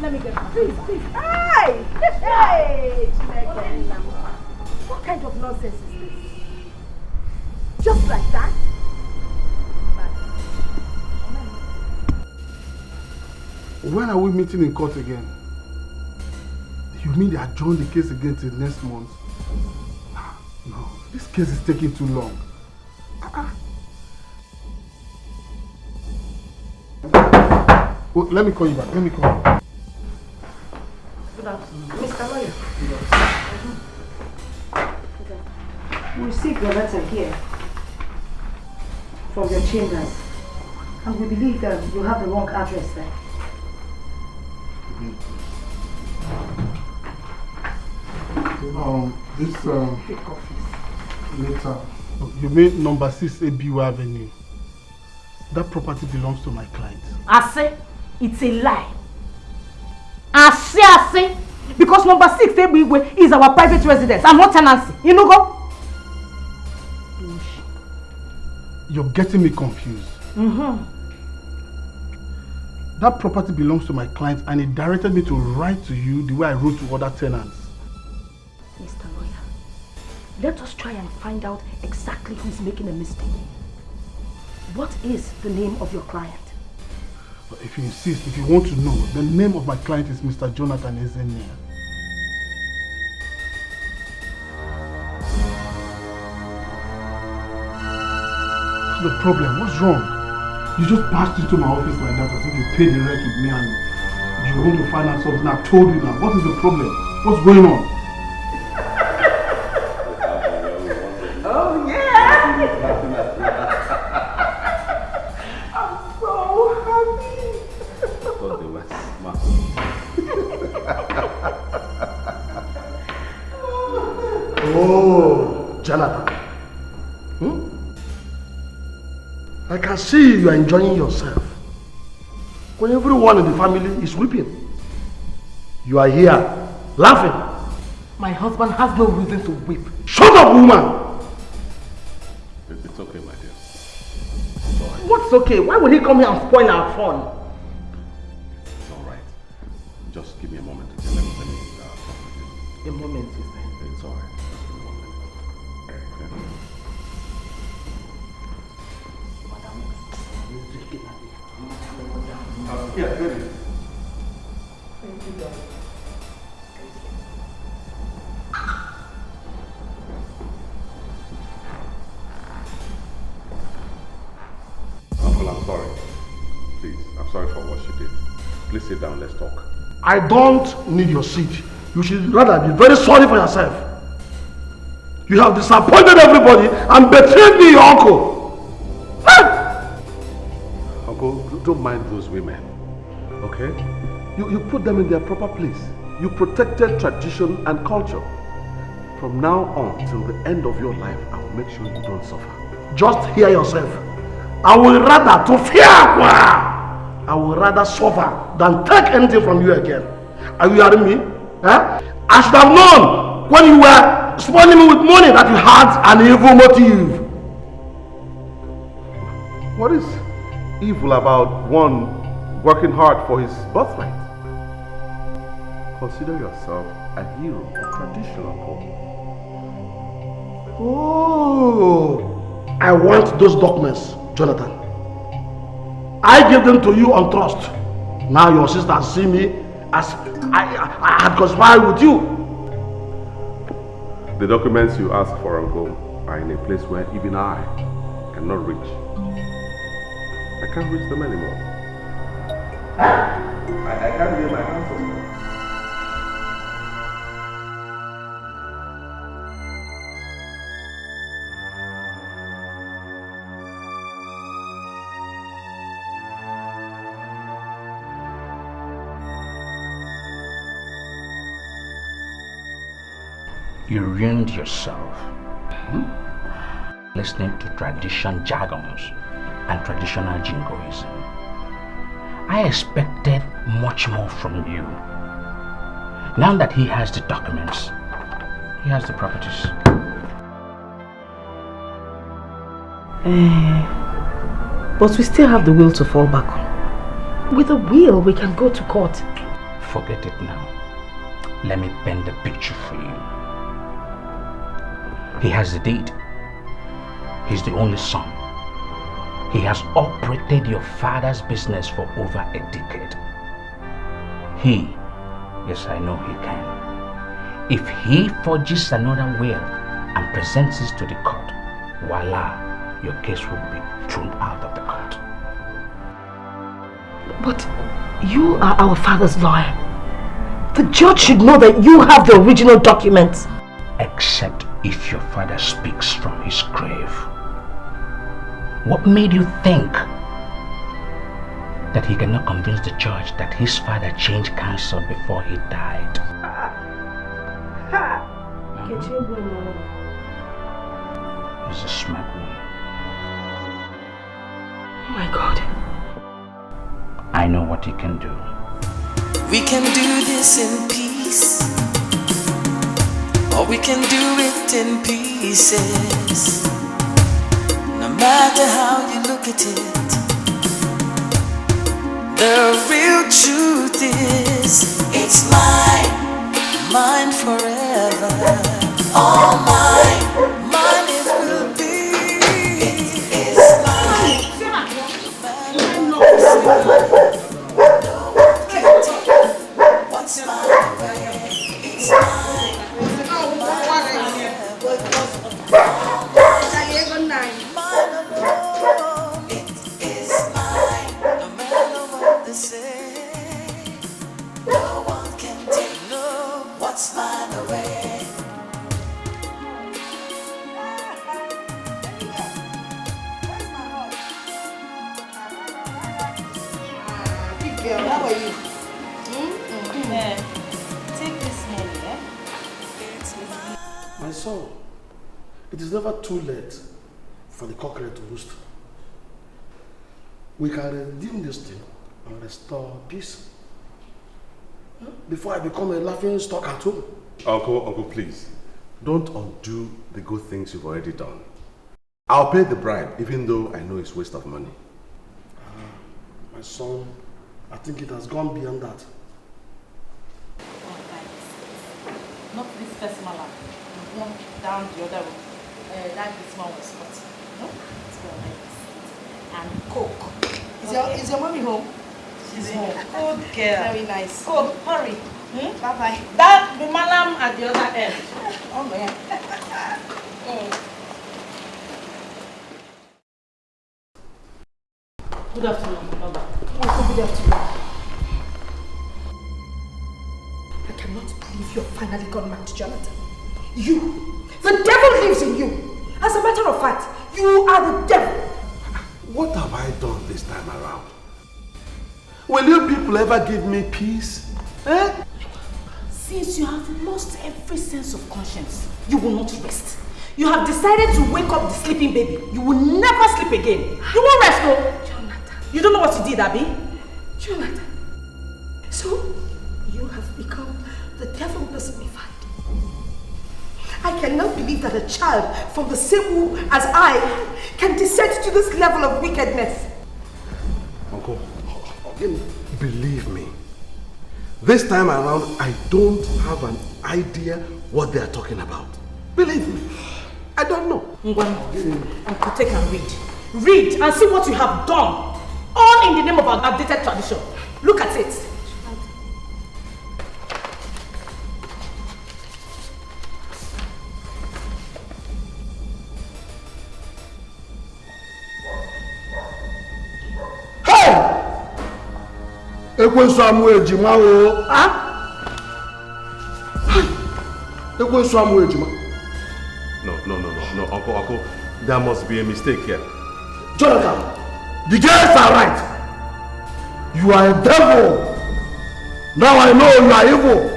Let me get it. Please. Hey! Hey! What kind of nonsense is this? Just like that? When are we meeting in court again? You mean they adjourn the case again till next month? No, this case is taking too long. Oh, let me call you back. Let me call you. Good afternoon. Mr. Lawyer. We received your letter here from your chambers, and we believe that you have the wrong address there. This letter. You mean number 6 ABU Avenue? That property belongs to my client. I say it's a lie. I say, because number 6 ABU is our private residence and not tenancy. You know go? You're getting me confused. That property belongs to my client and he directed me to write to you the way I wrote to other tenants. Mr. Lawyer, let us try and find out exactly who is making a mistake. What is the name of your client? But if you insist, if you want to know, the name of my client is Mr. Jonathan Ezenia. What's the problem? What's wrong? You just passed into my office like that as if you paid the rent with me and you want to find out something. I've told you now. What is the problem? What's going on? Oh yeah! I'm so happy. thought they were smart. Oh, Jonathan. I can see you are enjoying yourself. When everyone in the family is weeping, you are here laughing. My husband has no reason to weep. Shut up, woman! It's okay, my dear. What's okay? Why would he come here and spoil our fun? It's alright. Just give me a moment. Let me talk with you. A moment, sister. It's alright. Yeah, baby. Thank you, God. Uncle, I'm sorry. Please, I'm sorry for what she did. Please sit down, let's talk. I don't need your seat. You should rather be very sorry for yourself. You have disappointed everybody and betrayed me, your uncle. Uncle, don't mind those women. Okay? You put them in their proper place. You protected tradition and culture. From now on till the end of your life, I will make sure you don't suffer. Just hear yourself. I will rather I will rather suffer than take anything from you again. Are you hearing me? Eh? I should have known when you were spoiling me with money that you had an evil motive. What is evil about one working hard for his birthright? Consider yourself a hero of tradition, Uncle. Oh, I want those documents, Jonathan. I gave them to you on trust. Now your sister see me as I had conspired with you. The documents you asked for, Uncle, are in a place where even I cannot reach. I can't reach them anymore. I can't lay my hands on them. You ruined yourself listening to tradition jargons and traditional jingoism. I expected much more from you. Now that he has the documents, he has the properties. But we still have the will to fall back on. With a will, we can go to court. Forget it now. Let me paint the picture for you. He has the deed. He's the only son. He has operated your father's business for over a decade. Yes, I know he can. If he forges another will and presents it to the court, voila, your case will be thrown out of the court. But you are our father's lawyer. The judge should know that you have the original documents. Except if your father speaks from his grave. What made you think that he cannot convince the judge that his father changed counsel before he died? He's a smart one. Oh my God. I know what he can do. We can do this in peace, or we can do it in pieces. No matter how you look at it, the real truth is it's mine, mine forever. All mine, mine it will be. It is mine. No one can take what's mine away. It's mine, mine alone. It is mine, no matter what they say. No one can take what's mine away. Girl, how are you? Take this money, eh? My son, it is never too late for the cockerel to roost. We can redeem this thing and restore peace. Before I become a laughing stock at home. Uncle, please. Don't undo the good things you've already done. I'll pay the bribe, even though I know it's waste of money. My son, I think it has gone beyond that. Not this first malam. One down the other room. That this one was hot. No? Let's go like this. And Coke. Is your mommy home? She's home. Good girl. Very nice. Coke, hurry. Bye-bye. That the malam at the other end. Oh, man. Good afternoon, Baba. Good afternoon. I cannot believe you're finally gone mad, Jonathan. You! The devil lives in you! As a matter of fact, you are the devil! What have I done this time around? Will you people ever give me peace? Eh? Since you have lost every sense of conscience, you will not rest. You have decided to wake up the sleeping baby. You will never sleep again. You won't rest, though. Jonathan. You don't know what you did, Abby? Jonathan. So, you have become the devil personified. I cannot believe that a child from the same womb as I can descend to this level of wickedness. Uncle, believe me. This time around, I don't have an idea what they are talking about. Believe me, I don't know. Uncle, take and read. Read and see what you have done. All in the name of our outdated tradition. Look at it. Ekwensu amu ejima o. Ah? Ekwensu amu ejima. No, Uncle. There must be a mistake here. Jonathan, the girls are right. You are a devil. Now I know you are evil.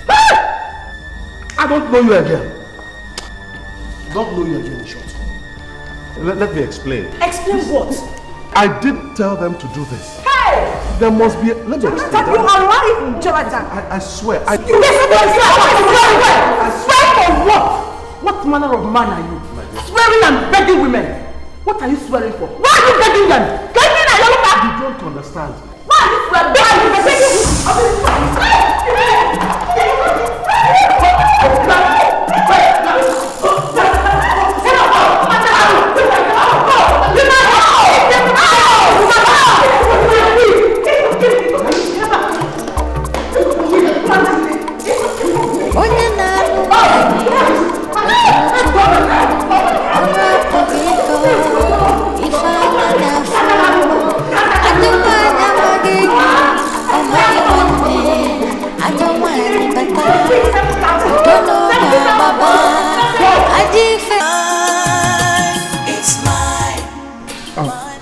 Hey! I don't know you again. Don't know you again, in short. Let me explain. Explain what? I didn't tell them to do this. Hey! There must be a... Let me explain. Jonathan, you are lying, Jonathan. I swear. You swear for what? What manner of man are you? Swearing and begging women. What are you swearing for? Why are you begging them? You don't understand. Why are you swearing?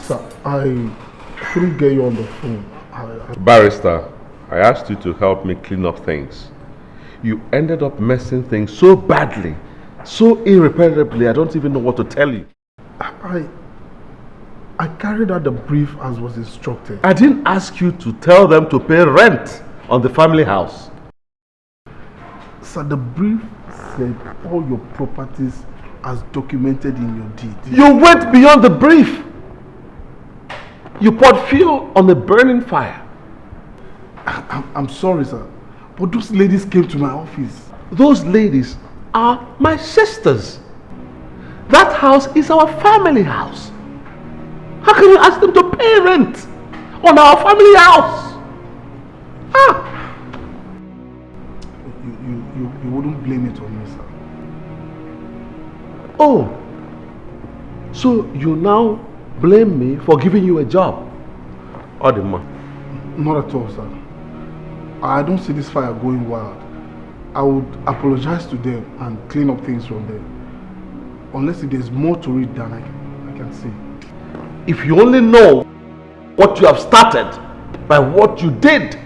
Sir, I couldn't get you on the phone. Barrister, I asked you to help me clean up things. You ended up messing things so badly, so irreparably, I don't even know what to tell you. I carried out the brief as was instructed. I didn't ask you to tell them to pay rent on the family house. Sir, the brief said all your properties as documented in your deed. You went beyond the brief. You poured fuel on a burning fire. I'm sorry, sir, but those ladies came to my office. Those ladies are my sisters. That house is our family house. How can you ask them to pay rent on our family house? You wouldn't blame it on me, sir. Oh, so you now blame me for giving you a job? Odima. Not at all, sir. I don't see this fire going wild. I would apologize to them and clean up things from there. Unless if there's more to it than I can see. If you only know what you have started by what you did.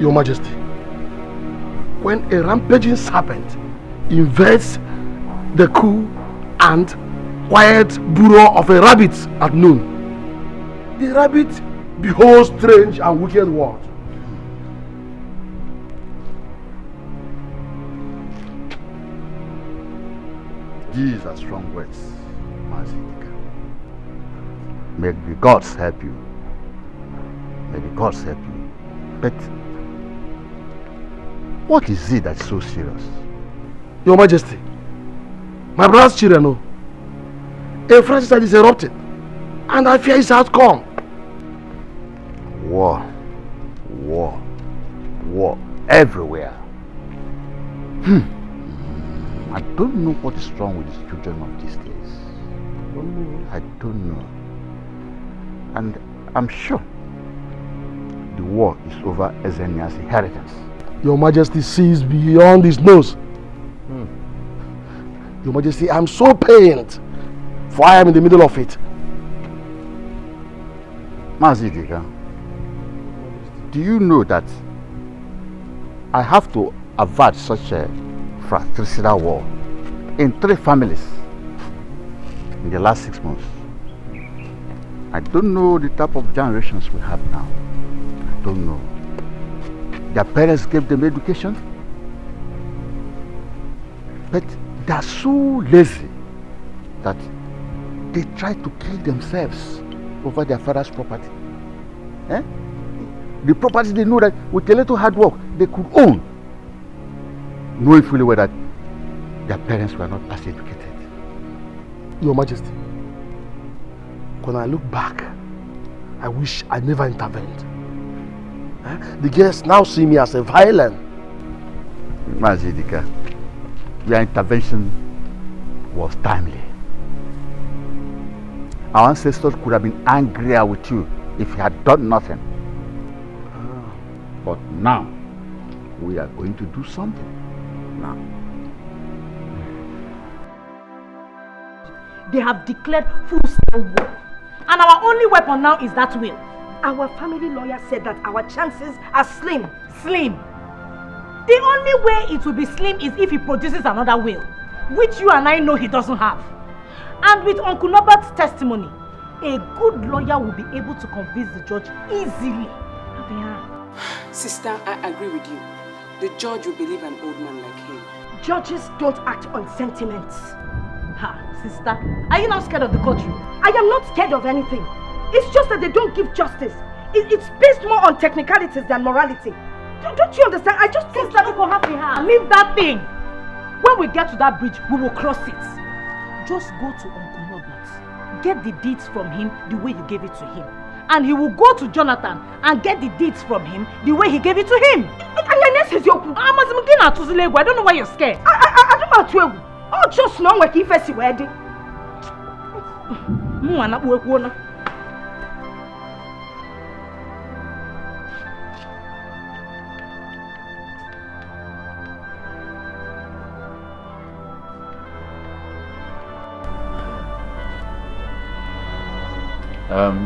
Your Majesty, when a rampaging serpent invades the cool and quiet burrow of a rabbit at noon, the rabbit beholds strange and wicked world. These are strong words, Mazi. May the gods help you. May the gods help you. But what is it that's so serious? Your Majesty, my brother's children, a fratricide is erupting, and I fear its outcome. War. War. War. Everywhere. I don't know what is wrong with these children of these days. I don't know. And I'm sure the war is over Ezenia's inheritance. Your Majesty sees beyond his nose. Your Majesty, I'm so pained, for I am in the middle of it. Mazidika, do you know that I have to avert such a fratricidal war in 3 families in the last 6 months? I don't know the type of generations we have now. I don't know. Their parents gave them education, but they are so lazy that they try to kill themselves over their father's property. The property they know that with a little hard work they could own, knowing fully well that their parents were not as educated. Your Majesty, when I look back, I wish I never intervened. The guests now see me as a violent. Mazidika, your intervention was timely. Our ancestors could have been angrier with you if you had done nothing. But now, we are going to do something. Now. They have declared full-scale war. And our only weapon now is that will. Our family lawyer said that our chances are slim. Slim. The only way it will be slim is if he produces another will, which you and I know he doesn't have. And with Uncle Nobert's testimony, a good lawyer will be able to convince the judge easily. Sister, I agree with you. The judge will believe an old man like him. Judges don't act on sentiments. Sister, are you not scared of the courtroom? I am not scared of anything. It's just that they don't give justice. It's based more on technicalities than morality. Don't you understand? I just think... Sister, leave that thing. When we get to that bridge, we will cross it. Just go to Uncle Norbert. Get the deeds from him the way you gave it to him. And he will go to Jonathan and get the deeds from him the way he gave it to him. I don't know why you're scared. I don't know. Oh, just know what he first wedding.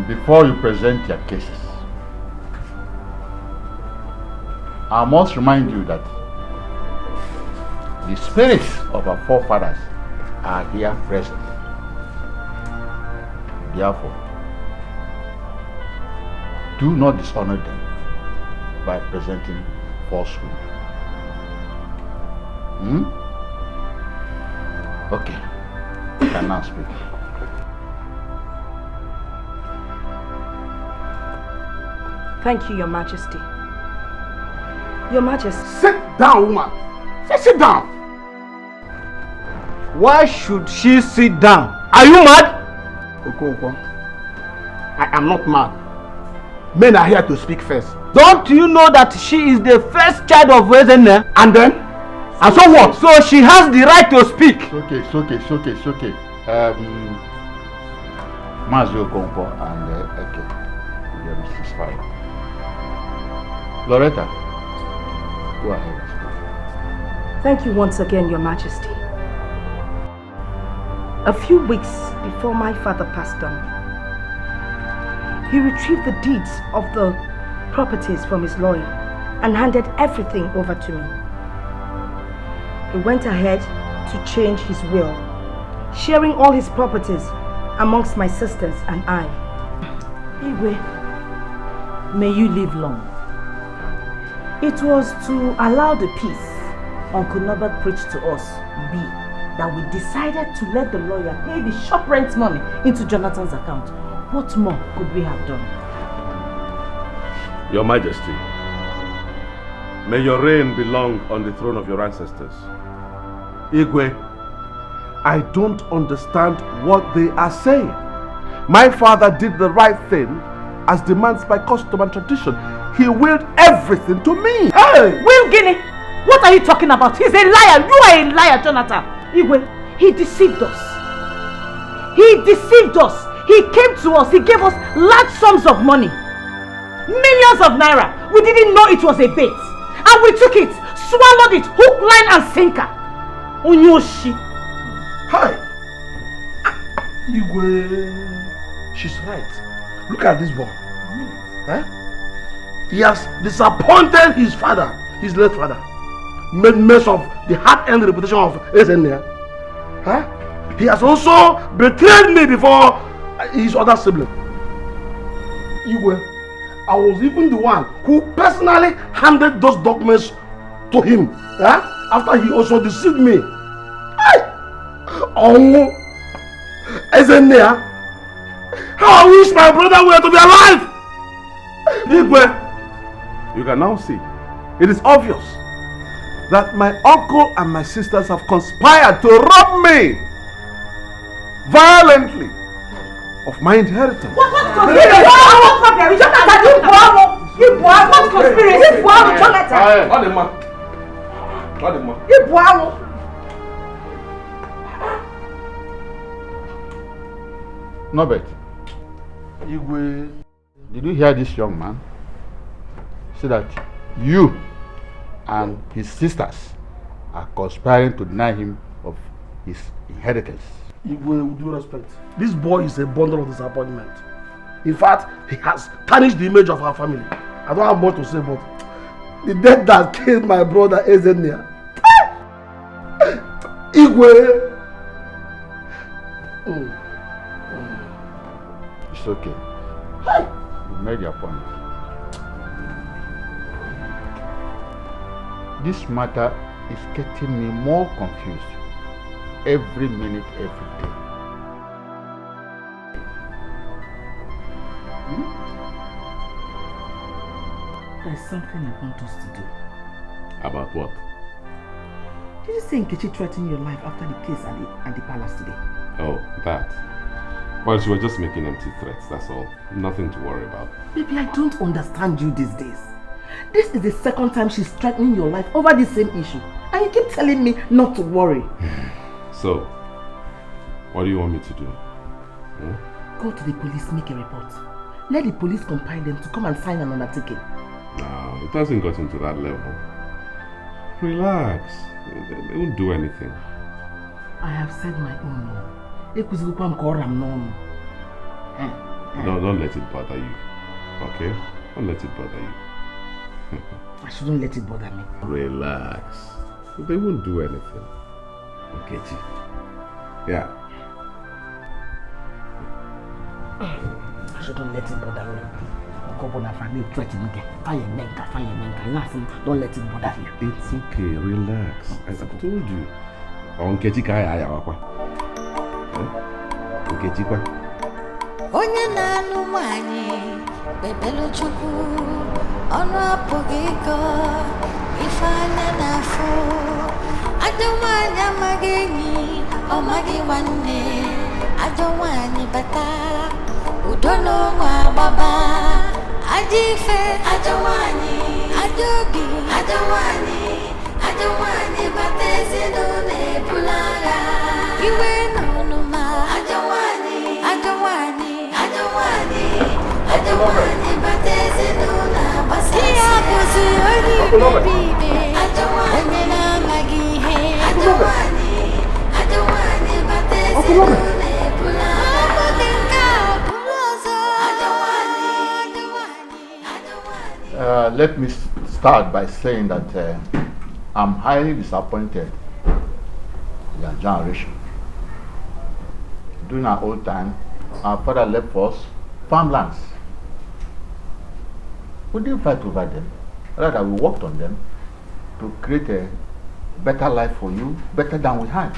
Before you present your cases, I must remind you that the spirits of our forefathers are here present. Therefore, do not dishonor them by presenting falsehood. Okay, you can now speak. Thank you, Your Majesty. Your Majesty. Sit down, woman. Say sit down. Why should she sit down? Are you mad? Okonkwo, I am not mad. Men are here to speak first. Don't you know that she is the first child of Ezene? And then? And so what? So she has the right to speak. It's okay. Mazi Okonkwo and Eke, we are Mrs. Fire. Loretta, go ahead. Thank you once again, Your Majesty. A few weeks before my father passed on, he retrieved the deeds of the properties from his lawyer and handed everything over to me. He went ahead to change his will, sharing all his properties amongst my sisters and I. Igwe, may you live long. It was to allow the peace Uncle Norbert preached to us be that we decided to let the lawyer pay the shop rent money into Jonathan's account. What more could we have done? Your Majesty, may your reign be long on the throne of your ancestors. Igwe, I don't understand what they are saying. My father did the right thing as demands by custom and tradition. He willed everything to me. Hey! Will Guinea! What are you talking about? He's a liar. You are a liar, Jonathan. Igwe, he deceived us. He deceived us. He came to us. He gave us large sums of money. Millions of naira. We didn't know it was a bait. And we took it, swallowed it, hook, line and sinker. Onyoshi. Hi. Igwe, she's right. Look at this boy. He has disappointed his father, his late father. Made mess of the hard-earned reputation of Ezenia. He has also betrayed me before his other sibling. Igwe, I was even the one who personally handed those documents to him after he also deceived me. Oh, Ezenia, how I wish my brother were to be alive! Igwe, you can now see, it is obvious that my uncle and my sisters have conspired to rob me violently of my inheritance. What conspiracy? What conspiracy? Jonathan, what conspiracy? Jonathan. Norbert, Igwe, did you hear this young man? Say that you and his sisters are conspiring to deny him of his inheritance. Igwe, with due respect, this boy is a bundle of disappointment. In fact, he has tarnished the image of our family. I don't have much to say, but the death that killed my brother Ezenia. Igwe. It's okay. You made your point. This matter is getting me more confused every minute, every day. There's something I want us to do. About what? Did you say Nkechi threatened your life after the case at the palace today? Oh, that. Well, she was just making empty threats, that's all. Nothing to worry about. Baby, I don't understand you these days. This is the second time she's threatening your life over the same issue. And you keep telling me not to worry. So, what do you want me to do? Go to the police, make a report. Let the police compile them to come and sign an undertaking. No, it hasn't gotten to that level. Relax. They won't do anything. I have said my own. Don't let it bother you. Okay? Don't let it bother you. I shouldn't let it bother me. Relax. They won't do anything. Okay, G. Yeah. I shouldn't let it bother me. Don't let it bother you. It's okay, relax. As I've told you. Onye na-anụ nwanyị bebelu Chukwu ọnụ apụghị ịkọ ife anya n'afọ ajọ nwanyị amaghị enyi ọ maghị nwanne ajọ nwanyị bata udo n'ụmụ agbaba ajọ ife ajọ nwanyị ajọ obi ajọ nwanyị bata ezinụlọ ebula agha iwe n'ọnụma ajọ nwanyị bata ezinụlọ agbasa ihe abụzi onye iberibe onye na-amaghị ihe ajọ nwanyị bata ezinụlọ ebula ọbụghị nke a bụrụ ọzọ ajọ nwanyị Let me start by saying that I'm highly disappointed in your generation. During our old time, our father left for us farmlands. We didn't fight over them. Rather, we worked on them to create a better life for you, better than we had.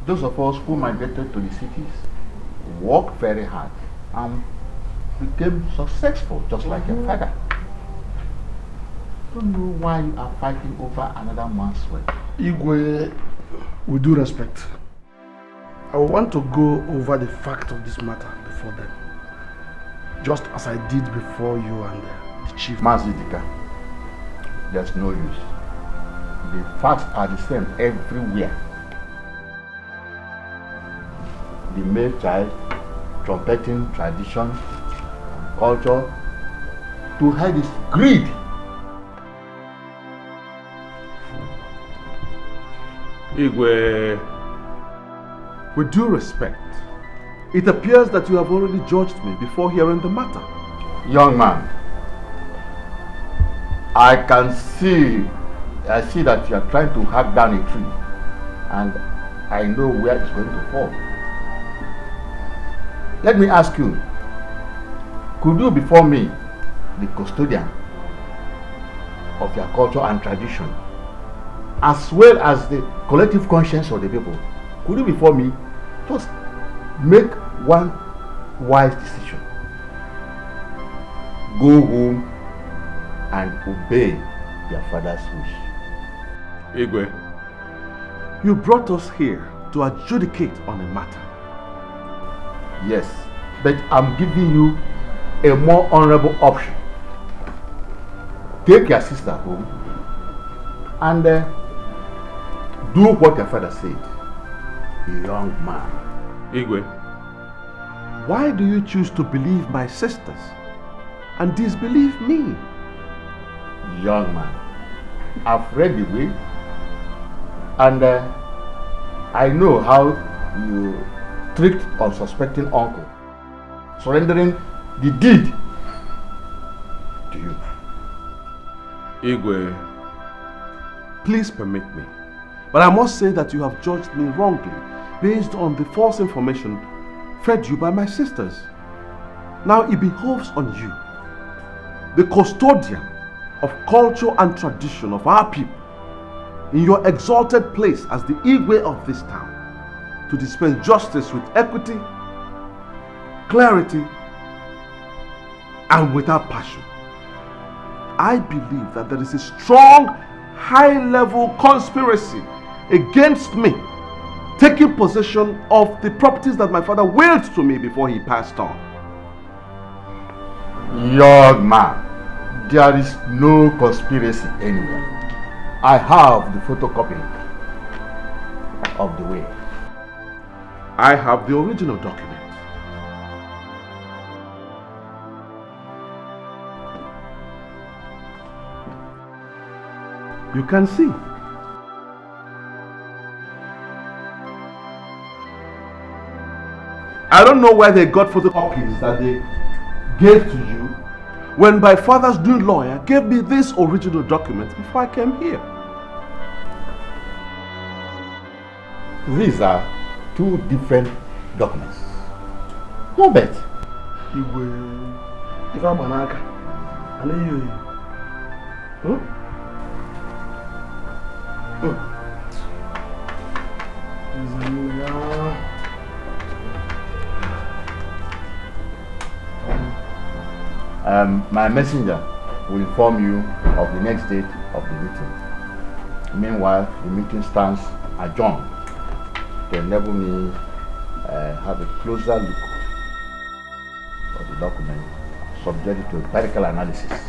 Those of us who migrated to the cities worked very hard and became successful, just like your father. I don't know why you are fighting over another man's wealth. Igwe, with due respect, I want to go over the fact of this matter before them, just as I did before you and the chief. Master Dikeh, there's no use. The facts are the same everywhere. The male child trumpeting tradition, culture, to hide his greed. Igwe, with due respect, it appears that you have already judged me before hearing the matter. Young man, I see that you are trying to hack down a tree, and I know where it's going to fall. Let me ask you, could you before me, the custodian of your culture and tradition, as well as the collective conscience of the people, could you before me just make one wise decision? Go home and obey your father's wish. Igwe, you brought us here to adjudicate on a matter. Yes, but I'm giving you a more honorable option. Take your sister home and do what your father said. Young man. Igwe, why do you choose to believe my sisters and disbelieve me? Young man, I've read the way, and I know how you tricked unsuspecting uncle, surrendering the deed to you. Igwe, please permit me, but I must say that you have judged me wrongly based on the false information fed you by my sisters. Now it behoves on you, the custodian of culture and tradition of our people, in your exalted place as the Igwe of this town, to dispense justice with equity, clarity, and without passion. I believe that there is a strong, high-level conspiracy against me taking possession of the properties that my father willed to me before he passed on. Young man, there is no conspiracy anywhere. I have the photocopy of the will. I have the original document. You can see. I don't know where they got photocopies that they gave to you when my father's new lawyer gave me this original document before I came here. These are two different documents. No bet. If I'm an anchor, I know you. My messenger will inform you of the next date of the meeting. Meanwhile, the meeting stands adjourned to enable me have a closer look at the document subject to empirical analysis.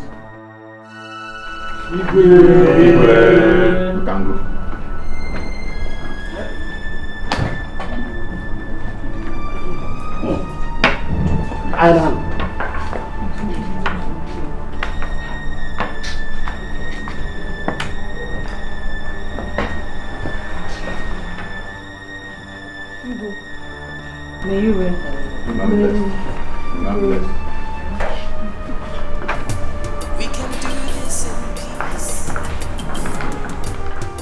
You can go. Island. May you reign. We can do this in peace,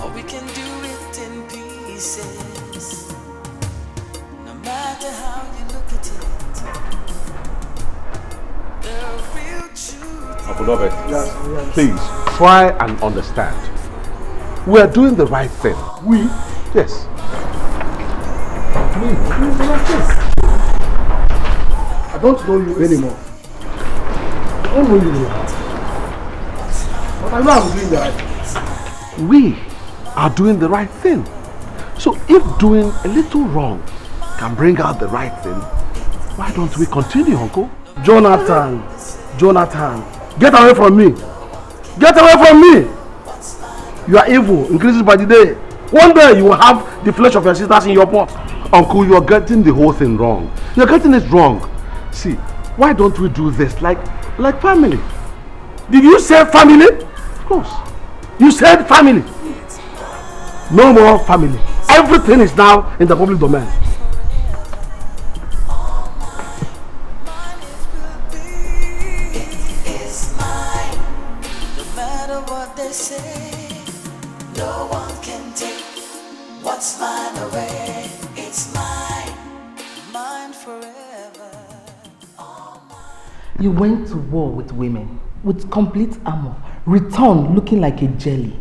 or we can do it in pieces. No matter how you look at it, the real truth. Abunobet, please try and understand. We are doing the right thing. We? Yes. I don't know you anymore. I don't know you anymore. But I know I'm doing the right thing. We are doing the right thing. So if doing a little wrong can bring out the right thing, why don't we continue, Uncle? Jonathan, get away from me. Get away from me. You are evil, increases by the day. One day you will have the flesh of your sisters in your pot. Uncle, you are getting the whole thing wrong. You're getting it wrong. See, why don't we do this like family? Did you say family? Of course. You said family. No more family. Everything is now in the public domain. No one can take what's mine away. It's mine, mine forever. You went to war with women, with complete armor, returned looking like a jelly.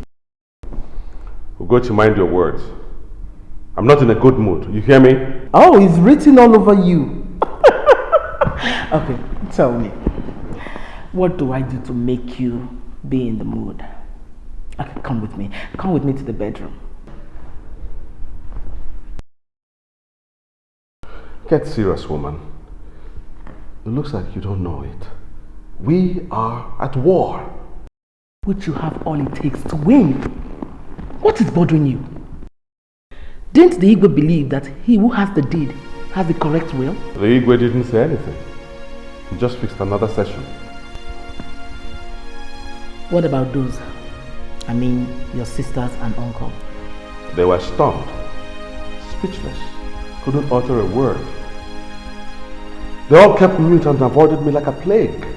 Ugochi, mind your words. I'm not in a good mood. You hear me? Oh, it's written all over you. Okay, tell me. What do I do to make you be in the mood? Okay, come with me. Come with me to the bedroom. Get serious, woman. It looks like you don't know it. We are at war. Which you have all it takes to win. What is bothering you? Didn't the Igwe believe that he who has the deed has the correct will? The Igwe didn't say anything. He just fixed another session. What about those? I mean, your sisters and uncle. They were stunned, speechless, couldn't utter a word. They all kept mute and avoided me like a plague.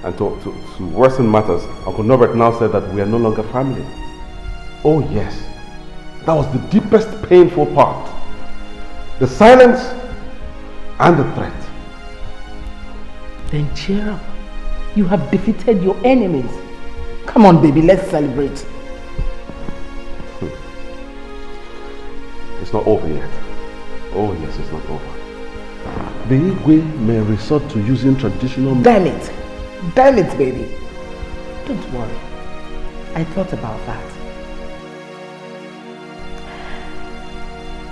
And to worsen matters, Uncle Norbert now said that we are no longer family. Oh yes, that was the deepest painful part. The silence and the threat. Then cheer up. You have defeated your enemies. Come on, baby, let's celebrate. It's not over yet. Oh yes, it's not over. The Igwe may resort to using traditional... Damn it! Damn it, baby! Don't worry. I thought about that.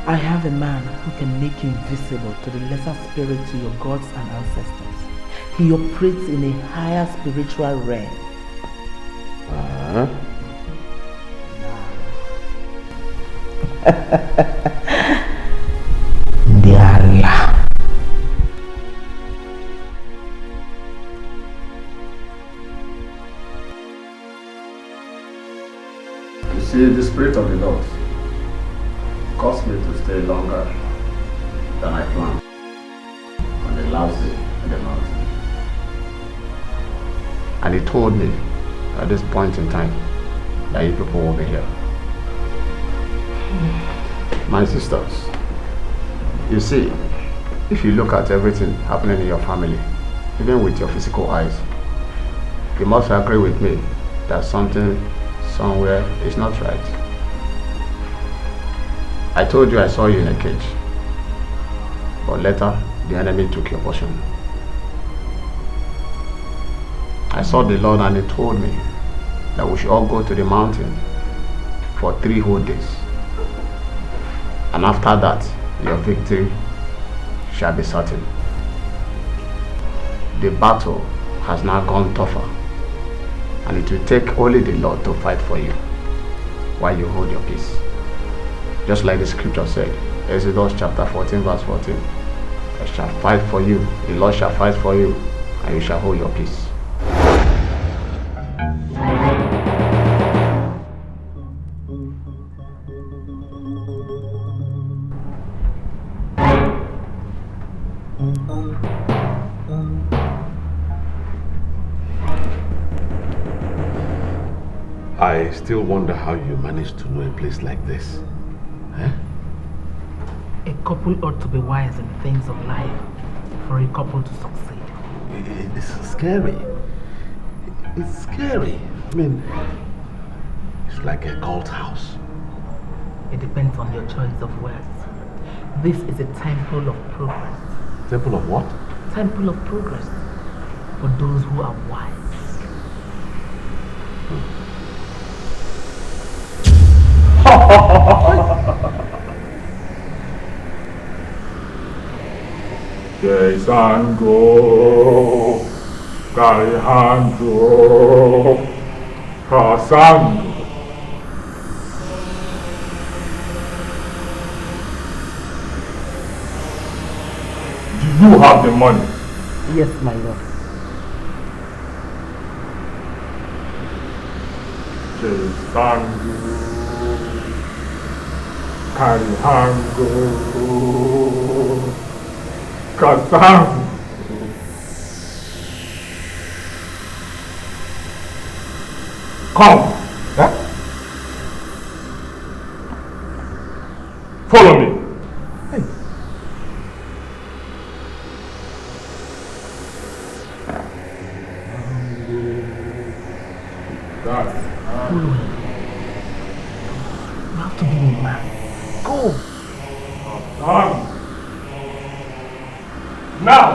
I have a man who can make you invisible to the lesser spirit, to your gods and ancestors. He operates in a higher spiritual realm. You see, the Spirit of the Lord caused me to stay longer than I planned on the last day in the mountain. And he told me at this point in time that you people will be here. My sisters, you see, if you look at everything happening in your family, even with your physical eyes, you must agree with me that something somewhere is not right. I told you I saw you in a cage, but later the enemy took your portion. I saw the Lord and he told me that we should all go to the mountain for 3 whole days. And after that, your victory shall be certain. The battle has now gone tougher, and it will take only the Lord to fight for you while you hold your peace. Just like the scripture said, Exodus chapter 14 verse 14, I shall fight for you, the Lord shall fight for you, and you shall hold your peace. I still wonder how you managed to know a place like this. Eh? A couple ought to be wise in things of life for a couple to succeed. It's scary. It's scary. I mean, it's like a cult house. It depends on your choice of words. This is a temple of progress. Temple of what? Temple of progress for those who are wise. Casango, Casango, You have the money. Yes, my lord. Chesango, Karihango, Kasango. Come. Huh? Follow me. Hey. Follow him. You have to be a man. Go. Now.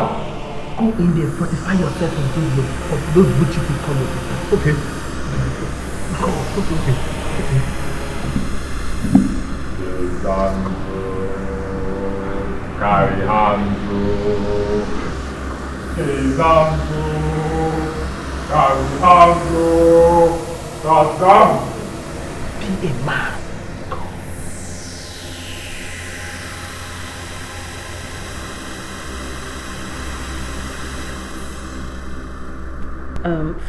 Go in there, fortify yourself of those witches will come with you. Okay. Go. Okay. Chesango, Karihango, Chesango, Karihango, Kasango. Be a man.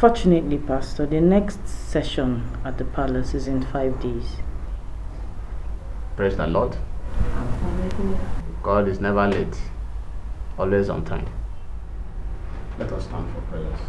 Fortunately, Pastor, the next session at the palace is in 5 days. Praise the Lord. God is never late, always on time. Let us stand for prayers.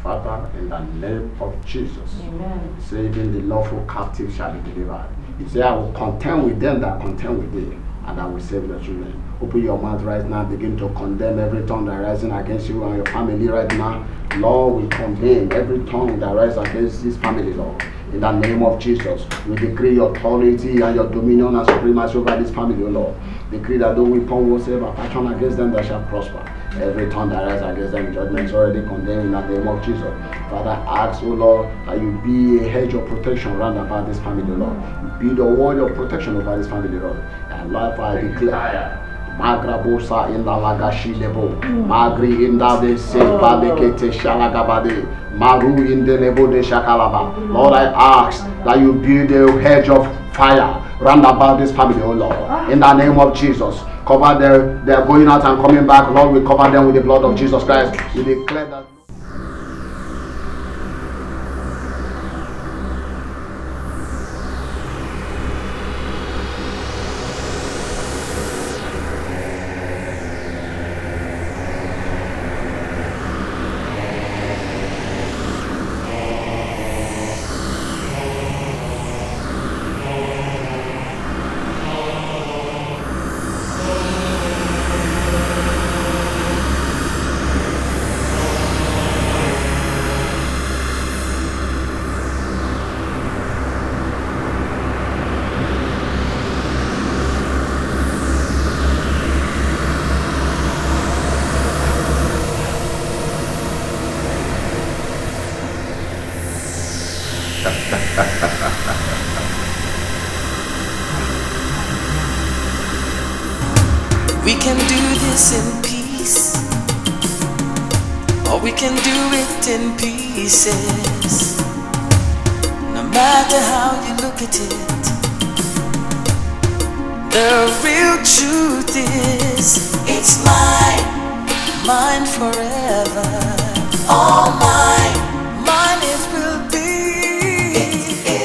Father, in the name of Jesus, Amen. Saving the lawful captive shall be delivered. You say, I will contend with them that contend with thee, and I will save your children. Open your mouth right now, begin to condemn every tongue that rising against you and your family right now. Lord, we condemn every tongue that rises against this family, Lord. In the name of Jesus, we decree your authority and your dominion and supremacy over this family, O Lord. Decree that no weapon whatsoever fashion against them that shall prosper. Every tongue that rises against them in judgment is already condemned in the name of Jesus. Father, ask, O Lord, that you be a hedge of protection round about this family, O Lord. Be the wall of protection over this family, Lord. And Lord, I declare. Magrabosa in the lagashi lebo, Magri in the se balekete shalagabade, Maru in the lebo de shakalaba. Lord, I ask that you build a hedge of fire round about this family, oh Lord. In the name of Jesus, cover their going out and coming back. Lord, we cover them with the blood of Jesus Christ. We declare that. We can do this in peace, or we can do it in pieces. No matter how you look at it, the real truth is it's mine forever. All mine it will be.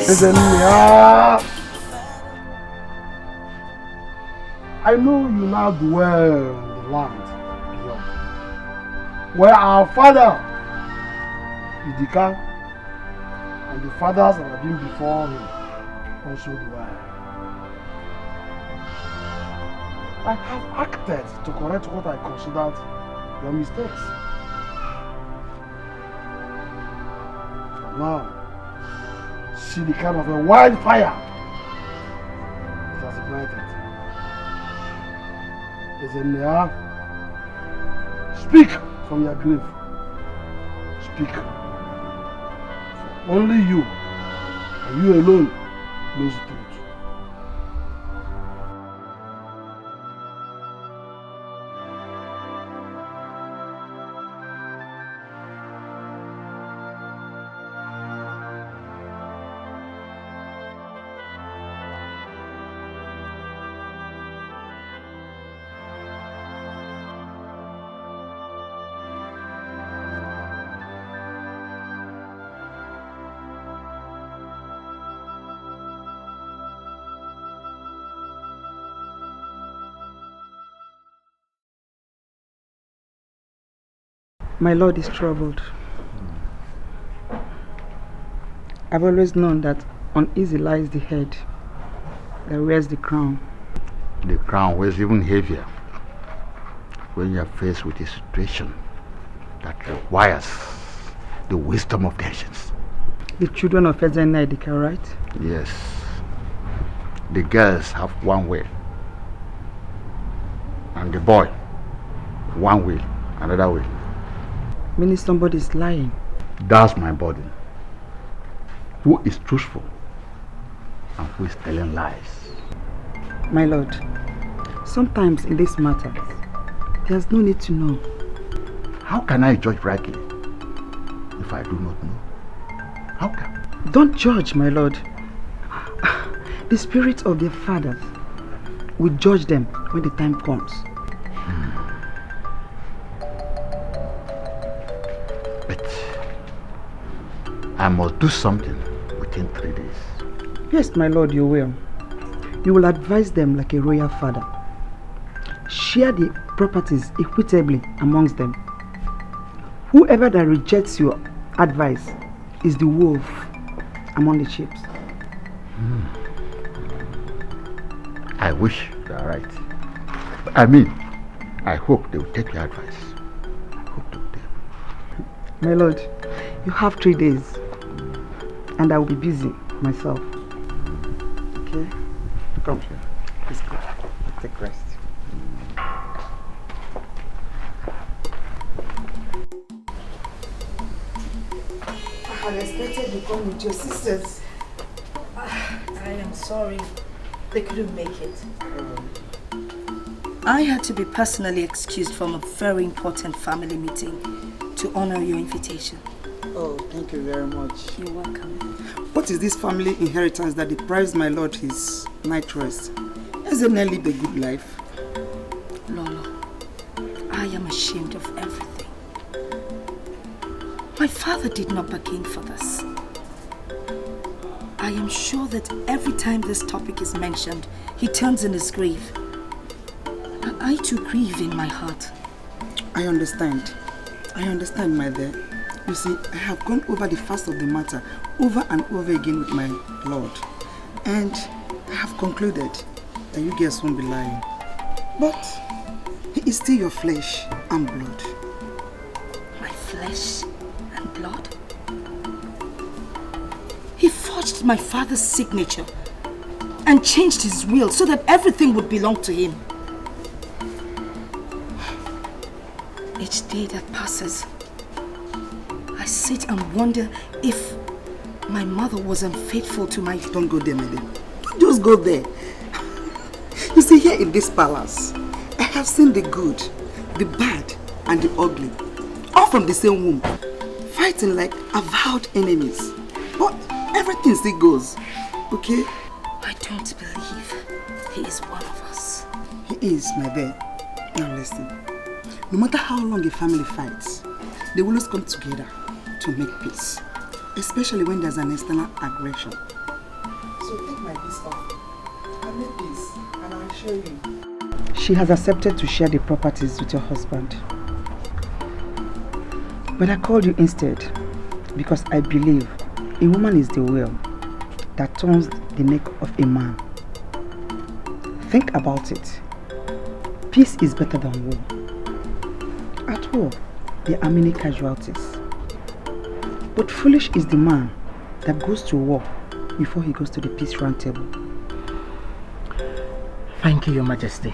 It's mine. I know you now dwell in the land beyond, where our father, Dikeh, and the fathers that have been before him also dwell. I have acted to correct what I considered your mistakes. But now, see the kind of a wildfire it has ignited. Ezenia, speak from your grave. Speak. For only you, and you alone, knows the truth. My lord is troubled. I've always known that uneasy lies the head that wears the crown. The crown weighs even heavier when you are faced with a situation that requires the wisdom of nations. The children of Ini Edo, right? Yes. The girls have one will, and the boy, one will, another will. Meaning somebody is lying. That's my burden. Who is truthful and who is telling lies? My lord, sometimes in this matter, there's no need to know. How can I judge rightly if I do not know? How can? Don't judge, my lord. The spirits of their fathers will judge them when the time comes. But I must do something within 3 days. Yes, my lord, you will. You will advise them like a royal father. Share the properties equitably amongst them. Whoever that rejects your advice is the wolf among the sheep. I wish you are right. I hope they will take your advice. My lord, you have 3 days and I will be busy myself. Okay? Come here. Please go. Take rest. I had expected you come with your sisters. I am sorry. They couldn't make it. I had to be personally excused from a very important family meeting to honor your invitation. Oh, thank you very much. You're welcome. What is this family inheritance that deprives my lord his night rest? Hasn't Nelly lived a good life? Lolo, I am ashamed of everything. My father did not bargain for this. I am sure that every time this topic is mentioned, he turns in his grave. I too grieve in my heart. I understand. I understand, my dear. You see, I have gone over the facts of the matter over and over again with my lord. And I have concluded that you girls won't be lying. But he is still your flesh and blood. My flesh and blood? He forged my father's signature and changed his will so that everything would belong to him. Each day that passes, I sit and wonder if my mother was unfaithful to my... Don't go there, madam. Don't just go there. You see, here in this palace, I have seen the good, the bad, and the ugly, all from the same womb, fighting like avowed enemies. But everything still goes, okay? I don't believe he is one of us. He is, my dear. Now listen. No matter how long a family fights, they will always come together to make peace, especially when there's an external aggression. So take my peace off. I'll make peace, and I'll show you. She has accepted to share the properties with your husband. But I called you instead because I believe a woman is the wheel that turns the neck of a man. Think about it. Peace is better than war. At war, there are many casualties. But foolish is the man that goes to war before he goes to the peace round table. Thank you, Your Majesty.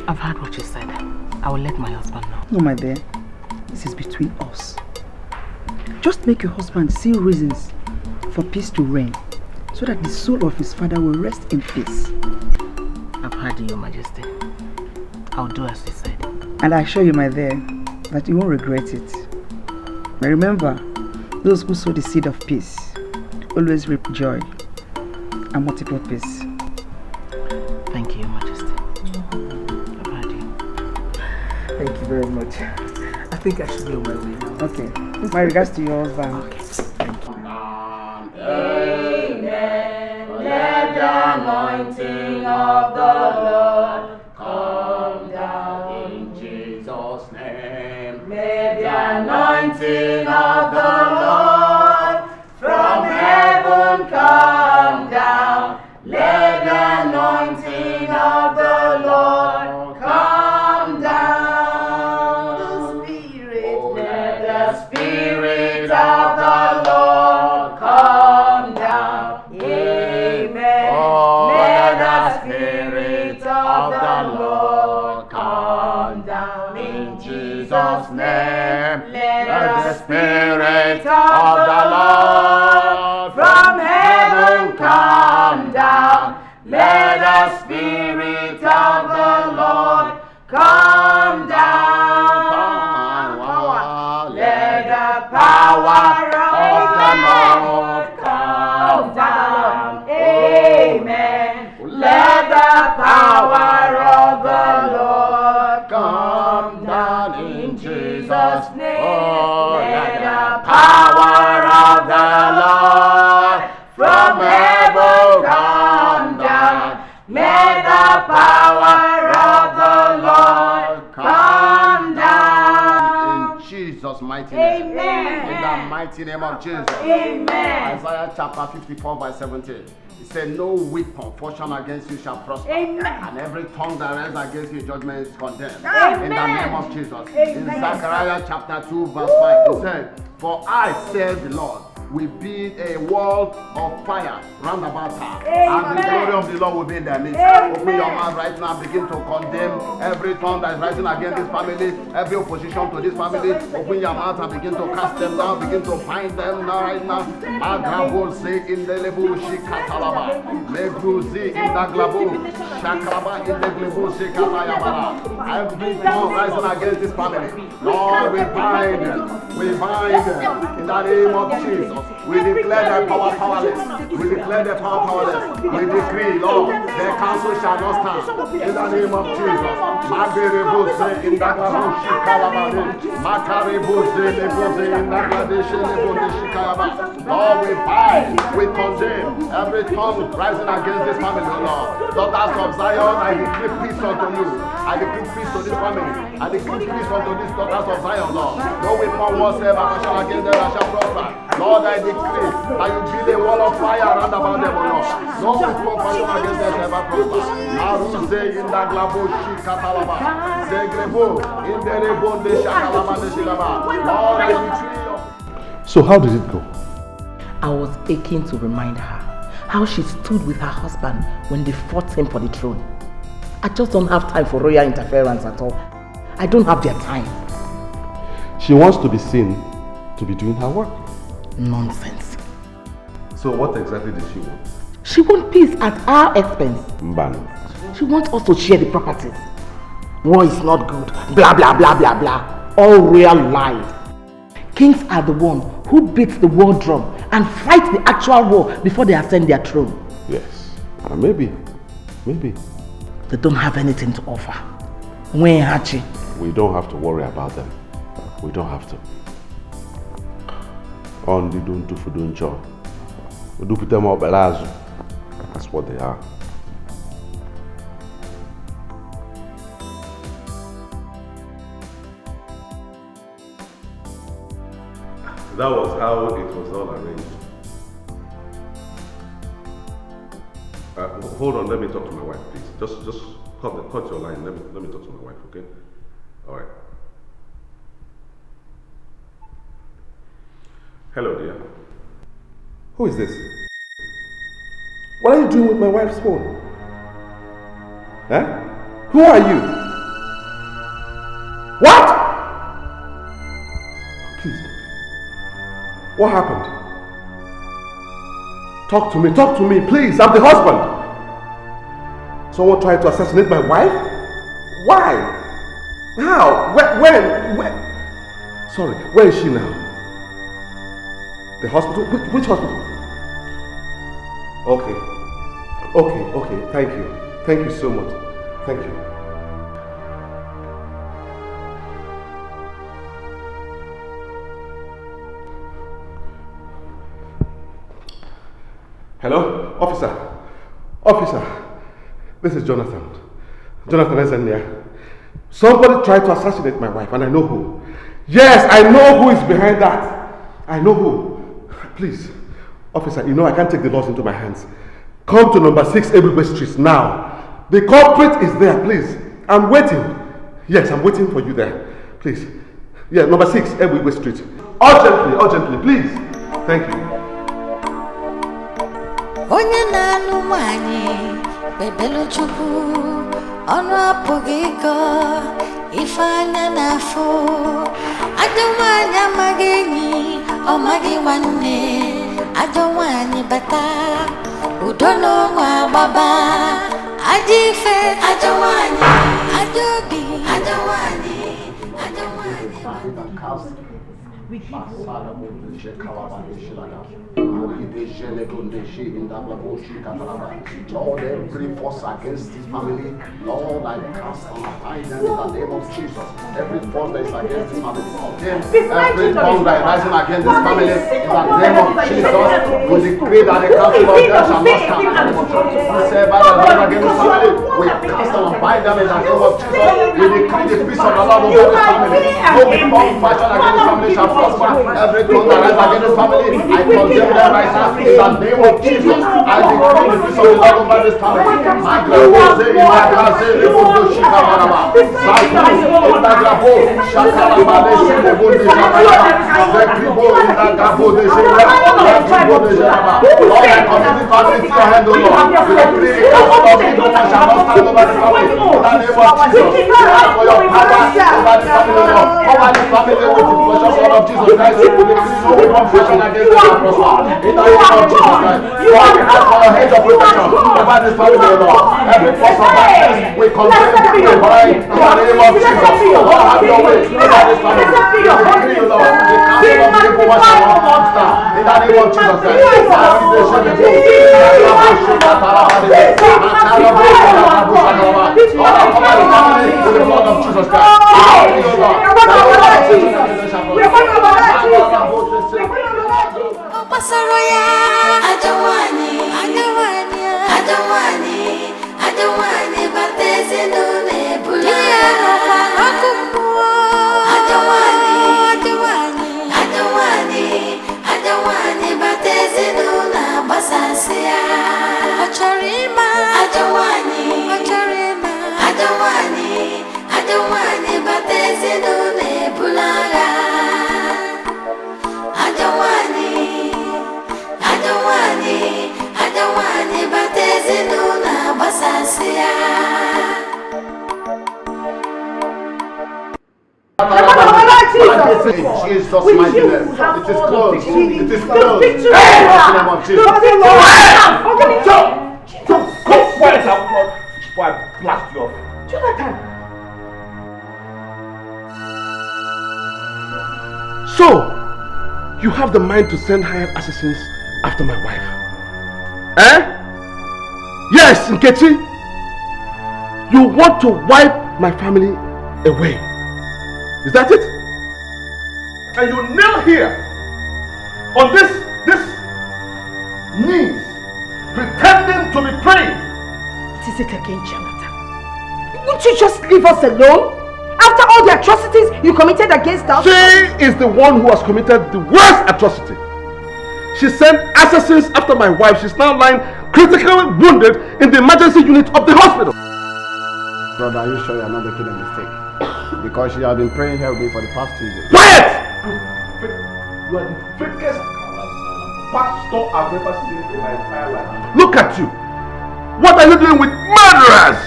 I've heard what you said. I will let my husband know. No, my dear. This is between us. Just make your husband see reasons for peace to reign, so that the soul of his father will rest in peace. I've heard you, Your Majesty. I'll do as you said. And I assure you, my dear, that you won't regret it. But remember, those who sow the seed of peace always reap joy and multiple peace. Thank you, Your Majesty. I've heard you. Thank you very much. I think I should be on my way now. Okay. My regards to your husband. Okay. Thank you. Amen. Let the anointing of the Lord come down in Jesus' name. May the Spirit of the Lord come down. Let the power of the Lord come down. Amen. Let the power of the Lord come down in Jesus' name. Oh, let the power of the Lord from heaven come down. Let the power of the Lord come down. In Jesus' mighty name. Amen. In the mighty name of Jesus. Amen. Isaiah chapter 54 verse 17. He said, no weapon fashioned against you shall prosper. Amen. And every tongue that rises against you in judgment is condemned. Amen. In the name of Jesus. Amen. In Zechariah chapter 2 verse 5, he said, for I, said the Lord, will build a wall of fire round about her. And the glory of the Lord will be in their midst. Open your mouth right now and begin to condemn every tongue that is rising against this family, every opposition to this family. Open your mouth and begin to cast them down, begin to bind them now right now. Magabose in the lebu shikatalaba. Legruzi in the glabu. Shakraba in the glabu shikatayabara. Every tongue rising against this family, Lord, we bind them. We bind them in the name of Jesus. We declare the power powerless. We declare the power powerless. We decree, Lord, their counsel shall not stand. In the name of Jesus. Maberebose in the glabu shikalabane. Makarebose lebose in the gladeshe lebose shikalaba. Lord, we bind, we condemn every tongue rising against this family, Lord. Daughters of Zion, I decree peace unto you. I decree peace to this family. I decree peace unto these daughters of Zion, Lord. No weapon whatsoever shall against them that shall prosper. Lord, I decree that you build a wall of fire around about them, Lord. No weapon fashioned against them shall ever prosper. Maruze in the glabo shikatalaba. Zegrebo in the rebo de shakalaba de shilaba. Lord, I decree. So how did it go? I was aching to remind her how she stood with her husband when they fought him for the throne. I just don't have time for royal interference at all. I don't have their time. She wants to be seen to be doing her work. Nonsense. So what exactly did she want? She wants peace at our expense. Mbano. She wants us to share the properties. War is not good. Blah, blah, blah, blah, blah. All real lies. Kings are the one who beats the war drum and fight the actual war before they ascend their throne. Yes. Maybe. They don't have anything to offer. We don't have to worry about them. We don't have to. Only don't do for doing job. We do put them up belazo. That's what they are. That was how it was all arranged. Hold on, let me talk to my wife, please. Just cut your line. Let me talk to my wife, okay? All right. Hello, dear. Who is this? What are you doing with my wife's phone? Huh? Who are you? What? Please. What happened? Talk to me, please. I'm the husband. Someone tried to assassinate my wife? Why? How? When? Sorry, where is she now? The hospital? Which hospital? Okay. Thank you. Thank you so much. Thank you. Hello? Officer. This is Jonathan. Jonathan Ezenia. Somebody tried to assassinate my wife and I know who. Yes, I know who is behind that. I know who. Please, officer, you know I can't take the laws into my hands. Come to number 6 Ebere Street now. The culprit is there, please. I'm waiting. Yes, I'm waiting for you there. Please. Yeah, number 6 Ebere Street. Urgently, please. Thank you. Onye na-anụ nwanyị bebelu Chukwu ọnụ apụghị ịkọ ife anya n'afọ ajọ nwanyị amaghị enyi ọ maghị nwanne ajọ nwanyị bata udo n'ọnwa agbaba Ajife, Adawani, Adobe, Adawani, Adawani. We give Lord, every force against this family, Lord, I cast and bind them in the name of Jesus. Every force that is against this family, every tongue that is rising against this family, in the name of Jesus, we decree that the council of death shall not stand. We say by the Lord against this family, we cast and bind them in the name of Jesus. We decree the peace of the Lord over this family. No weapon fashioned against this family shall prosper. Every tongue that rises against this family, I condemn them right now in the name of Jesus. I decree the peace of the Lord over this family. Every force of darkness, we condemn you, Lord, in the name of Jesus. Lord, have your way over this family. We decree you, Lord, the council of the evil one shall not prosper. In the name of Jesus Christ. With the blood of Jesus Christ. Pasaroya, Adawani, Adawani, Adawani, Adawani, Batese no nebula. Adawani, Adawani, Adawani, Adawani, Batese no na basasia. Acharima, Adawani, Acharima, Adawani, Adawani, Batese no nebula. Adawani, batezi nuna basasia. Jesus, my name. It is closed. It is closed. Go quiet out before I blast you off. Jonathan! So, you have the mind to send hired assassins after my wife? Eh? Yes, Nkechi. You want to wipe my family away. Is that it? And you kneel here on this knees, pretending to be praying. What is it again, Jonathan? Won't you just leave us alone? After all the atrocities you committed against us? She is the one who has committed the worst atrocity. She sent assassins after my wife. She's now lying critically wounded in the emergency unit of the hospital. Brother, are you sure you are not making a mistake? Because she has been praying here with me for the past 2 days. Quiet! You are the fakest pastor I've ever seen in my entire life. Look at you. What are you doing with murderers?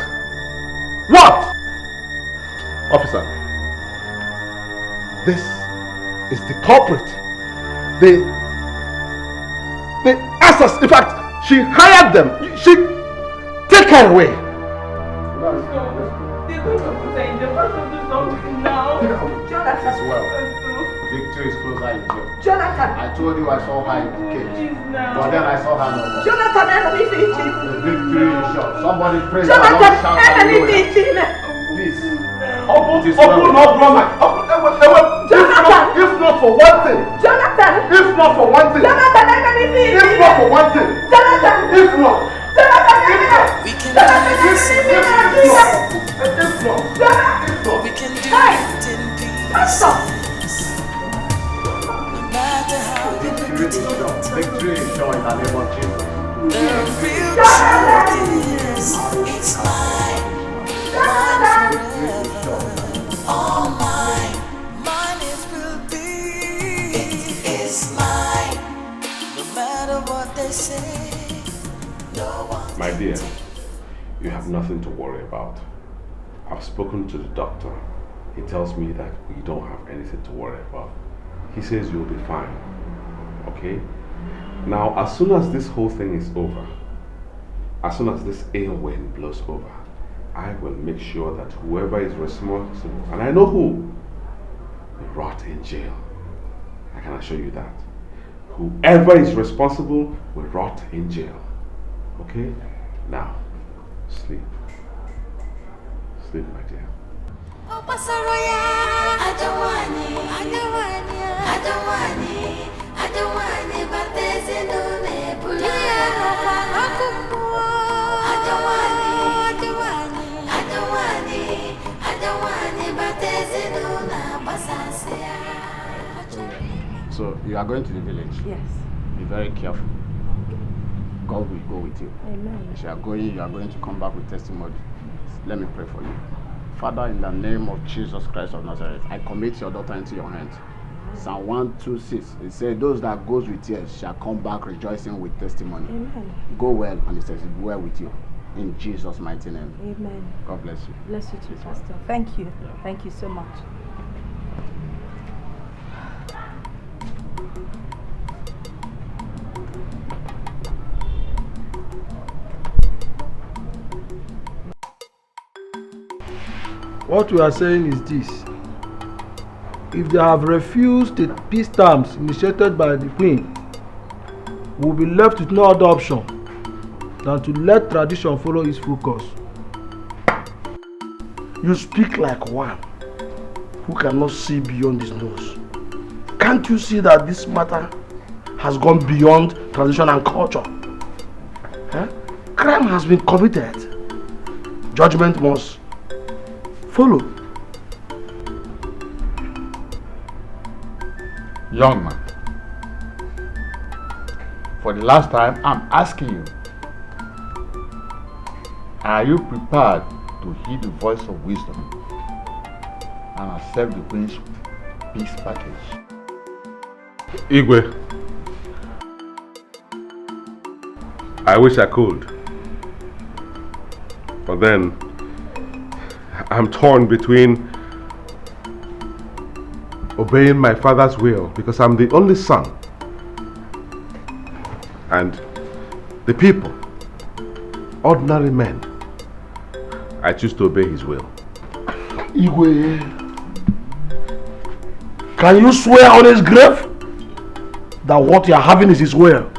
What? Officer, this is the culprit. The assassin. In fact, she hired them. She take her away. They're going to put her in the front of the something now. Jonathan. As well. Victory is closer in jail. Jonathan. I told you I saw her in the cage. But then I saw her no more. Jonathan, enemy Fiji. The victory is sure. Somebody pray. Jonathan, enemy Fiji. Please. Open up, Roma. If not for one thing. Jonathan. If not for one thing. Jonathan, enemy Fiji. If not for one thing. Jonathan. If not. Jonathan, we can do it in peace. No matter how you look at it. Victory is sure in the name of Jesus. The real truth is, it's mine forever. All mine it will be. It is mine, no matter what they say. No one. My dear, you have nothing to worry about. I've spoken to the doctor. He tells me that we don't have anything to worry about. He says you'll be fine. Okay? Now, as soon as this whole thing is over, as soon as this ill wind blows over, I will make sure that whoever is responsible, and I know who, will rot in jail. I can assure you that. Whoever is responsible will rot in jail. Okay? Now, sleep. Sleep, my dear. But there's no So you are going to the village? Yes. Be very careful. God will go with you. Amen. As you are going to come back with testimony. Let me pray for you. Father, in the name of Jesus Christ of Nazareth, I commit your daughter into your hands. Psalm 126, it says, those that goes with tears shall come back rejoicing with testimony. Amen. Go well, and it says, well with you. In Jesus' mighty name. Amen. God bless you. Bless you too, Pastor. Thank you. Yeah. Thank you so much. What we are saying is this. If they have refused the peace terms initiated by the Queen, we will be left with no other option than to let tradition follow its full course. You speak like one who cannot see beyond his nose. Can't you see that this matter has gone beyond tradition and culture? Crime has been committed. Judgment must follow. Young man, for the last time, I'm asking you, are you prepared to heed the voice of wisdom and accept the Queen's peace package? Igwe, I wish I could, but then I'm torn between obeying my father's will because I'm the only son, and the people, ordinary men. I choose to obey his will. Igwe, can you swear on his grave that what you are having is his will?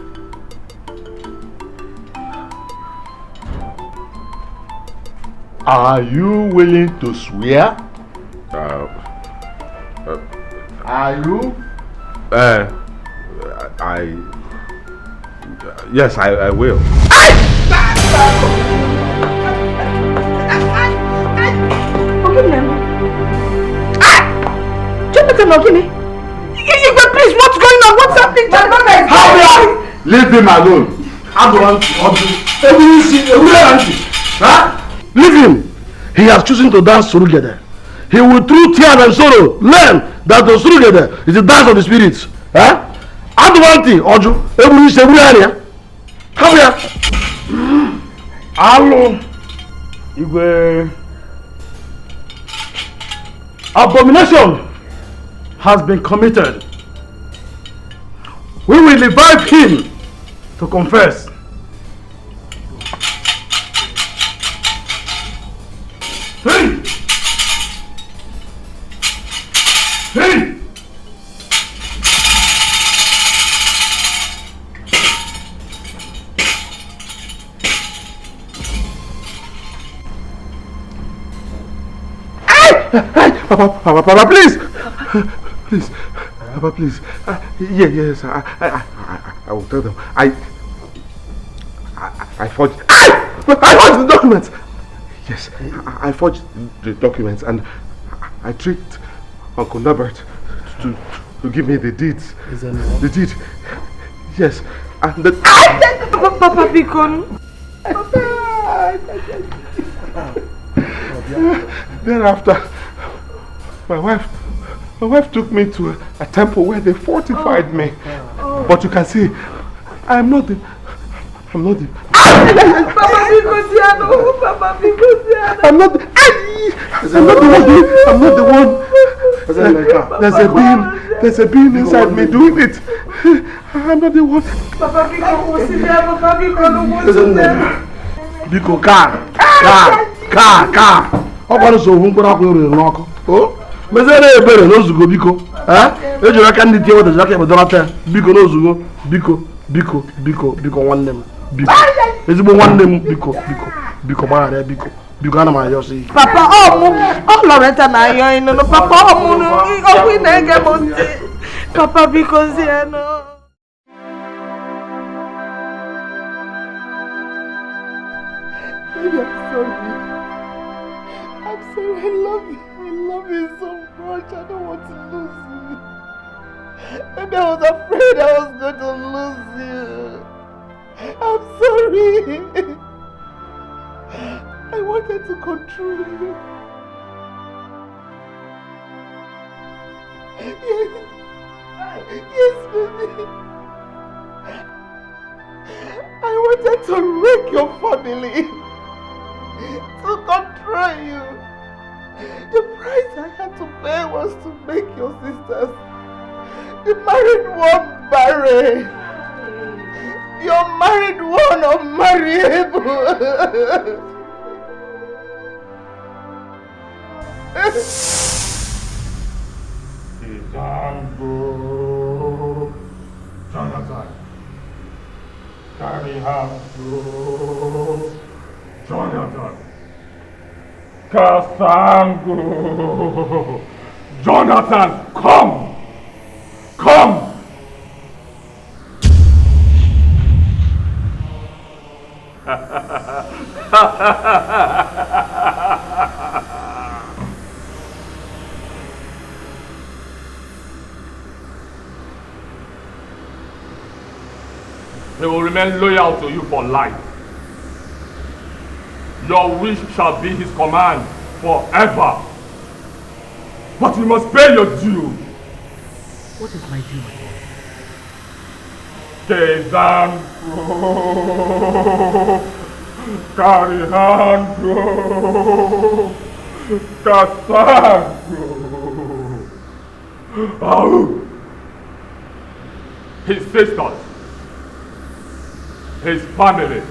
Are you willing to swear? Are you? Yes, I will. Jonathan, please, what's going on? What's happening? Hurry up! Leave him alone. Leave him. He has chosen to dance Surugede. He will, through tears and sorrow, learn that the Surugede is the dance of the spirits. Adwanti, Oju, every area. Come here. Hello. Igwe. Abomination has been committed. We will revive him to confess. Hey! Hey! Papa, please! Please, Papa, please. Yes, I will tell them. I forged. I forged the documents! Yes, I forged the documents and I tricked Uncle Norbert to give me the deeds. The deed. Yes, and the... Papa, Bikon. Thereafter, my wife took me to a temple where they fortified me. But you can see, I'm not the... I'm not the one. There's a being inside me doing it. I'm not the one. Biko, car. Ọ kwara so ohu mkpụrụ akwụ erere n'ọkụ. O, mezere ebere n'ozugo biko. Ejiri aka ndị tie wetaji aka ebedorata biko n'ozugo biko nwanne m biko. Ezigbo nwanne m biko gbaghara biko ana m ayọ sị. Papa ọ Loretta na ayọ ịnụ papa ọ mụrụ okwu ị na-ege m ntị. Papa biko zie no. I'm sorry, I love you so much. I don't want to lose you. Maybe I was afraid I was going to lose you. I'm sorry. I wanted to control you. Yes, baby. I wanted to wreck your family. To control you. The price I had to pay was to make your sisters, the married one, marry. Your married one unmarriable. Jonathan, carry her to Jonathan. Casango! Jonathan, come! He will remain loyal to you for life. Your wish shall be his command forever. But you must pay your due. What is my due, my boy? Casango, Carihango, Casango. His sisters, his family.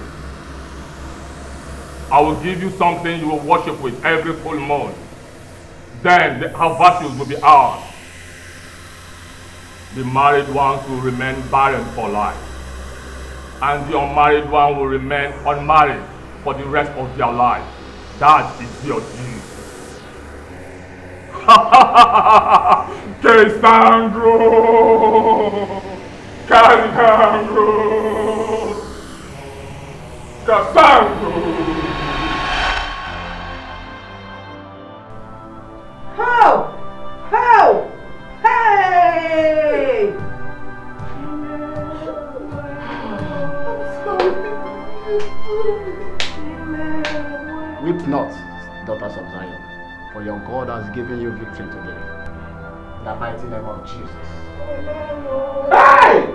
I will give you something you will worship with every full moon. Then her virtues will be ours. The married ones will remain barren for life. And the unmarried one will remain unmarried for the rest of their life. That is your due. Cassandro! Cassandro! How? Hey! Weep not, daughters of Zion, for your God has given you victory today. In the mighty name of Jesus. Hey!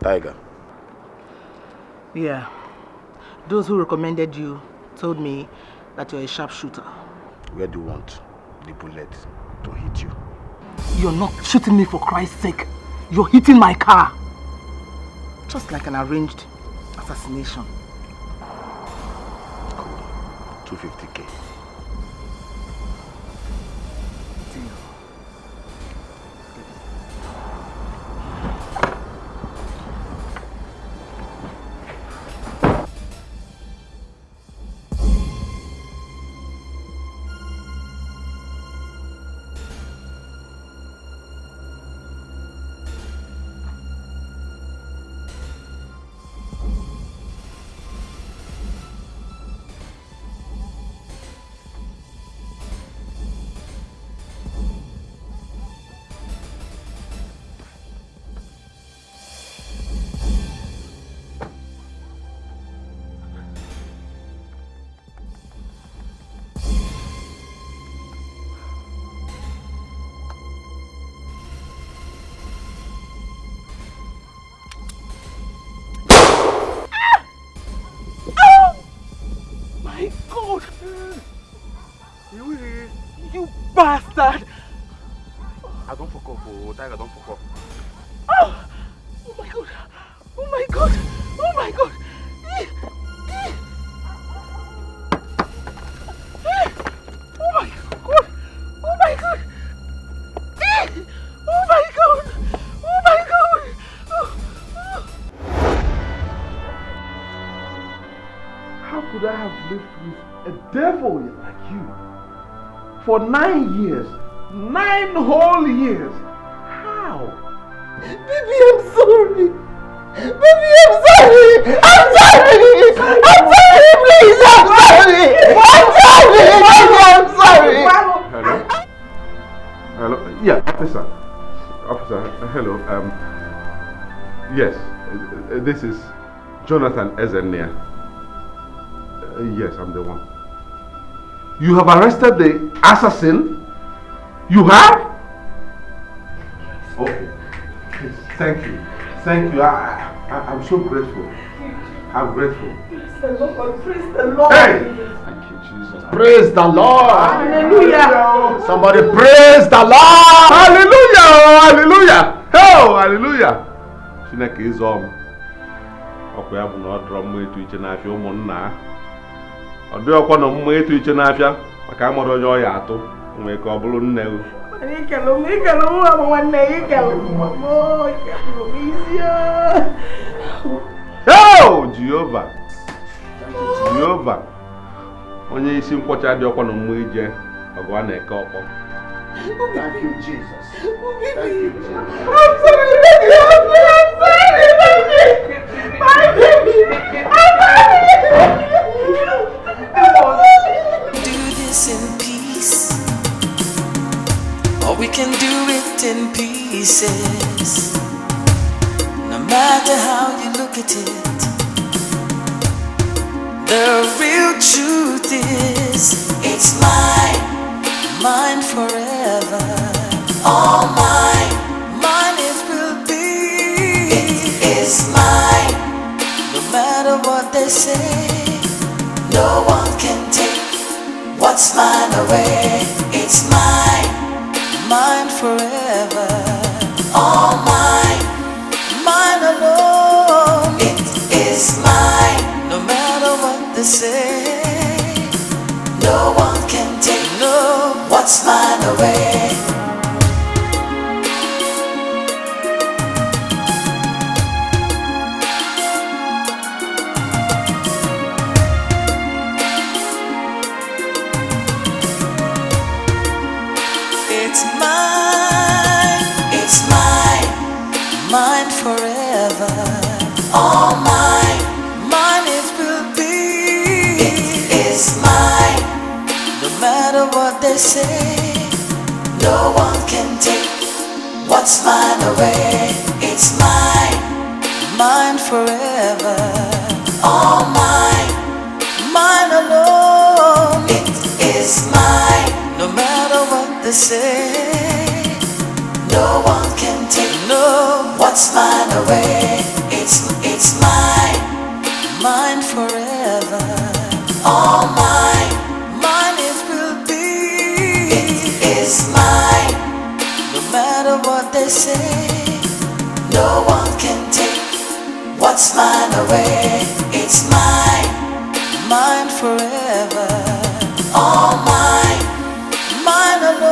Tiger. Yeah. Those who recommended you told me that you're a sharpshooter. Where do you want the bullet to hit you? You're not shooting me for Christ's sake. You're hitting my car. Just like an arranged assassination. Cool. 250K. bastard! I don't fuck up, oh, Tiger, don't fuck up. Oh! Oh my god! Oh my god! Oh my god! Oh my god! Oh my god! Oh my god! Oh my god! How could I have lived with a devil like you for 9 years? 9 whole years! How? Baby, I'm sorry! Baby, I'm sorry! I'm sorry! I'm sorry, please! I'm sorry! I'm sorry! Baby, I'm sorry! Hello? Hello? Yeah, officer. Officer, hello. Yes, this is Jonathan Ezenia. Yes, I'm the one. You have arrested the assassin? You have? Okay. Thank you. Thank you. I'm so grateful. I'm grateful. Praise the Lord! Praise the Lord! Hey! Thank you, Jesus. Praise the Lord! Hallelujah! Somebody praise the Lord! Hallelujah! Hallelujah! Oh, hallelujah! Chineke is ọkwa ya bụ na ọ dọrọ mma etu iche n'afịa ụmụnna ọ dị ọkwa na mma etu iche n'afịa maka amụrụ onye ọ ya atụ nwee ka ọ bụrụ nne o. Oh, Jehovah! Jehovah! Onye isi nkwọcha dị ọkwa na mma ije ọgụ a na-eke ọkpọ. Thank you, Jesus. Thank you, Jesus. I'm sorry, baby! I'm sorry, baby! My baby! Do this in peace, or we can do it in pieces. No matter how you look at it, the real truth is it's mine forever. All mine it will be. It is mine, no matter what they say. No one can take what's mine away. It's mine forever. All mine alone. It is mine, no matter what they say. No one can take what's mine away. Mine forever. All mine it will be. It is mine, no matter what they say. No one can take what's mine away. It's mine forever. All mine alone. It is mine, no matter what they say. No one can take what's mine away. It's mine forever. All mine it will be. It is mine, no matter what they say. No one can take what's mine away. It's mine forever. All mine alone.